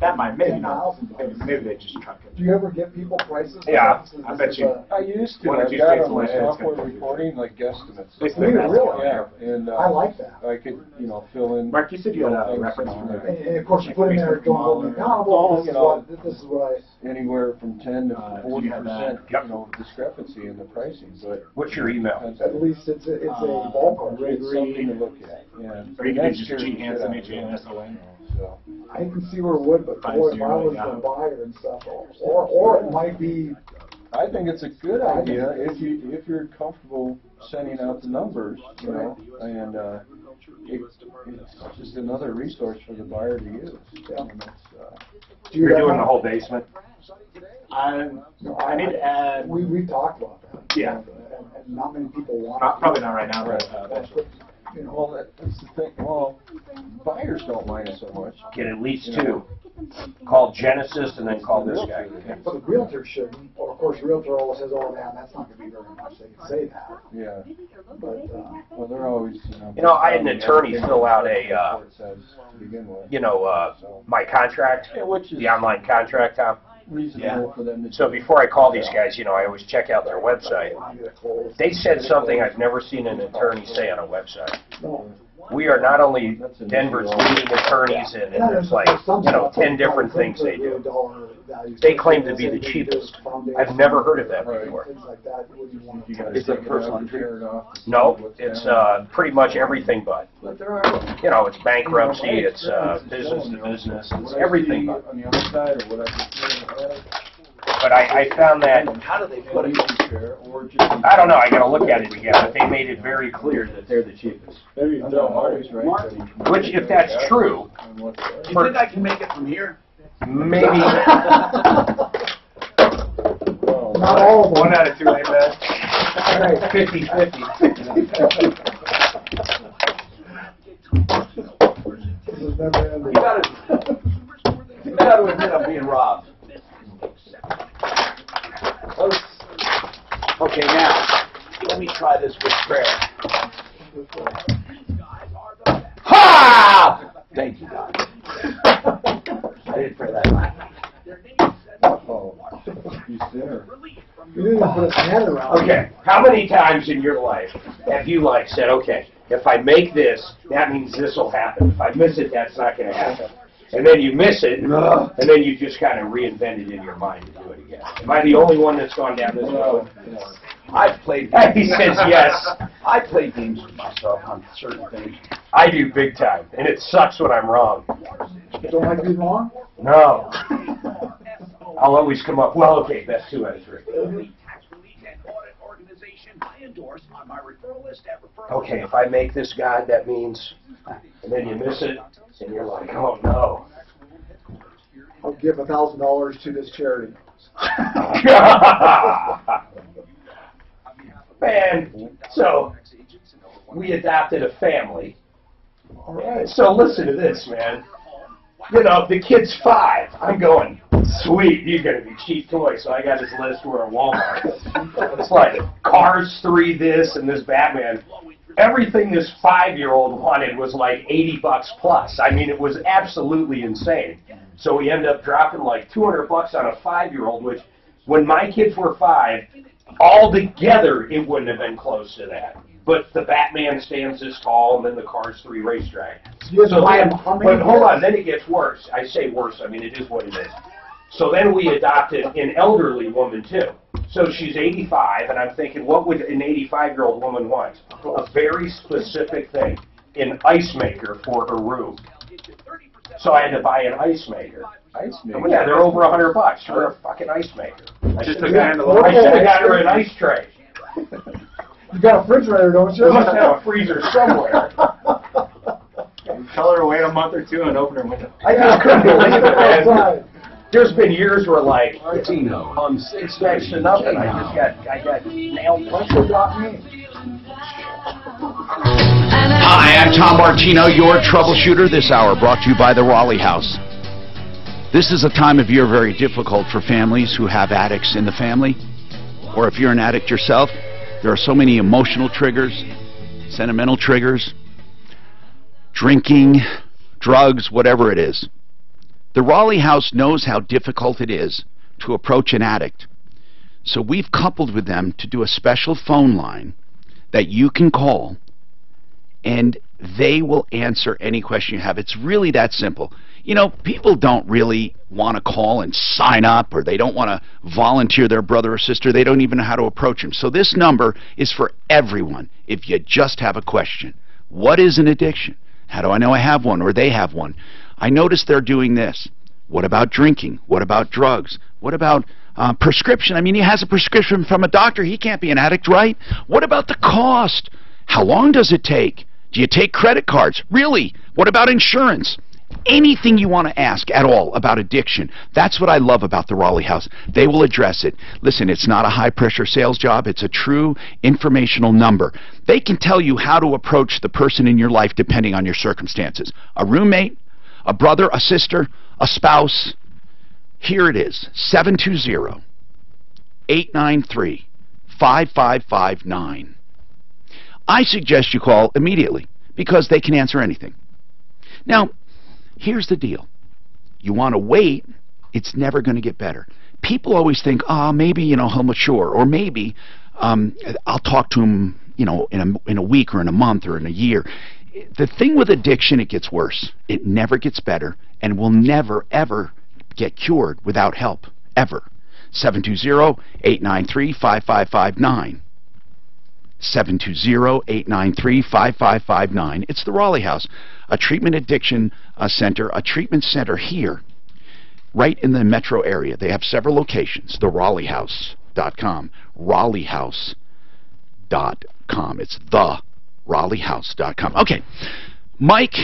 that might, maybe not. Maybe they just truck it. do you ever get people prices? Yeah, I bet you. I used to. One of I've you got states on my like it's software gonna be- reporting like guesstimates. They think that's Really? Yeah, and I like that. I could, fill in. Mark, you said you had a things reference from for there. And of course, you put in there, don't hold me accountable, this is what Anywhere from 10 to do you have 40%, that? discrepancy in the pricing. But What's your email? at least it's a ballpark. it's something to look at. Yeah. Or you could That's just scares G the shit Hansen, out of me. H-A-N-S-O-N. So. I can see where it would, but boy, if I was the buyer and stuff, or it might be. I think it's a good idea if you're comfortable sending out the numbers, and it's just another resource for the buyer to use. You're doing the whole basement? I need to add. We talked about that. Yeah. And not many people want. Probably not right now, but Well, that's the thing. Well, buyers don't mind it so much. Get at least two. Call Genesis and then call this guy. But the realtor shouldn't, or of course, realtor always says, "Oh, man, that's not going to be very much." They can say that. Yeah. But Well, they're always. I had an attorney fill out a, to begin with. my contract, the online contract, Tom. Reasonable for them to. So before I call these guys, I always check out their website. They said something I've never seen an attorney say on a website. We are not only Denver's leading attorneys, and there's like, 10 different things they do. They claim to be the cheapest. I've never heard of that before. It's a personal injury. No, it's pretty much everything but. It's bankruptcy, it's business to business, it's everything but. On the other side, or what I But I found that, How do they put it? I don't know, I gotta look at it again, but they made it very clear that they're the cheapest. Maybe Marty's right. Which, if that's true, You think I can make it from here? maybe, not all of them. 1 out of 2 ain't bad. 50-50. This is never ending. You gotta admit I'm being robbed. Okay, now, let me try this with prayer. Ha! Thank you, God. I didn't pray that night. You sinner. You didn't even put a hand around. Okay, how many times in your life have you said, okay, if I make this, that means this will happen. If I miss it, that's not going to happen. And then you miss it, and then you just kind of reinvent it in your mind to do it again. Am I the only one that's gone down this road? I've played He says yes. I play games with myself on certain things. I do big time, and it sucks when I'm wrong. Don't like being wrong? No. I'll always come up, well, okay, that's 2 out of 3. Okay, if I make this guide, that means, and then you miss it, and you're like, oh no. I'll give $1,000 to this charity. Man, so we adopted a family. All right. So listen to this, man. The kid's 5. I'm going, sweet, you're going to be cheap toys. So I got this list where at Walmart. It's like Cars 3 this and this Batman. Everything this 5-year-old wanted was like $80 plus. I mean, it was absolutely insane. So we ended up dropping like $200 on a 5-year-old, which when my kids were 5, all together it wouldn't have been close to that. But the Batman stands this tall, and then the Cars 3 racetrack. So then, but hold on, then it gets worse. I say worse, I mean, it is what it is. So then we adopted an elderly woman, too. So she's 85, and I'm thinking, what would an 85-year-old woman want? A very specific thing, an ice maker for her room. So I had to buy an ice maker. Ice maker? Yeah, they're over $100 for a fucking ice maker. I Just should a guy in the I should have got her an ice tray. You got a refrigerator, don't you? You must have a freezer somewhere. Tell her to wait a month or two and open her window. I just couldn't believe it, man. There's been years where, like, it's next to nothing. I got nailed. Hi, I'm Tom Martino, your troubleshooter. This hour brought to you by the Raleigh House. This is a time of year very difficult for families who have addicts in the family, or if you're an addict yourself. There are so many emotional triggers, sentimental triggers, drinking, drugs, whatever it is. The Raleigh House knows how difficult it is to approach an addict. So we've coupled with them to do a special phone line that you can call, and they will answer any question you have. It's really that simple. You know, people don't really want to call and sign up, or they don't want to volunteer their brother or sister. They don't even know how to approach them. So this number is for everyone if you just have a question. What is an addiction? How do I know I have one or they have one? I noticed they're doing this. What about drinking? What about drugs? What about prescription? I mean, he has a prescription from a doctor. He can't be an addict, right? What about the cost? How long does it take? Do you take credit cards? Really? What about insurance? Anything you want to ask at all about addiction. That's what I love about the Raleigh House. They will address it. Listen, it's not a high-pressure sales job. It's a true informational number. They can tell you how to approach the person in your life depending on your circumstances. A roommate, a brother, a sister, a spouse. Here it is, 720-893-5559. I suggest you call immediately because they can answer anything. Now, here's the deal. You want to wait, it's never going to get better. People always think, maybe, he'll mature, or maybe I'll talk to him, in a week or in a month or in a year. The thing with addiction, it gets worse. It never gets better and will never, ever get cured without help, ever. 720-893-5559. 720-893-5559. It's the Raleigh House, a treatment addiction center, a treatment center here, right in the metro area. They have several locations. The RaleighHouse.com. RaleighHouse.com. It's the RaleighHouse.com. Okay, Mike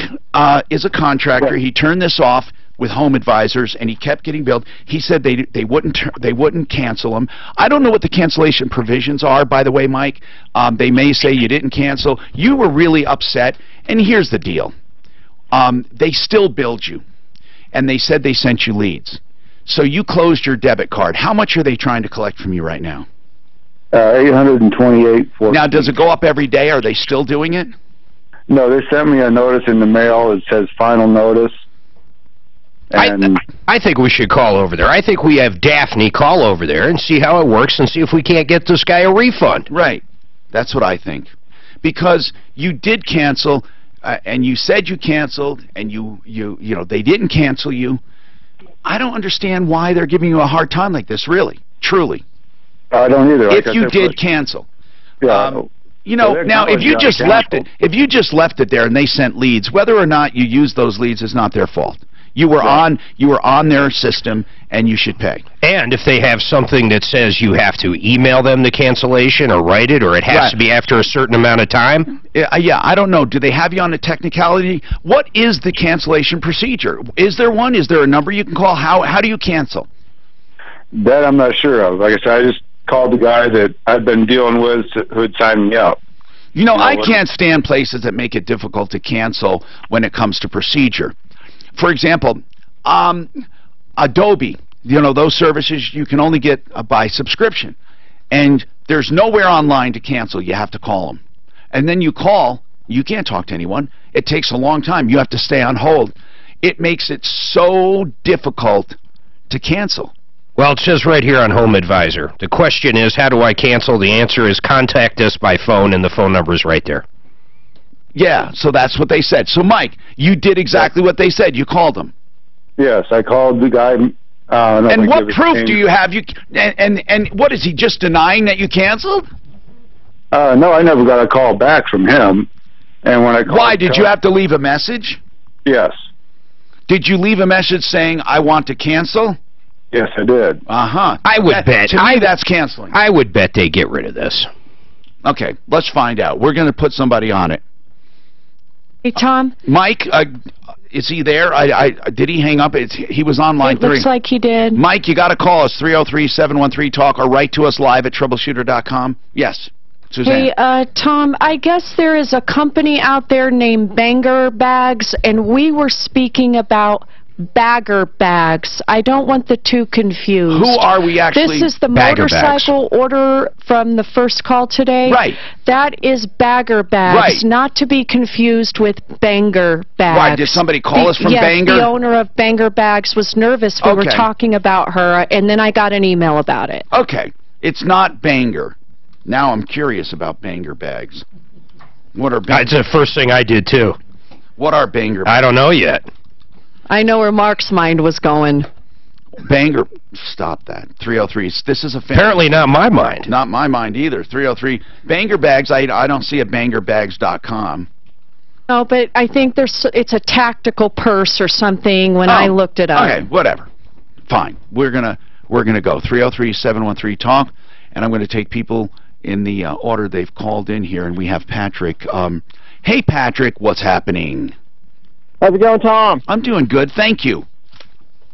is a contractor. He turned this off with Home Advisors, and he kept getting billed. He said they wouldn't cancel him. I don't know what the cancellation provisions are, by the way, Mike. They may say you didn't cancel. You were really upset, and here's the deal. They still billed you, and they said they sent you leads. So you closed your debit card. How much are they trying to collect from you right now? $828. Now, does it go up every day? Are they still doing it? No, they sent me a notice in the mail. It says final notice. And I think we should call over there. I think we have Daphne call over there and see how it works and see if we can't get this guy a refund. Right. That's what I think. Because you did cancel, and you said you canceled, and they didn't cancel you. I don't understand why they're giving you a hard time like this, really, truly. I don't either. If you did cancel. Yeah. Now if you just left it there and they sent leads, whether or not you used those leads is not their fault. You were on their system, and you should pay. And if they have something that says you have to email them the cancellation or write it, or it has to be after a certain amount of time? Yeah, I don't know. Do they have you on a technicality? What is the cancellation procedure? Is there one? Is there a number you can call? How do you cancel? That I'm not sure of. Like I said, I just called the guy that I've been dealing with who had signed me up. I can't stand places that make it difficult to cancel when it comes to procedure. For example, Adobe, those services you can only get by subscription. And there's nowhere online to cancel. You have to call them. And then you call, you can't talk to anyone. It takes a long time. You have to stay on hold. It makes it so difficult to cancel. Well, it says right here on Home Advisor. The question is, how do I cancel? The answer is contact us by phone, and the phone number is right there. Yeah, so that's what they said. So, Mike, you did exactly what they said. You called them. Yes, I called the guy And what proof do you have? And what is he just denying that you canceled? No, I never got a call back from him. And when I called, why did you have to leave a message? Yes. Did you leave a message saying I want to cancel? Yes, I did. I would bet. To me, that's canceling. I would bet they get rid of this. Okay, let's find out. We're going to put somebody on it. Hey, Tom. Mike, is he there? Did he hang up? He was on line 3. Looks like he did. Mike, you got to call us, 303-713-TALK, or write to us live at troubleshooter.com. Yes, Suzanne. Hey, Tom, I guess there is a company out there named Banger Bags, and we were speaking about bagger bags. I don't want the two confused. Who are we actually? This is the motorcycle order from the first call today. Right. That is bagger bags, right. Not to be confused with Banger Bags. Why, did somebody call us from Banger? Yes, the owner of Banger Bags was nervous. We were talking about her, and then I got an email about it. Okay. It's not Banger. Now I'm curious about Banger Bags. What are Banger? That's the first thing I did, too. What are Banger Bags? I don't know yet. I know where Mark's mind was going. Banger, stop that. 303. This is a apparently not my mind. Not my mind either. 303. Banger Bags. I don't see a bangerbags.com. No, but I think it's a tactical purse or something when I looked it up. Okay, whatever. Fine. We're gonna go 303-713-TALK, and I'm going to take people in the order they've called in here, and we have Patrick. Hey, Patrick, what's happening? How's it going, Tom? I'm doing good, thank you.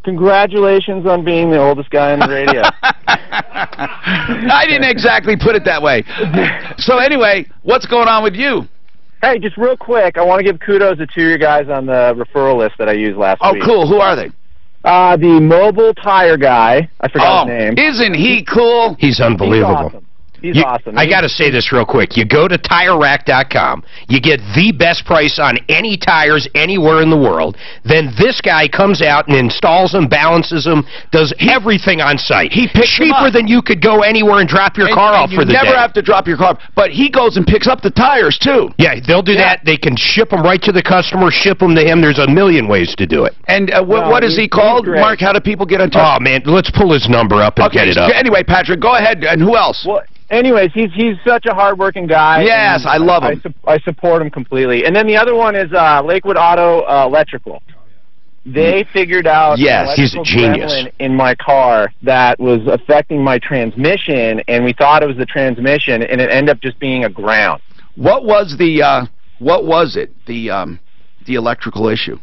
Congratulations on being the oldest guy on the radio. I didn't exactly put it that way. So anyway, what's going on with you? Hey, just real quick, I want to give kudos to 2 of your guys on the referral list that I used last week. Oh, cool. Who are they? The mobile tire guy. I forgot his name. Isn't he cool? He's unbelievable. He's awesome. He's awesome. I got to say this real quick. You go to TireRack.com. You get the best price on any tires anywhere in the world. Then this guy comes out and installs them, balances them, does everything on site. He picks cheaper than you could go anywhere and drop your car off for the day. You never have to drop your car, but he goes and picks up the tires too. Yeah, they'll do that. They can ship them right to the customer, ship them to him. There's a million ways to do it. And what is he called? Mark, how do people get in touch? Oh, man, let's pull his number up and get it up. Anyway, Patrick, go ahead. And who else? Well, anyways, he's such a hard-working guy. Yes, I love him. I support him completely. And then the other one is Lakewood Auto Electrical. They figured out he's a genius. In my car that was affecting my transmission, and we thought it was the transmission, and it ended up just being a ground. What was the electrical issue?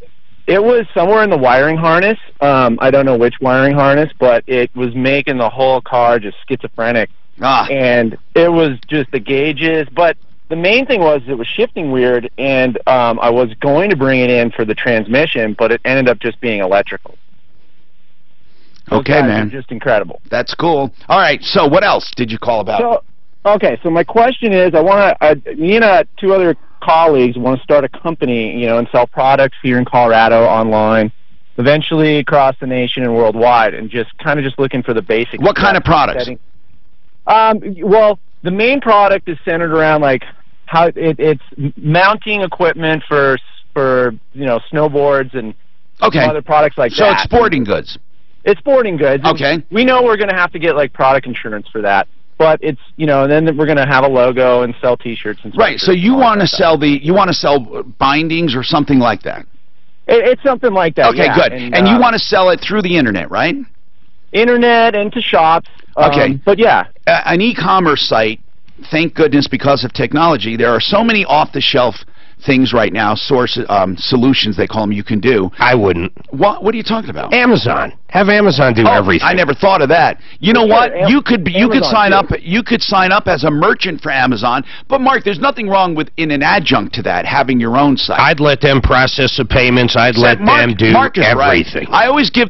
It was somewhere in the wiring harness. I don't know which wiring harness, but it was making the whole car just schizophrenic. And it was just the gauges, but the main thing was it was shifting weird, and I was going to bring it in for the transmission, but it ended up just being electrical. Okay, man. Just incredible. That's cool. All right, so what else did you call about? So my question is, me and 2 other colleagues want to start a company, and sell products here in Colorado online, eventually across the nation and worldwide, and just looking for the basics. What kind of products? Well, the main product is centered around how it's mounting equipment for snowboards and other products like that. So it's sporting goods. It's sporting goods. Okay. We know we're going to have to get product insurance for that, but it's and then we're going to have a logo and sell T-shirts and stuff. Right. So you want to sell bindings or something like that. It's something like that. Okay, good. And you want to sell it through the internet, right? Internet and to shops. Okay. But yeah. An e-commerce site, thank goodness because of technology, there are so many off-the-shelf things right now, solutions they call them, you can do. I wouldn't. What are you talking about? Amazon. Have Amazon do everything. I never thought of that. You know what? You could sign up. You could sign up as a merchant for Amazon. But Mark, there's nothing wrong with in an adjunct to that having your own site. I'd let them process the payments. I'd let them do everything. Right. I always give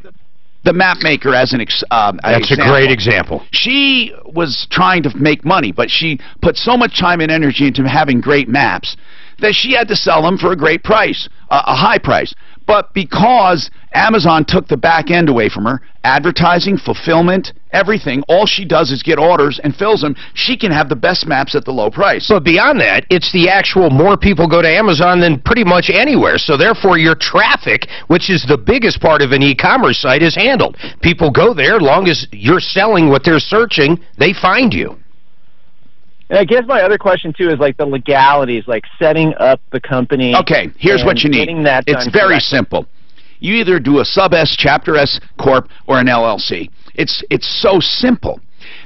the map maker as an example. That's a great example. She was trying to make money, but she put so much time and energy into having great maps that she had to sell them for a great price, a high price. But because Amazon took the back end away from her, advertising, fulfillment, everything, all she does is get orders and fills them. She can have the best maps at the low price. But beyond that, it's the actual more people go to Amazon than pretty much anywhere. So therefore, your traffic, which is the biggest part of an e-commerce site, is handled. People go there, as long as you're selling what they're searching, they find you. And I guess my other question, too, is like the legalities, like setting up the company. Okay, here's what you need. It's very simple. You either do a sub S, chapter S corp, or an LLC. It's so simple.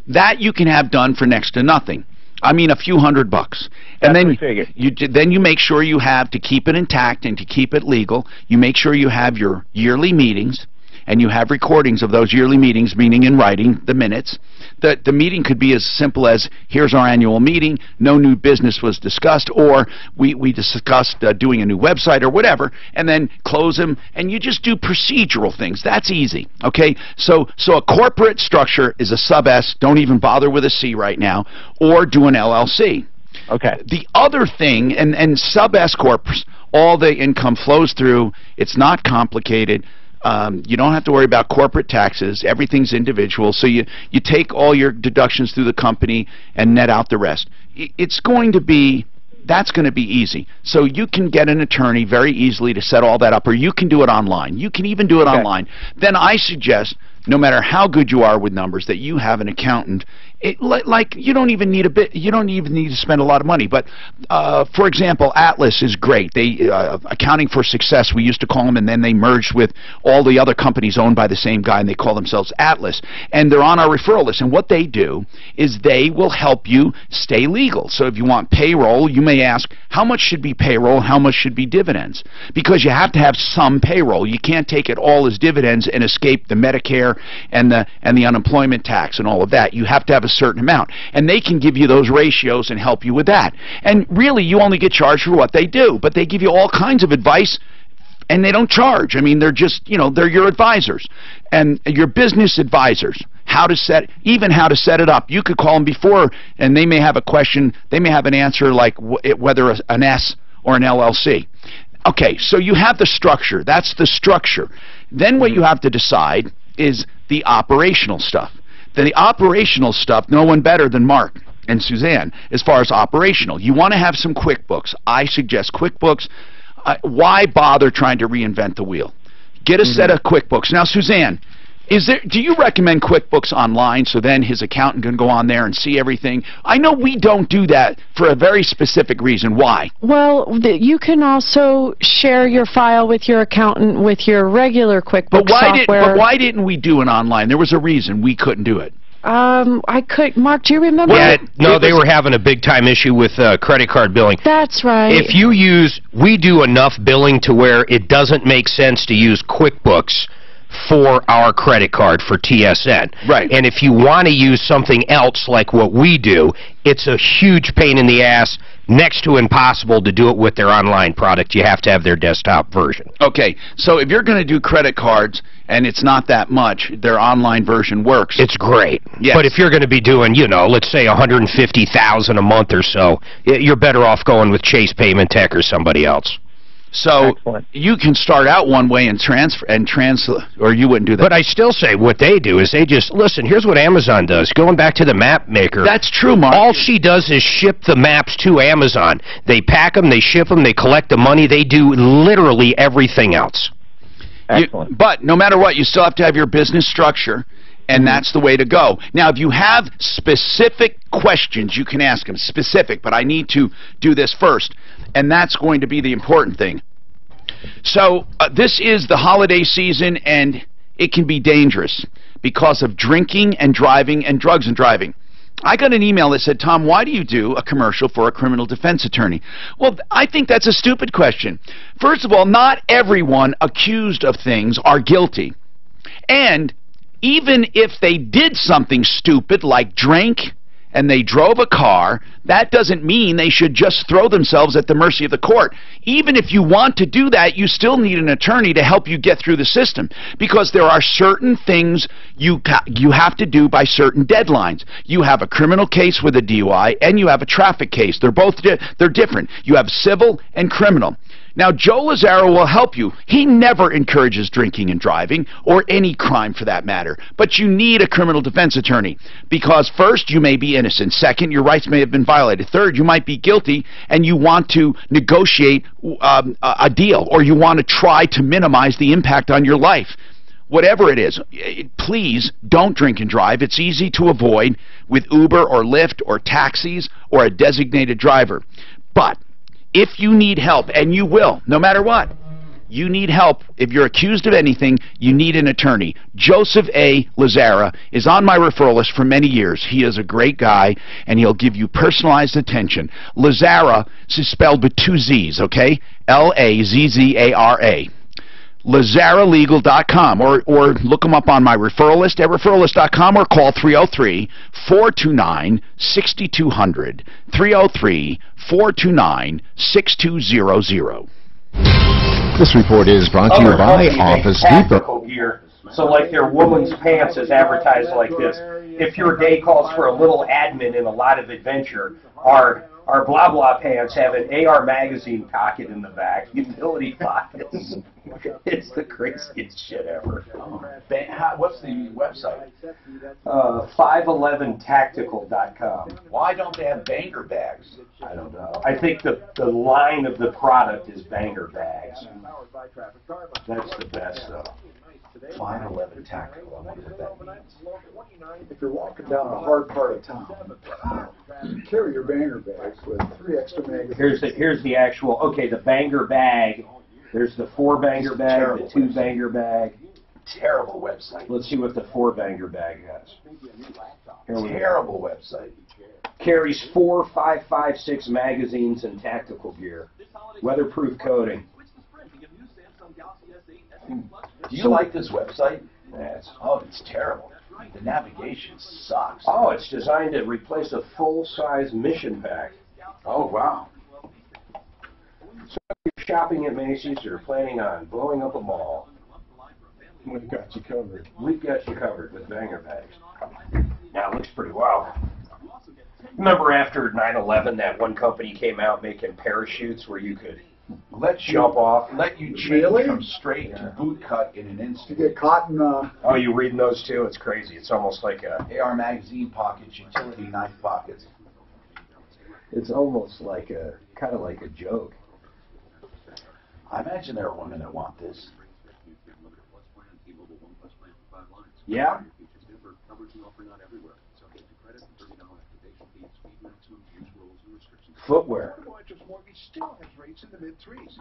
That you can have done for next to nothing. I mean, a few $100. And then you make sure you have, to keep it intact and to keep it legal, you make sure you have your yearly meetings, and you have recordings of those yearly meetings, meaning in writing, the minutes. The meeting could be as simple as, here's our annual meeting, no new business was discussed, or we discussed doing a new website or whatever, and then close them, and you just do procedural things. That's easy, okay? So a corporate structure is a sub-S, don't even bother with a C right now, or do an LLC. Okay. The other thing, and sub-S corps, all the income flows through, it's not complicated. You don't have to worry about corporate taxes. Everything's individual. So you take all your deductions through the company and net out the rest. That's going to be easy. So you can get an attorney very easily to set all that up, or you can do it online. You can even do it online. Then I suggest, no matter how good you are with numbers, that you have an accountant. Like you don't even need to spend a lot of money. But for example, Atlas is great. They Accounting for Success, we used to call them, and then they merged with all the other companies owned by the same guy, and they call themselves Atlas. And they're on our referral list. And what they do is they will help you stay legal. So if you want payroll, you may ask, how much should be payroll, how much should be dividends? Because you have to have some payroll. You can't take it all as dividends and escape the Medicare and the unemployment tax and all of that. You have to have a certain amount, and they can give you those ratios and help you with that. And really, you only get charged for what they do, but they give you all kinds of advice, and they don't charge. I mean, they're just, they're your advisors and your business advisors. How to set it up. You could call them before, and they may have a question, they may have an answer like whether an S or an LLC. Okay, so you have the structure. That's the structure. Then what you have to decide is the operational stuff. The operational stuff, no one better than Mark and Suzanne as far as operational. You want to have some QuickBooks. I suggest QuickBooks. Why bother trying to reinvent the wheel? Get a set of QuickBooks. Now, Suzanne, do you recommend QuickBooks online so then his accountant can go on there and see everything? I know we don't do that for a very specific reason. Why? Well, you can also share your file with your accountant with your regular QuickBooks software. But why didn't we do it online? There was a reason we couldn't do it. I could. Mark, do you remember? Yeah, no, they were having a big-time issue with credit card billing. That's right. If you we do enough billing to where it doesn't make sense to use QuickBooks for our credit card for TSN. Right. And if you want to use something else like what we do, it's a huge pain in the ass, next to impossible to do it with their online product. You have to have their desktop version. Okay, so if you're going to do credit cards and it's not that much, their online version works. It's great. Yes. But if you're going to be doing, let's say $150,000 a month or so, you're better off going with Chase Payment Tech or somebody else. So you can start out one way and transfer, or you wouldn't do that. But I still say what they do is they just, listen, here's what Amazon does. Going back to the map maker. That's true, Mark. All she does is ship the maps to Amazon. They pack them, they ship them, they collect the money. They do literally everything else. Excellent. But no matter what, you still have to have your business structure, and that's the way to go. Now, if you have specific questions, you can ask them. Specific, but I need to do this first. And that's going to be the important thing. So this is the holiday season, and it can be dangerous because of drinking and driving and drugs and driving. I got an email that said, Tom, why do you do a commercial for a criminal defense attorney? Well, I think that's a stupid question. First of all, not everyone accused of things are guilty. And even if they did something stupid like drink and they drove a car, that doesn't mean they should just throw themselves at the mercy of the court. Even if you want to do that, you still need an attorney to help you get through the system, because there are certain things you have to do by certain deadlines. You have a criminal case with a DUI, and you have a traffic case. They're different. You have civil and criminal. Now, Joe Lazzaro will help you. He never encourages drinking and driving, or any crime for that matter. But you need a criminal defense attorney, because first, you may be innocent. Second, your rights may have been violated. Third, you might be guilty, and you want to negotiate a deal, or you want to try to minimize the impact on your life. Whatever it is, please don't drink and drive. It's easy to avoid with Uber or Lyft or taxis or a designated driver. But if you need help, and you will, no matter what, you need help. If you're accused of anything, you need an attorney. Joseph A. Lazzara is on my referral list for many years. He is a great guy, and he'll give you personalized attention. Lazzara is spelled with 2 Z's, okay? Lazzara. LazzaraLegal.com, or look them up on my referral list at referrallist.com, or call 303-429-6200, 303-429-6200. This report is brought to you by Office Depot. Gear. So like their woman's pants is advertised like this. If your day calls for a little admin and a lot of adventure, our blah blah pants have an AR magazine pocket in the back, utility pockets. It's the craziest shit ever. What's the website? 511tactical.com. Why don't they have banger bags? I don't know. I think the line of the product is banger bags. That's the best though. 511 Tactical. I wonder what that means. If you're walking down a hard part of town, carry your banger bags with 3 extra magazines. Here's the actual. Okay, the banger bag. There's the 4 banger bag, the 2 banger bag. Terrible website. Let's see what the 4 banger bag has. Terrible website. Carries 4 5.56 magazines and tactical gear. Weatherproof coating. Do you like this website? It's terrible. The navigation sucks. Oh, it's designed to replace a full-size mission pack. Oh, wow. So if you're shopping at Macy's or planning on blowing up a mall, we've got you covered. We've got you covered with banger bags. Now, it looks pretty well. Remember after 9/11, that one company came out making parachutes where you could jump off? Let you change from straight to boot cut in an instant. You get caught in Oh, you reading those too? It's crazy. It's almost like a AR magazine pockets, utility knife pockets. It's almost like kind of like a joke. I imagine there are women that want this. Yeah? Footwear.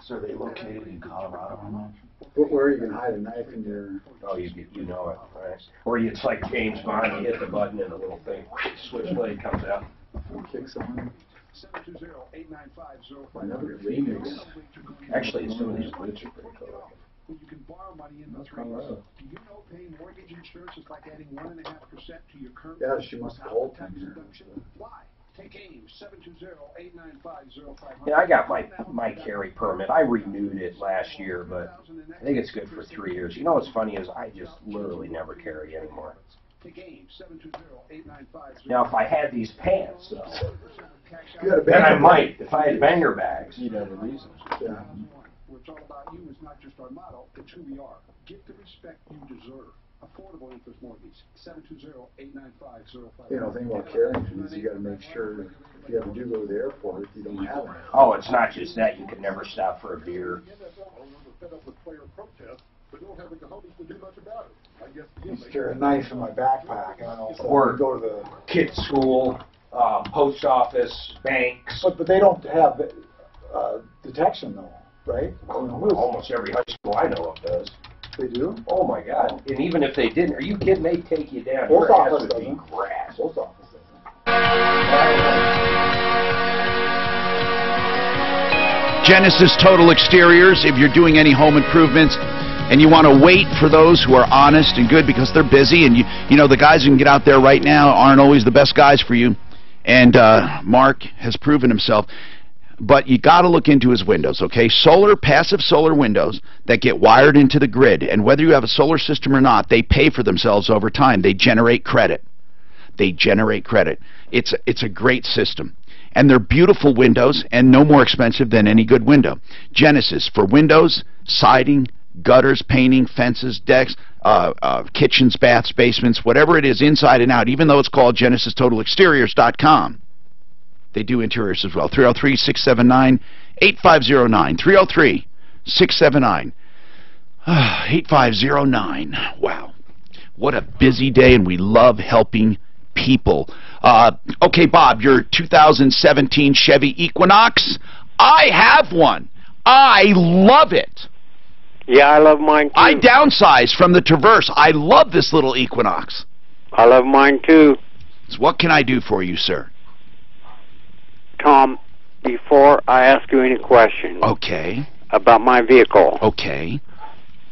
So are they located in Colorado? Footwear, you can hide a knife in your... Oh, you know it, right? Or it's like James Bond, you hit the button and the little thing, switchblade comes out. Kick someone. Actually, some of these boots are pretty cool. You can borrow money in the threes. Do you know paying mortgage insurance is like adding 1.5% to your current? Yeah, she must have called him here. Why? Take aim 720-895-0500. Yeah, I got my carry permit. I renewed it last year, but I think it's good for 3 years. You know what's funny is I just literally never carry anymore. Now, if I had these pants, though, then I might. If I had banger bags, you'd have a reason. Yeah. What's all about you is not just our motto, it's who we are. Get the respect you deserve. Affordable interest mortgage, 720-895-0500. You know, the thing about carrying is you got to make sure if you ever do go to the airport, you don't have it. Oh, it's not just that. You can never stop for a beer. Just carry a knife in my backpack. And Or go to the kid school, post office, banks. But they don't have detection though, right? Almost every high school I know of does. They do? Oh my God! And even if they didn't, are you kidding? They take you down. Post Your ass office would be doesn't. grass. Post office doesn't. Genesis Total Exteriors, if you're doing any home improvements and you want to wait for those who are honest and good because they're busy, and you know the guys who can get out there right now aren't always the best guys for you, and Mark has proven himself. But you got to look into his windows, okay? Passive solar windows that get wired into the grid, and whether you have a solar system or not, they pay for themselves over time. They generate credit. They generate credit. It's a great system. And they're beautiful windows and no more expensive than any good window. Genesis for windows, siding, gutters, painting, fences, decks, kitchens, baths, basements, whatever it is, inside and out, even though it's called GenesisTotalExteriors.com. They do interiors as well. 303-679-8509. 303-679-8509. Wow. What a busy day, and we love helping people. Okay, Bob, your 2017 Chevy Equinox. I have one. I love it. Yeah, I love mine too. I downsized from the Traverse. I love this little Equinox. I love mine too. So what can I do for you, sir? Tom, before I ask you any questions about my vehicle,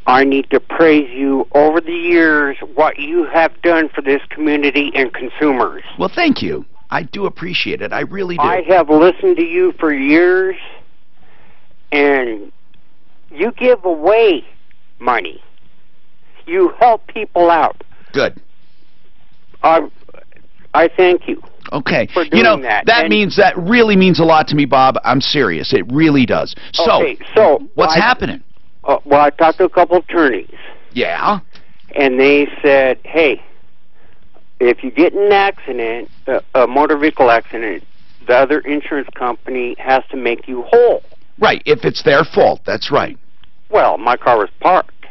I need to praise you over the years what you have done for this community and consumers. Well, thank you. I do appreciate it. I really do. I have listened to you for years, and you give away money. You help people out. Good. I thank you. Okay. For doing that really means a lot to me, Bob. I'm serious. It really does. So what's happening? Well, I talked to a couple attorneys. Yeah. And they said, hey, if you get in an accident, a motor vehicle accident, the other insurance company has to make you whole. Right, if it's their fault. That's right. Well, my car was parked.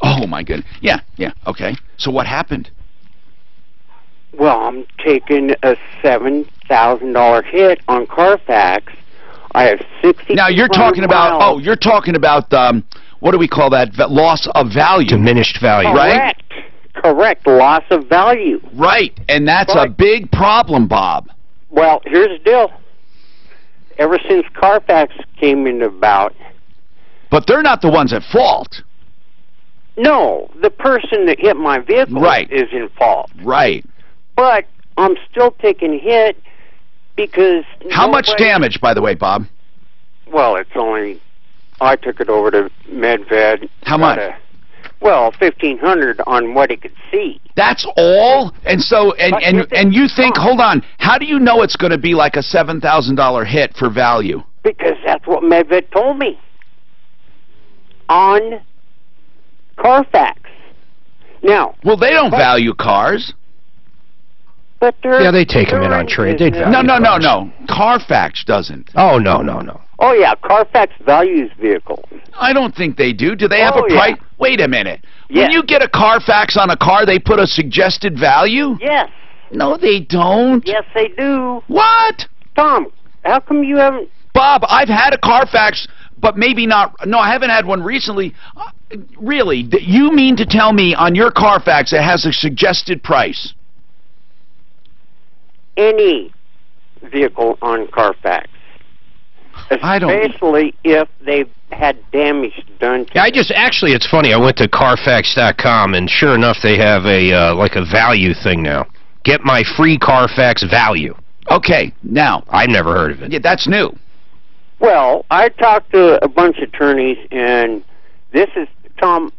Oh, my goodness. Yeah, okay. So what happened? Well, I'm taking a $7,000 hit on Carfax. I have 60. Now you're talking about what do we call that? Loss of value. Diminished value. Right? Correct. Loss of value. Right, and that's a big problem, Bob. Well, here's the deal. Ever since Carfax came into about. But they're not the ones at fault. No, the person that hit my vehicle is in fault. Right. But I'm still taking hit because... How much damage, by the way, Bob? Well, it's only... I took it over to MedVed. How much? Well, $1,500 on what it could see. That's all? And so, and you think, hold on, how do you know it's going to be like a $7,000 hit for value? Because that's what MedVed told me. On Carfax. Now... Well, they don't value cars. But they take them in on trade. They'd value No. Carfax doesn't. Oh, no. Oh, yeah, Carfax values vehicles. I don't think they do. Do they have a price? Yeah. Wait a minute. When you get a Carfax on a car, they put a suggested value? Yes. No, they don't. Yes, they do. What? Tom, how come you haven't... Bob, I've had a Carfax, but maybe not... No, I haven't had one recently. Really, you mean to tell me on your Carfax it has a suggested price? Any vehicle on Carfax. Especially if they've had damage done to actually, it's funny, I went to Carfax.com, and sure enough, they have a like a value thing now. Get my free Carfax value. Okay, now... I've never heard of it. Yeah, that's new. Well, I talked to a bunch of attorneys, and this is, Tom...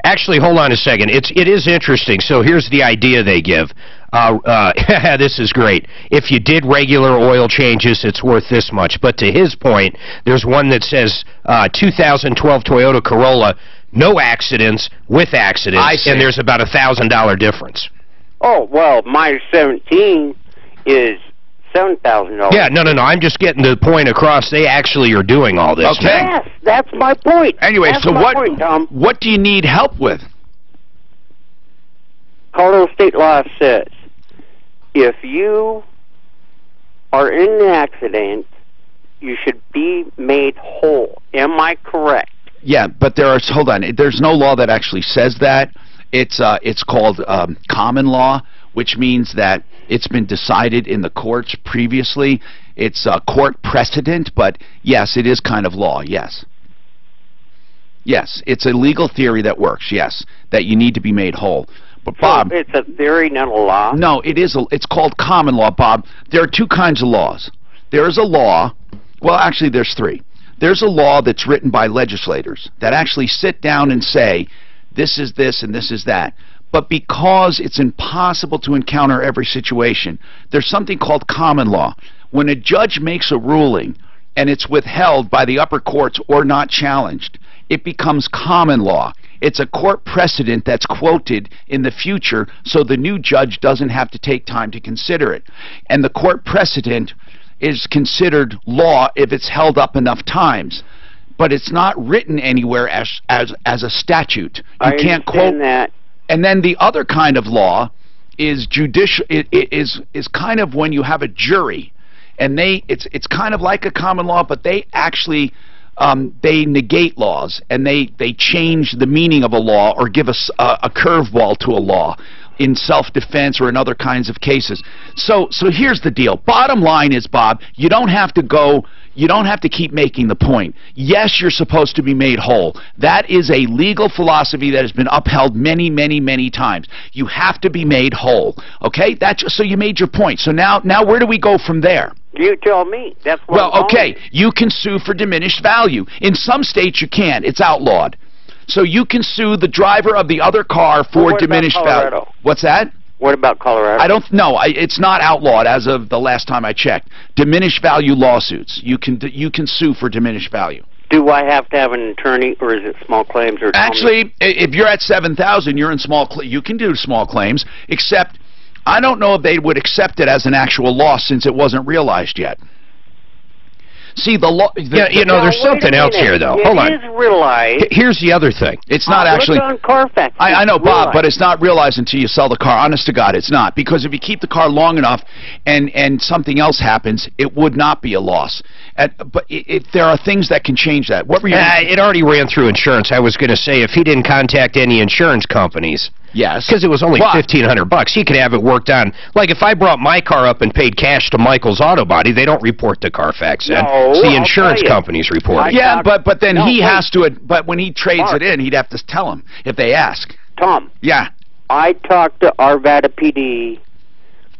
Actually, hold on a second. It is interesting. So here's the idea they give. This is great. If you did regular oil changes, it's worth this much. But to his point, there's one that says 2012 Toyota Corolla, no accidents, with accidents, and there's about $1,000 difference. Oh, well, my 17 is $7,000. Yeah, no. I'm just getting the point across. They actually are doing all this. Okay. Yes, that's my point. Anyway, that's so point, what do you need help with? Colorado state law says if you are in an accident, you should be made whole. Am I correct? Yeah, but hold on. There's no law that actually says that. It's called common law, which means that it's been decided in the courts previously. It's a court precedent, but yes, it is kind of law, yes. Yes, it's a legal theory that works, yes, that you need to be made whole. But Bob... So it's a theory, not a law? No, it's called common law, Bob. There are two kinds of laws. There is a law, well, actually there's three. There's a law that's written by legislators that actually sit down and say, this is this and this is that. But because it's impossible to encounter every situation, there's something called common law, when a judge makes a ruling and it's withheld by the upper courts or not challenged, it becomes common law. It's a court precedent that's quoted in the future, so the new judge doesn't have to take time to consider it. And the court precedent is considered law if it's held up enough times. But it's not written anywhere as a statute. You can't quote that. And then the other kind of law is judicial. Is kind of when you have a jury, and it's kind of like a common law, but they actually they negate laws, and they change the meaning of a law or give us a curveball to a law in self-defense or in other kinds of cases. So here's the deal. Bottom line is, Bob, you don't have to keep making the point. Yes, you're supposed to be made whole. That is a legal philosophy that has been upheld many, many, many times. You have to be made whole. Okay? So you made your point. So now where do we go from there? You tell me. That's what well, okay. You can sue for diminished value. In some states you can. It's outlawed. So you can sue the driver of the other car for diminished value. What's that? What about Colorado? I don't know. It's not outlawed as of the last time I checked. Diminished value lawsuits. You can sue for diminished value. Do I have to have an attorney, or is it small claims? Or actually, if you're at 7,000, you're in you can do small claims. Except, I don't know if they would accept it as an actual loss since it wasn't realized yet. See, the law... there's something else here, though. Hold on. It is realized. Here's the other thing. It's not actually... Look on Carfax. I know, Bob, but it's not realized until you sell the car. Honest to God, it's not. Because if you keep the car long enough and something else happens, it would not be a loss. But there are things that can change that. What were you... it already ran through insurance. I was going to say, if he didn't contact any insurance companies... Yes. Because it was only $1,500. He could have it worked on. Like, if I brought my car up and paid cash to Michael's Auto Body, they don't report to Carfax. No, it's the insurance companies report. Yeah, but then he has to... But when he trades it in, he'd have to tell them if they ask. Tom. Yeah. I talked to Arvada PD.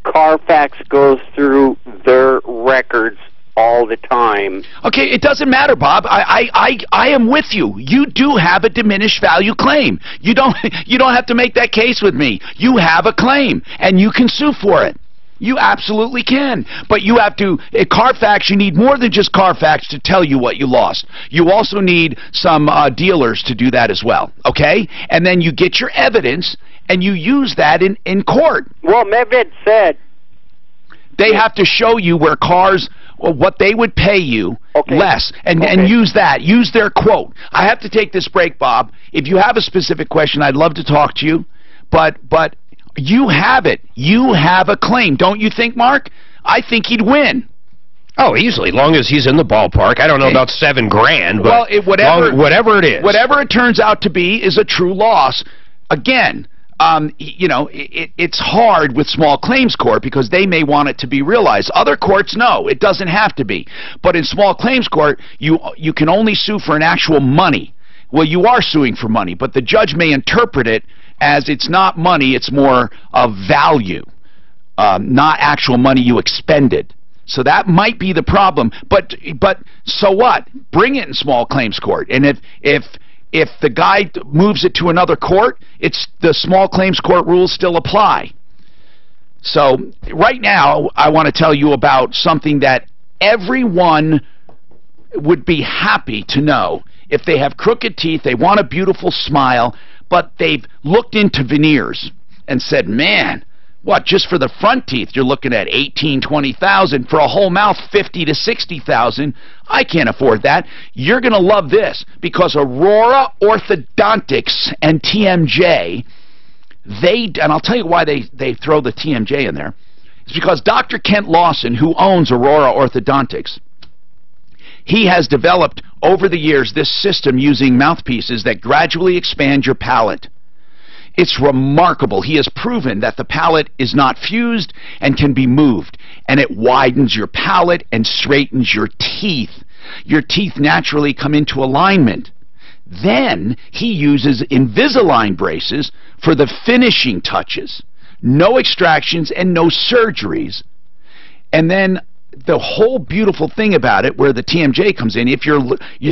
Carfax goes through their records all the time. Okay, it doesn't matter, Bob. I am with you. You do have a diminished value claim. You don't have to make that case with me. You have a claim, and you can sue for it. You absolutely can. But you have to, at Carfax, you need more than just Carfax to tell you what you lost. You also need some dealers to do that as well, okay? And then you get your evidence, and you use that in court. Well, Medved said... They have to show you where cars... what they would pay you less, and use that. Use their quote. I have to take this break, Bob. If you have a specific question, I'd love to talk to you, but you have it. You have a claim. Don't you think, Mark? I think he'd win. Oh, easily, long as he's in the ballpark. I don't know about $7,000, but whatever it is. Whatever it turns out to be is a true loss. Again... it's hard with small claims court because they may want it to be realized. Other courts, no, it doesn't have to be. But in small claims court, you can only sue for an actual money. Well, you are suing for money, but the judge may interpret it as it's not money, it's more of value, not actual money you expended. So that might be the problem. But so what? Bring it in small claims court. And if the guy moves it to another court, the small claims court rules still apply. So right now, I want to tell you about something that everyone would be happy to know. If they have crooked teeth, they want a beautiful smile, but they've looked into veneers and said, man, what, just for the front teeth, you're looking at $18,000, $20,000. For a whole mouth, $50,000 to $60,000. I can't afford that. You're going to love this because Aurora Orthodontics and TMJ, and I'll tell you why they throw the TMJ in there. It's because Dr. Kent Lawson, who owns Aurora Orthodontics, he has developed over the years this system using mouthpieces that gradually expand your palate. It's remarkable. He has proven that the palate is not fused and can be moved, and it widens your palate and straightens your teeth. Your teeth naturally come into alignment. Then he uses Invisalign braces for the finishing touches. No extractions and no surgeries. And then the whole beautiful thing about it, where the TMJ comes in,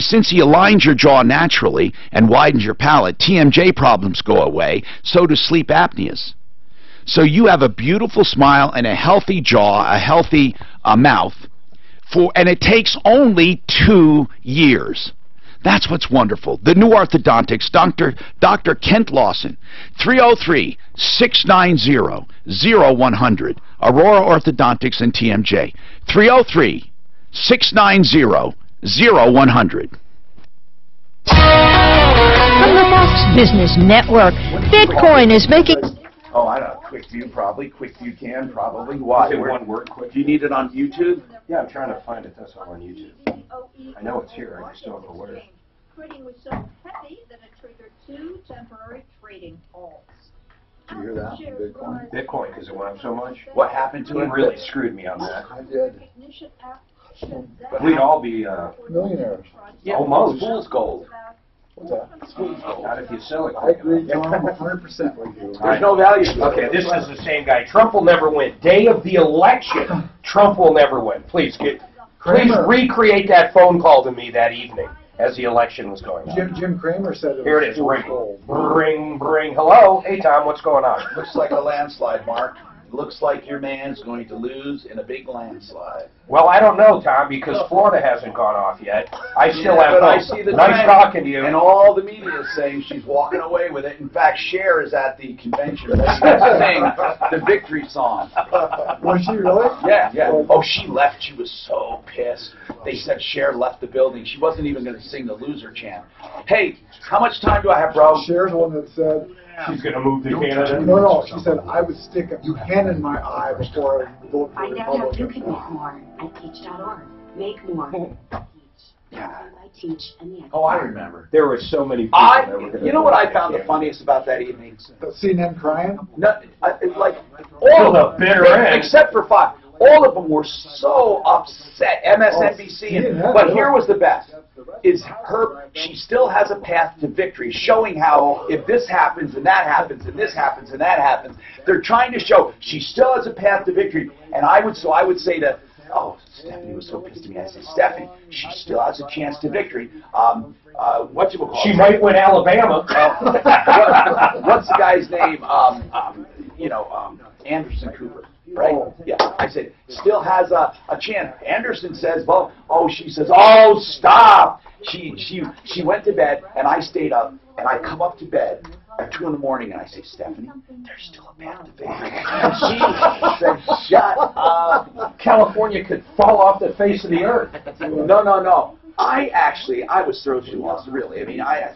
since he aligns your jaw naturally and widens your palate, TMJ problems go away, so do sleep apneas. So you have a beautiful smile and a healthy jaw, a healthy mouth, And it takes only 2 years. That's what's wonderful. The new orthodontics, Dr. Kent Lawson, 303-690-0100. Aurora Orthodontics and TMJ, 303-690-0100. From the Fox Business Network, Bitcoin is making... Oh, I don't know. Quick View, probably. Quick View Can, probably. Why? Is it one word, Quick? Do you need it on YouTube? Yeah, I'm trying to find it. That's all on YouTube. I know it's here. I just don't know where. Trading was so heavy that it triggered 2 temporary trading halts. Did you hear that? Bitcoin? Bitcoin, because it went up so much. What happened to it? He really screwed me on that. I did. But we'd all be Millionaires. almost. Fool's gold. What's that? Not if you sell it. I agree, Tom, 100% with you. There's no value to it. Okay, this is the same guy. Trump will never win. Day of the election, Trump will never win. Please recreate that phone call to me that evening as the election was going on. Jim Cramer said it was Here it is. Ring. gold. Ring. Hello? Hey, Tom, what's going on? Looks like a landslide, Mark. Looks like your man's going to lose in a big landslide. Well, I don't know, Tom, because Florida hasn't gone off yet. I still Yeah, have but I hope. see the Nice trend, talking to you. And all the media is saying she's walking away with it. In fact, Cher is at the convention sing the victory song. Was she really? Yeah. Oh, she left. She was so pissed. They said Cher left the building. She wasn't even going to sing the loser chant. Hey, how much time do I have, bro? Cher's the one that said... She's going to move to Canada? No, she said, I would stick a pen in my eye before I vote for Find out how you can Republican. make more at teach.org. Make more. Yeah. I teach and the Oh, I remember. There were so many people that were going to You know what I found the funniest about that evening? CNN crying? No, like all the of them, bitter end. except for Fox, all of them were so upset. MSNBC, but here was the best: is she still has a path to victory, showing how if this happens and that happens and this happens and that happens, they're trying to show she still has a path to victory. And I would say to. Oh, Stephanie was so pissed at me. I said, Stephanie, she still has a chance to victory. What you call She might win Alabama. What's the guy's name? Anderson Cooper, right? Yeah. I said, still has a chance. Anderson says, she says, oh, stop. She went to bed, and I stayed up, and I come up to bed at 2 in the morning, and I say, Stephanie, there's still a path to victory. And she said, shut up. California could fall off the face of the earth. No. I was thrilled she lost, really. I mean, I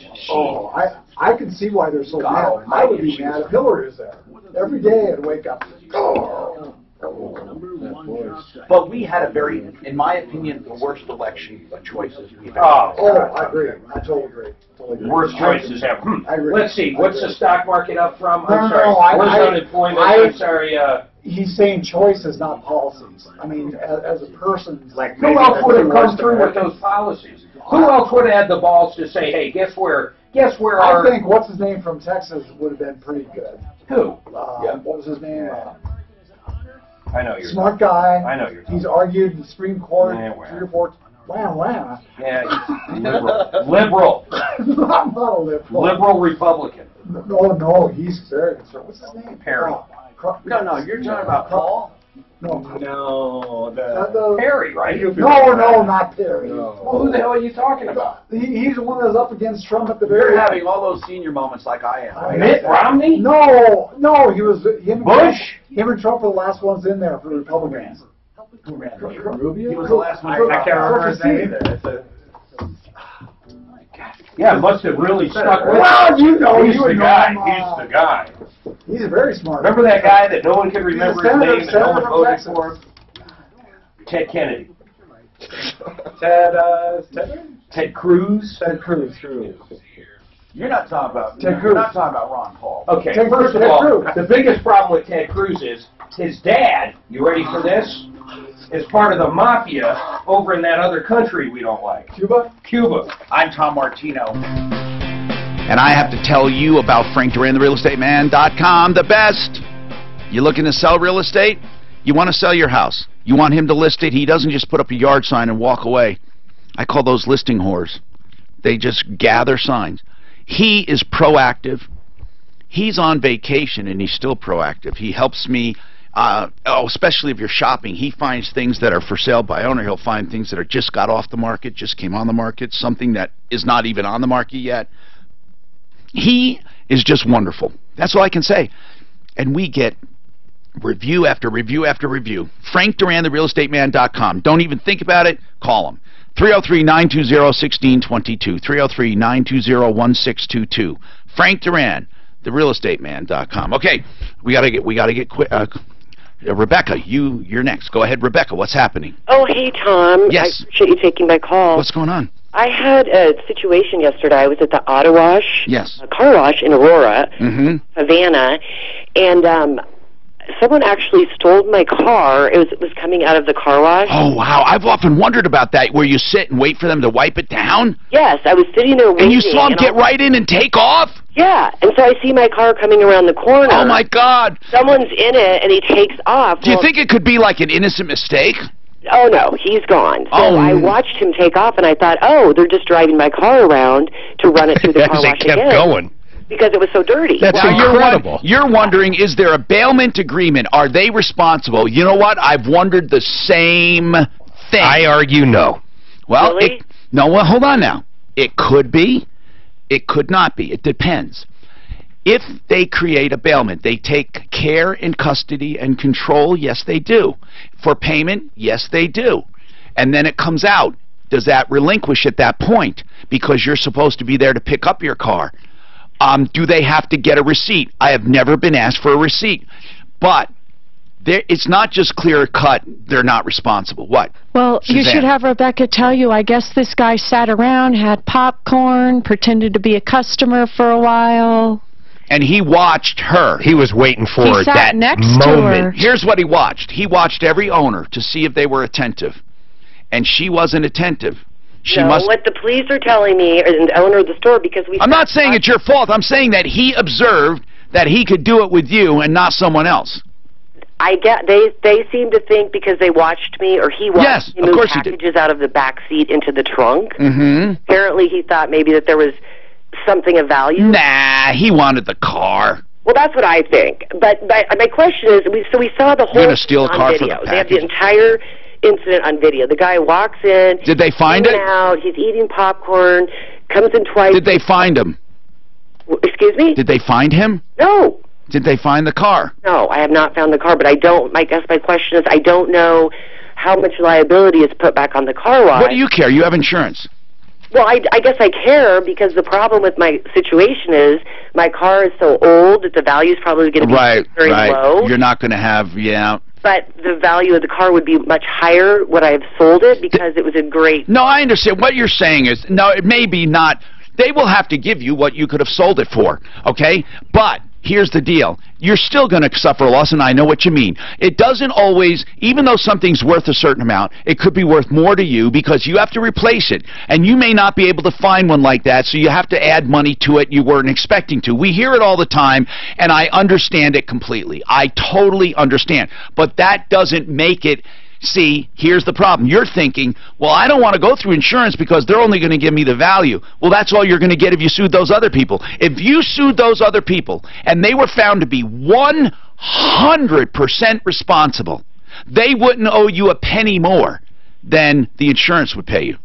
can see why they're so mad. I would be mad if Hillary was there. Every day I'd wake up. But we had a very, in my opinion, the worst election choices we've had. I agree. I totally agree. Worst choices ever. I agree. Let's see. What's the stock market up from? No, I'm sorry. Where's unemployment? I'm sorry. He's saying choices, not policies. I mean, as a person, like who else would have come through with those policies? Who else would have had the balls to say, "Hey, guess where I think what's his name from Texas would have been pretty good. Who? What was his name? I know you're smart guy. I know you're. He's argued in the Supreme Court 3 or 4. Wow. Yeah, liberal. Not a liberal. Liberal Republican. No, he's very conservative. What's his name? Perry. No, you're talking about Paul? No, Perry, right? No, not Perry. Well, who the hell are you talking about? He's the one that's up against Trump at the very You're end. having all those senior moments like I am. Mitt Romney? No, he was him. Bush? Him and Trump were the last ones in there for the Republicans. Who ran? Rubio? He was the last one. I can't remember his name either. Yeah, must have really stuck with Well, you know, He's you the would guy. know him, He's the guy. He's very smart. Remember that guy that no one could remember his name and no one voted Texas. for? Ted Kennedy. Ted Cruz. Ted Cruz. You're not talking about Ted Cruz. You're not talking about Ron Paul. Okay, Ted first of Cruz. all, the biggest problem with Ted Cruz is his dad, you ready for this, is part of the mafia over in that other country we don't like. Cuba? I'm Tom Martino. And I have to tell you about FrankDuran, the best. You looking to sell real estate? You want to sell your house. You want him to list it. He doesn't just put up a yard sign and walk away. I call those listing whores. They just gather signs. He is proactive. He's on vacation and he's still proactive. He helps me especially if you're shopping, he finds things that are for sale by owner. He'll find things that are just got off the market, just came on the market, something that is not even on the market yet. He is just wonderful. That's all I can say. And we get review after review after review. Frank Duran, therealestateman.com. Don't even think about it. Call him. 303-920-1622. 303-920-1622. Frank Duran, therealestateman.com. Okay, we gotta get quick. Rebecca, you're next. Go ahead, Rebecca. What's happening? Oh, hey, Tom. Yes. I appreciate you taking my call. What's going on? I had a situation yesterday. I was at the auto wash, Yes. a car wash in Aurora, Mm-hmm. Havana, and someone actually stole my car. It was coming out of the car wash. Oh, wow. I've often wondered about that, where you sit and wait for them to wipe it down. Yes, I was sitting there waiting. And you saw them get right in and take off? Yeah, and so I see my car coming around the corner. Oh, my God. Someone's in it, and he takes off. Do you think it could be like an innocent mistake? Oh, no, he's gone. So I watched him take off, and I thought, oh, they're just driving my car around to run it through the car wash kept again. going. Because it was so dirty. That's incredible. You're wondering, is there a bailment agreement? Are they responsible? You know what? I've wondered the same thing. I argue no. Well, Really? well, hold on now. It could be. It could not be. It depends. If they create a bailment, they take care and custody and control, yes, they do. For payment, yes, they do. And then it comes out. Does that relinquish at that point? Because you're supposed to be there to pick up your car. Do they have to get a receipt? I have never been asked for a receipt. But it's not just clear cut, they're not responsible. What? Well, you Suzanne? should have Rebecca tell you, I guess this guy sat around, had popcorn, pretended to be a customer for a while. And he watched her. He was waiting for He sat that next to moment. her. Here's what he watched. He watched every owner to see if they were attentive. And she wasn't attentive. She must. What the police are telling me, and the owner of the store, because we... I'm not saying it's your fault. I'm saying that he observed that he could do it with you and not someone else. I get they seem to think because they watched me, or he watched me of move course he did. packages out of the back seat into the trunk. Mm-hmm. Apparently he thought maybe that there was something of value. Nah, he wanted the car. Well, that's what I think. But my question is, we saw the whole You're gonna steal a on car for video. the They have the package. entire incident on video. The guy walks in. Did they find in it? and out. He's eating popcorn. Comes in twice. Did they find him? Excuse me? Did they find him? No. Did they find the car? No, I have not found the car, but I guess my question is, I don't know how much liability is put back on the car wash. What do you care? You have insurance. Well, I guess I care because the problem with my situation is my car is so old that the value is probably going to be very low. You're not going to have, But the value of the car would be much higher would I have sold it because it was a great... No, I understand. What you're saying is, no, it may be not. They will have to give you what you could have sold it for, okay? But here's the deal. You're still going to suffer a loss, and I know what you mean. It doesn't always, even though something's worth a certain amount, it could be worth more to you because you have to replace it. And you may not be able to find one like that, so you have to add money to it you weren't expecting to. We hear it all the time, and I understand it completely. I totally understand. But that doesn't make it... See, here's the problem. You're thinking, well, I don't want to go through insurance because they're only going to give me the value. Well, that's all you're going to get if you sued those other people. If you sued those other people and they were found to be 100% responsible, they wouldn't owe you a penny more than the insurance would pay you.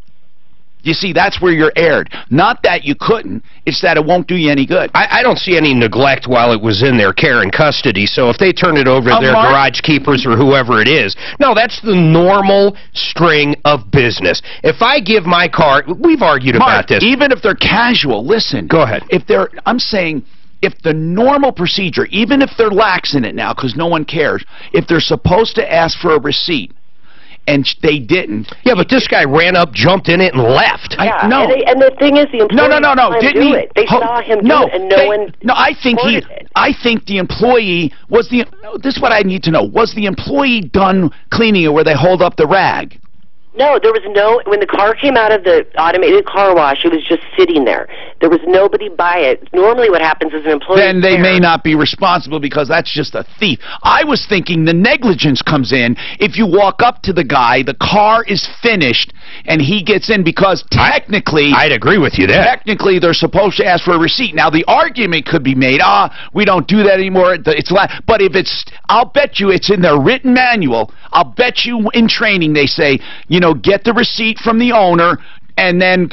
You see, that's where you're aired. Not that you couldn't, it's that it won't do you any good. I don't see any neglect while it was in their care and custody, so if they turn it over to their garage keepers or whoever it is, no, that's the normal string of business. If I give my car, we've argued about this. Even if they're casual, listen. Go ahead. I'm saying, if the normal procedure, even if they're lax in it now because no one cares, if they're supposed to ask for a receipt, and they didn't. Yeah, but this guy ran up, jumped in it, and left. Yeah, No. and the thing is, the employee No. saw him Didn't do he? it. They saw him do it, and no one... No, I think the employee was the... This is what I need to know. Was the employee done cleaning it where they hold up the rag? No, there was no, when the car came out of the automated car wash, it was just sitting there. There was nobody by it. Normally what happens is an employee... Then they may not be responsible because that's just a thief. I was thinking the negligence comes in if you walk up to the guy, the car is finished, and he gets in because technically... I'd agree with you there. Technically, they're supposed to ask for a receipt. Now, the argument could be made, we don't do that anymore. But if it's... I'll bet you it's in their written manual. I'll bet you in training they say, you know, get the receipt from the owner, and then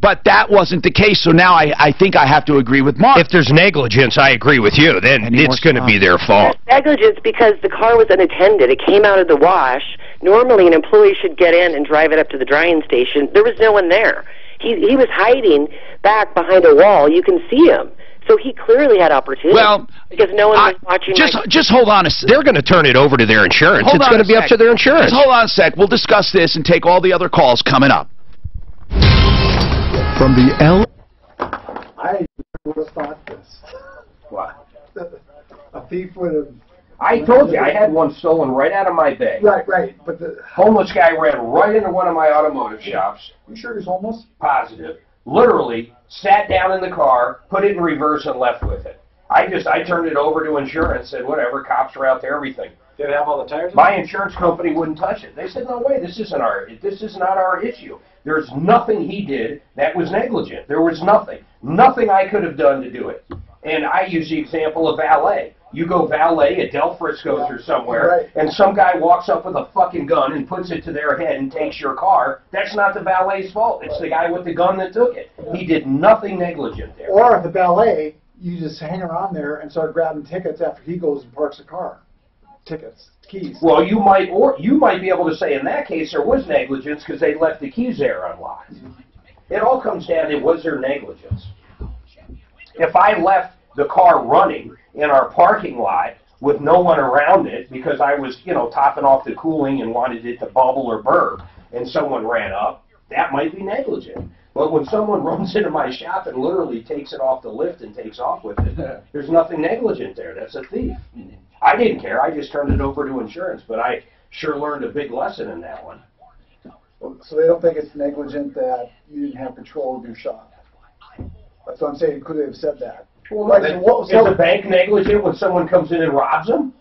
but that wasn't the case, so now I think I have to agree with Mark. If there's negligence, I agree with you. Then it's going to be their fault. There's negligence because the car was unattended. It came out of the wash. Normally, an employee should get in and drive it up to the drying station. There was no one there. He was hiding back behind a wall. You can see him. So he clearly had opportunity. Well, because no one was watching. Just hold on a sec. They're going to turn it over to their insurance. It's going to be up to their insurance. Just hold on a sec. We'll discuss this and take all the other calls coming up. From the I would have thought this. What? A thief would have... I told you, I had one stolen right out of my bag. Right, but the... Homeless guy ran right into one of my automotive shops. You sure he's homeless? Positive. Literally sat down in the car, put it in reverse, and left with it. I turned it over to insurance, said whatever, cops are out there, everything. Did it have all the tires? My insurance company wouldn't touch it. They said, no way, this is not our issue. There's nothing he did that was negligent. There was nothing. Nothing I could have done to do it. And I use the example of valet. You go valet at Del Frisco's or somewhere, and some guy walks up with a fucking gun and puts it to their head and takes your car. That's not the valet's fault. It's the guy with the gun that took it. He did nothing negligent there. Or at the valet, you just hang around there and start grabbing tickets after he goes and parks the car. Tickets, keys. Well, you might be able to say in that case there was negligence because they left the keys there unlocked. It all comes down to, was there negligence? If I left the car running in our parking lot with no one around it because I was, topping off the cooling and wanted it to bubble or burp, and someone ran up, that might be negligent. But when someone runs into my shop and literally takes it off the lift and takes off with it, there's nothing negligent there. That's a thief. I didn't care. I just turned it over to insurance, but I sure learned a big lesson in that one. So they don't think it's negligent that you didn't have control of your shop. That's what I'm saying. Could they have said that? Well, is a bank negligent when someone comes in and robs them?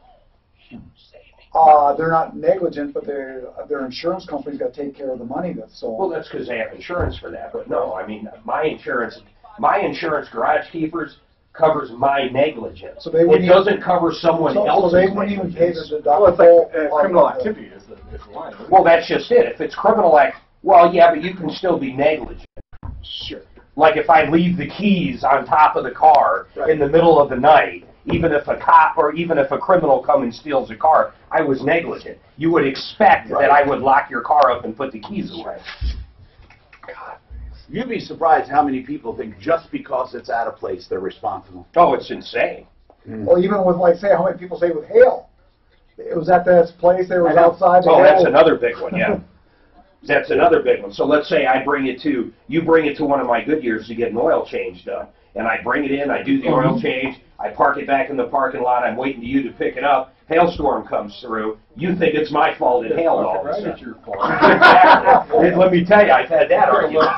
They're not negligent, but their insurance company's got to take care of the money that's sold. Well, that's because they have insurance for that. But no, I mean, my insurance garage keepers covers my negligence. So it doesn't cover someone else's. So they wouldn't even pay the deductible. Well, it's like criminal activity is the line. Well, that's just it. If it's criminal well, yeah, but you can still be negligent. Sure. Like if I leave the keys on top of the car in the middle of the night, even if a cop or even if a criminal comes and steals a car, I was negligent. You would expect that I would lock your car up and put the keys away. God, you'd be surprised how many people think just because it's out of place, they're responsible. Oh, it's insane. Well, even with, how many people say with hail? It was at this place, they were outside. Oh, that's another big one, yeah. That's another big one. So let's say you bring it to one of my Goodyears to get an oil change done. And I bring it in, I do the oil change, I park it back in the parking lot, I'm waiting for you to pick it up, hailstorm comes through, you think it's my fault it hailed all of a sudden. It's your fault. Exactly. And let me tell you, I've had that argument.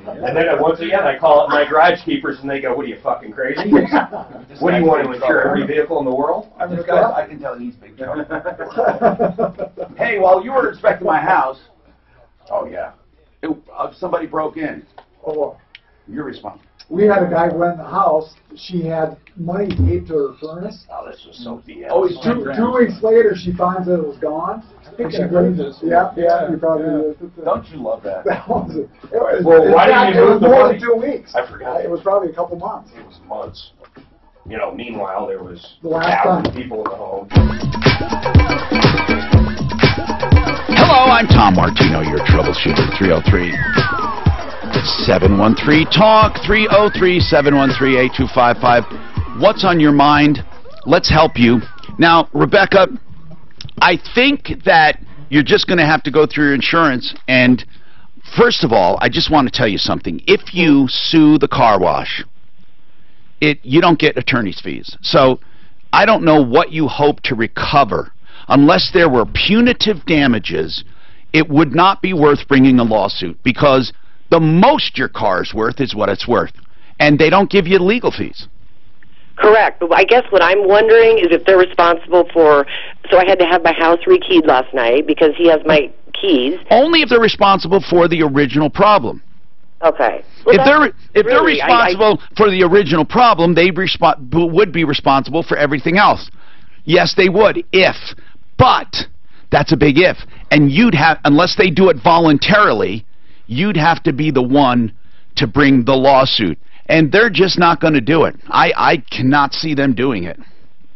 And then once again, I call up my garage keepers and they go, what are you, fucking crazy? What do you want to insure, every vehicle in the world? This guy, I can tell he's big trouble. Hey, while you were inspecting my house, somebody broke in. Oh, you're responsible. We had a guy go in the house. She had money taped to her furnace. Oh, this was so BS. Oh, 2 weeks later, she finds that it was gone. think I heard this. Yeah, you probably did. Don't you love that? Well, why didn't you move the more money? than 2 weeks. I forgot. It was probably a couple months. It was months. You know, meanwhile, there was the last 1,000 people in the home. Hello, I'm Tom Martino, your troubleshooter. 303-713-TALK, 303-713-8255. What's on your mind? Let's help you. Now, Rebecca, I think that you're just going to have to go through your insurance. And first of all, I just want to tell you something. If you sue the car wash, you don't get attorney's fees. So I don't know what you hope to recover. Unless there were punitive damages, it would not be worth bringing a lawsuit, because the most your car's worth is what it's worth, and they don't give you legal fees. Correct, but I guess what I'm wondering is if they're responsible for, so I had to have my house rekeyed last night because he has my keys. Only if they're responsible for the original problem. Okay. Well, if they're responsible for the original problem, they would be responsible for everything else. Yes, they would, but that's a big if. And you'd have, unless they do it voluntarily, you'd have to be the one to bring the lawsuit. And they're just not going to do it. I cannot see them doing it.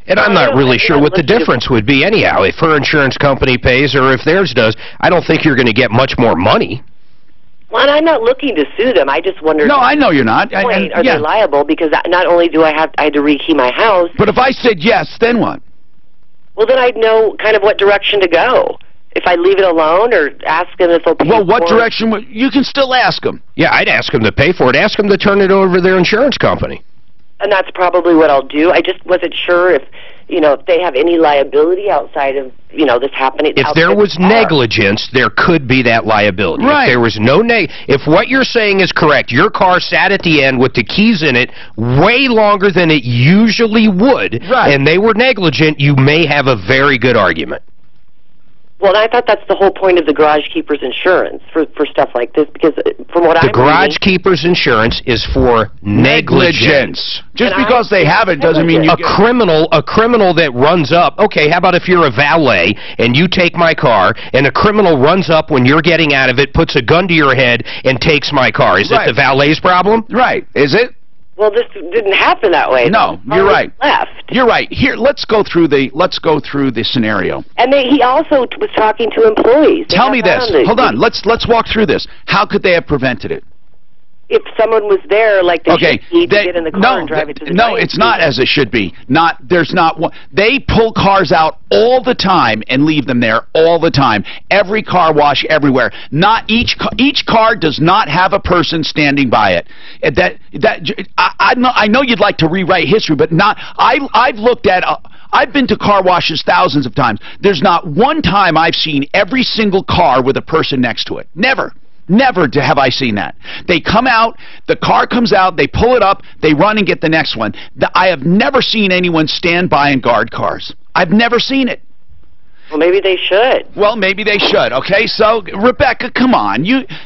And I'm not really sure what the difference would be anyhow. If her insurance company pays or if theirs does, I don't think you're going to get much more money. Well, and I'm not looking to sue them. I just wondered. No, I know you're not. Are they liable? Because not only do I had to rekey my house. But if I said yes, then what? Well, then I'd know kind of what direction to go. If I leave it alone or ask them if they'll pay for it. Well, what direction? You can still ask them. Yeah, I'd ask them to pay for it. Ask them to turn it over to their insurance company. And that's probably what I'll do. I just wasn't sure if, if they have any liability outside of, this happening. If there was negligence, there could be that liability. Right. If there was no if what you're saying is correct, your car sat at the end with the keys in it way longer than it usually would, and they were negligent, you may have a very good argument. Well, I thought that's the whole point of the garage keeper's insurance for stuff like this, because from what I'm reading... The garage keeper's insurance is for negligence. Just because they have it doesn't mean you a criminal that runs up, okay, how about if you're a valet and you take my car and a criminal runs up when you're getting out of it, puts a gun to your head and takes my car. Is it the valet's problem? Right. Is it? Well, this didn't happen that way. No, you're right. Left. You're right. Here, let's go through the scenario. And he also was talking to employees. Tell me this. Hold on. Let's walk through this. How could they have prevented it? If someone was there, like they should need to get in the car and drive it to the No, it's not as it should be. There's not one. They pull cars out all the time and leave them there all the time. Every car wash everywhere. Not each car does not have a person standing by it. I know you'd like to rewrite history, but not. I've looked at. I've been to car washes thousands of times. There's not one time I've seen every single car with a person next to it. Never. Never have I seen that. They come out, the car comes out, they pull it up, they run and get the next one. I have never seen anyone stand by and guard cars. I've never seen it. Well, maybe they should. Well, maybe they should. Okay, so Rebecca, come on.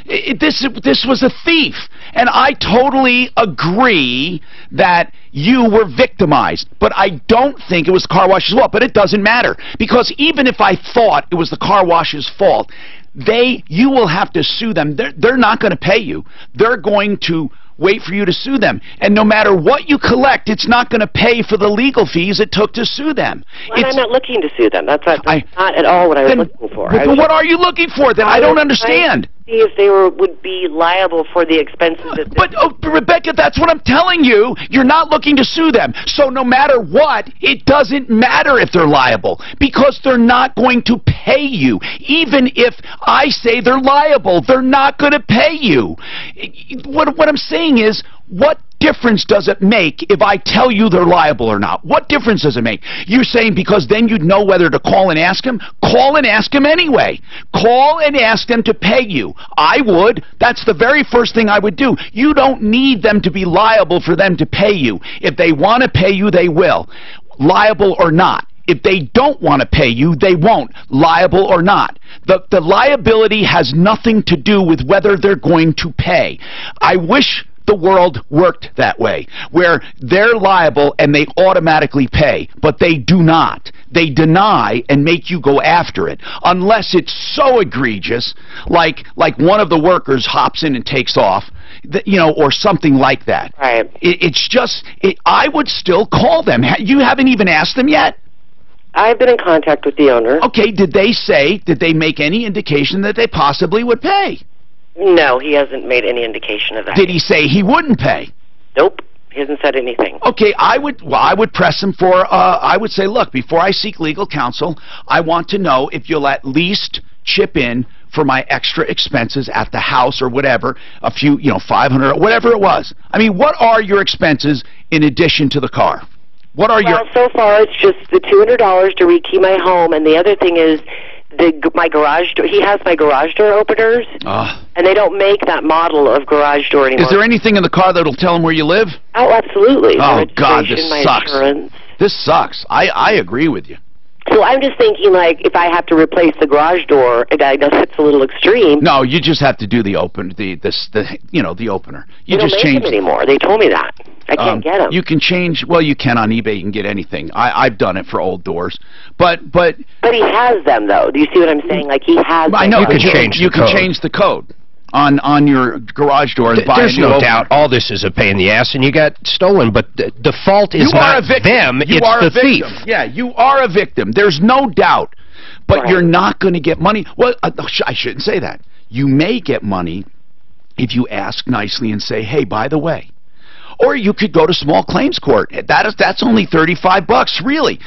This was a thief, and I totally agree that you were victimized. But I don't think it was the car wash's fault. But it doesn't matter, because even if I thought it was the car wash's fault, you will have to sue them. They're not going to pay you. They're going to wait for you to sue them. And no matter what you collect, it's not going to pay for the legal fees it took to sue them. Well, I'm not looking to sue them. That's not at all what I was looking for. What are you looking for then? I don't understand. See if they would be liable for the expenses. But Rebecca, that's what I'm telling you. You're not looking to sue them. So no matter what, it doesn't matter if they're liable, because they're not going to pay you. Even if I say they're liable, they're not going to pay you. What I'm saying is, what difference does it make if I tell you they're liable or not? What difference does it make? You're saying because then you'd know whether to call and ask them? Call and ask them anyway. Call and ask them to pay you. I would. That's the very first thing I would do. You don't need them to be liable for them to pay you. If they want to pay you, they will. Liable or not. If they don't want to pay you, they won't, liable or not. The liability has nothing to do with whether they're going to pay. I wish the world worked that way, where they're liable and they automatically pay, but they do not. They deny and make you go after it, unless it's so egregious, like one of the workers hops in and takes off, or something like that. Right. I would still call them. You haven't even asked them yet? I've been in contact with the owner. Okay, did they make any indication that they possibly would pay? No, he hasn't made any indication of that. Did he say he wouldn't pay? Nope, he hasn't said anything. Okay, I would press him for, I would say, look, before I seek legal counsel, I want to know if you'll at least chip in for my extra expenses at the house or whatever, a few, $500, whatever it was. I mean, what are your expenses in addition to the car? What are so far it's just the $200 to rekey my home, and the other thing is my garage door. He has my garage door openers, and they don't make that model of garage door anymore. Is there anything in the car that'll tell him where you live? Oh, absolutely. Oh, God, this my sucks. Insurance. This sucks. I agree with you. So I'm just thinking, like, if I have to replace the garage door, and I know it's a little extreme. No, you just have to do the open, the opener. You They don't just make change them anymore. They told me that. I can't get them. You can change. Well, you can on eBay. You can get anything. I've done it for old doors, but he has them though. Do you see what I'm saying? Like he has. I know them. you can change the code on your garage door. And buy There's no doubt all this is a pain in the ass, and you got stolen. But the fault is not them; it's the thief. Yeah, you are a victim. There's no doubt. But you're not going to get money. Well, I shouldn't say that. You may get money if you ask nicely and say, "Hey, by the way." Or you could go to small claims court. That's only $35, really,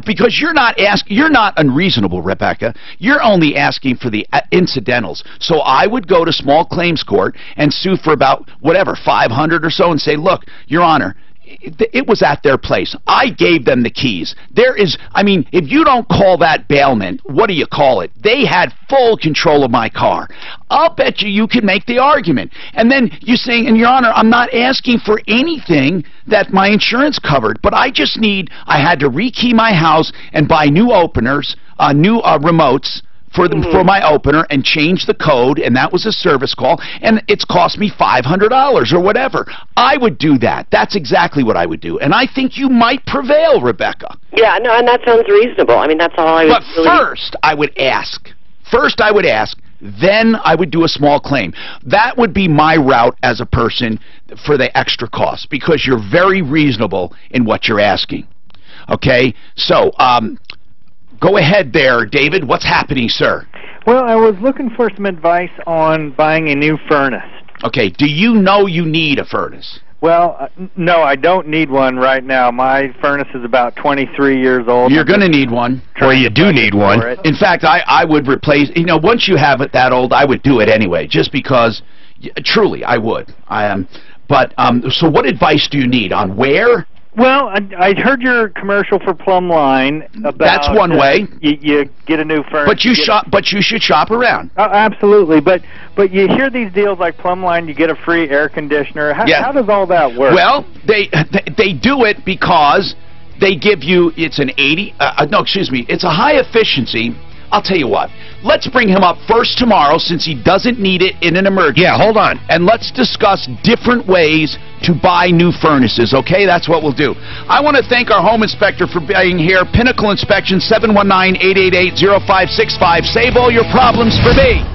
because you're not unreasonable, Rebecca. You're only asking for the incidentals. So I would go to small claims court and sue for about whatever $500 or so, and say, "Look, Your Honor, it was at their place. I gave them the keys. If you don't call that bailment, what do you call it? They had full control of my car." I'll bet you can make the argument. And then you're saying, "And Your Honor, I'm not asking for anything that my insurance covered, but I had to rekey my house and buy new openers, new remotes, for my opener and change the code, and that was a service call, and it's cost me $500 or whatever." I would do that. That's exactly what I would do, and I think you might prevail, Rebecca. Yeah, no, and that sounds reasonable. I mean, that's all I would. But first, I would ask. Then I would do a small claim. That would be my route as a person for the extra cost, because you're very reasonable in what you're asking. Okay, so go ahead there, David. What's happening, sir? Well, I was looking for some advice on buying a new furnace. Okay, do you know you need a furnace? Well, no, I don't need one right now. My furnace is about 23 years old. You're going to need one. Or you do need one. In fact, I would replace, once you have it that old, I would do it anyway, just because, truly, I would. So what advice do you need on where? Well, I heard your commercial for Plumb Line about. That's one way. You get a new furnace. But you should shop around. Oh, absolutely, but you hear these deals like Plumb Line, you get a free air conditioner. How does all that work? Well, they do it because they give you it's a high efficiency. I'll tell you what. Let's bring him up first tomorrow, since he doesn't need it in an emergency. Yeah, hold on. And let's discuss different ways to buy new furnaces, okay? That's what we'll do. I want to thank our home inspector for being here. Pinnacle Inspection, 719-888-0565. Save all your problems for me.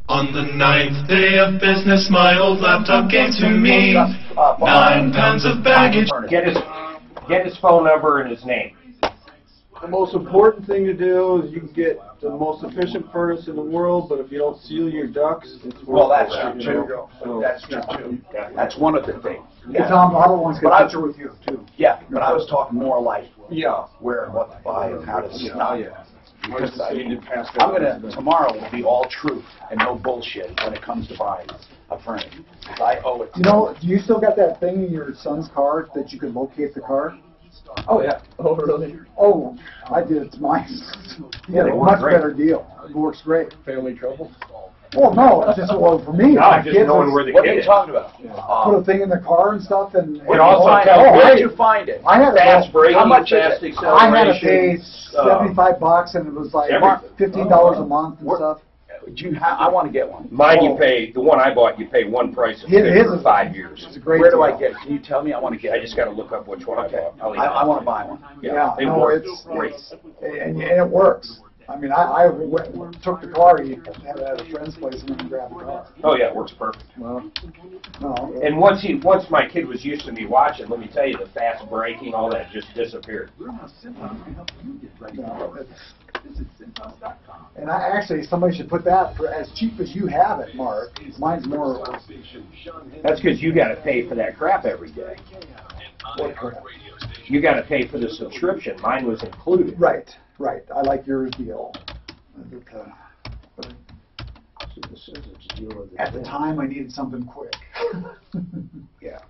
On the 9th day of business, my old laptop came to me. 9 pounds of baggage. Get his phone number and his name. The most important thing to do is you can get the most efficient furnace in the world, but if you don't seal your ducts, it's Well, worth that's it. true too. That's true too. That's one of the things. Yeah, Tom, other ones But get picture with you too. Yeah, but I was talking more like Yeah. where and what to buy and how to stop. Yeah. Because Because tomorrow will be all truth and no bullshit when it comes to buying a furnace. I owe it. Do you still got that thing in your son's car that you could locate the car? Oh yeah. Oh really? Oh, I did it to mine. Yeah, a they work much great. better deal. It works great. Family trouble? Well, no, it's just for me. No, just knowing where the What kid are you is. talking about? Put a thing in the car and stuff, and It also tells Where where did you find it? I had Fast to braking, how much is fast it? I had to pay acceleration. $75, and it was like Everything. $15 a month and stuff. I want to get one. Mine, you pay, the one I bought, you pay one price His for is 5 years. It's a great Where do deal. I get it? Can you tell me? I want to get I it. just got to look up which one I bought. I want to buy one. Yeah, it no, works it's great. and it works. I mean, I took the car. He had it at a friend's place and then grabbed the car. Oh yeah, it works perfect. Well, no. And once my kid was used to me watching, let me tell you, the fast braking, all that just disappeared. And actually, somebody should put that for as cheap as you have it, Mark. Mine's more. That's because you got to pay for that crap every day. What crap? You got to pay for the subscription. Mine was included. Right. I like your deal. At the time, I needed something quick. Yeah.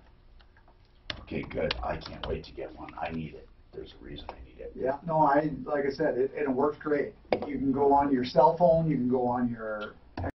Okay, good. I can't wait to get one. I need it. There's a reason I need it. Yeah, no, like I said, it works great. You can go on your cell phone, you can go on your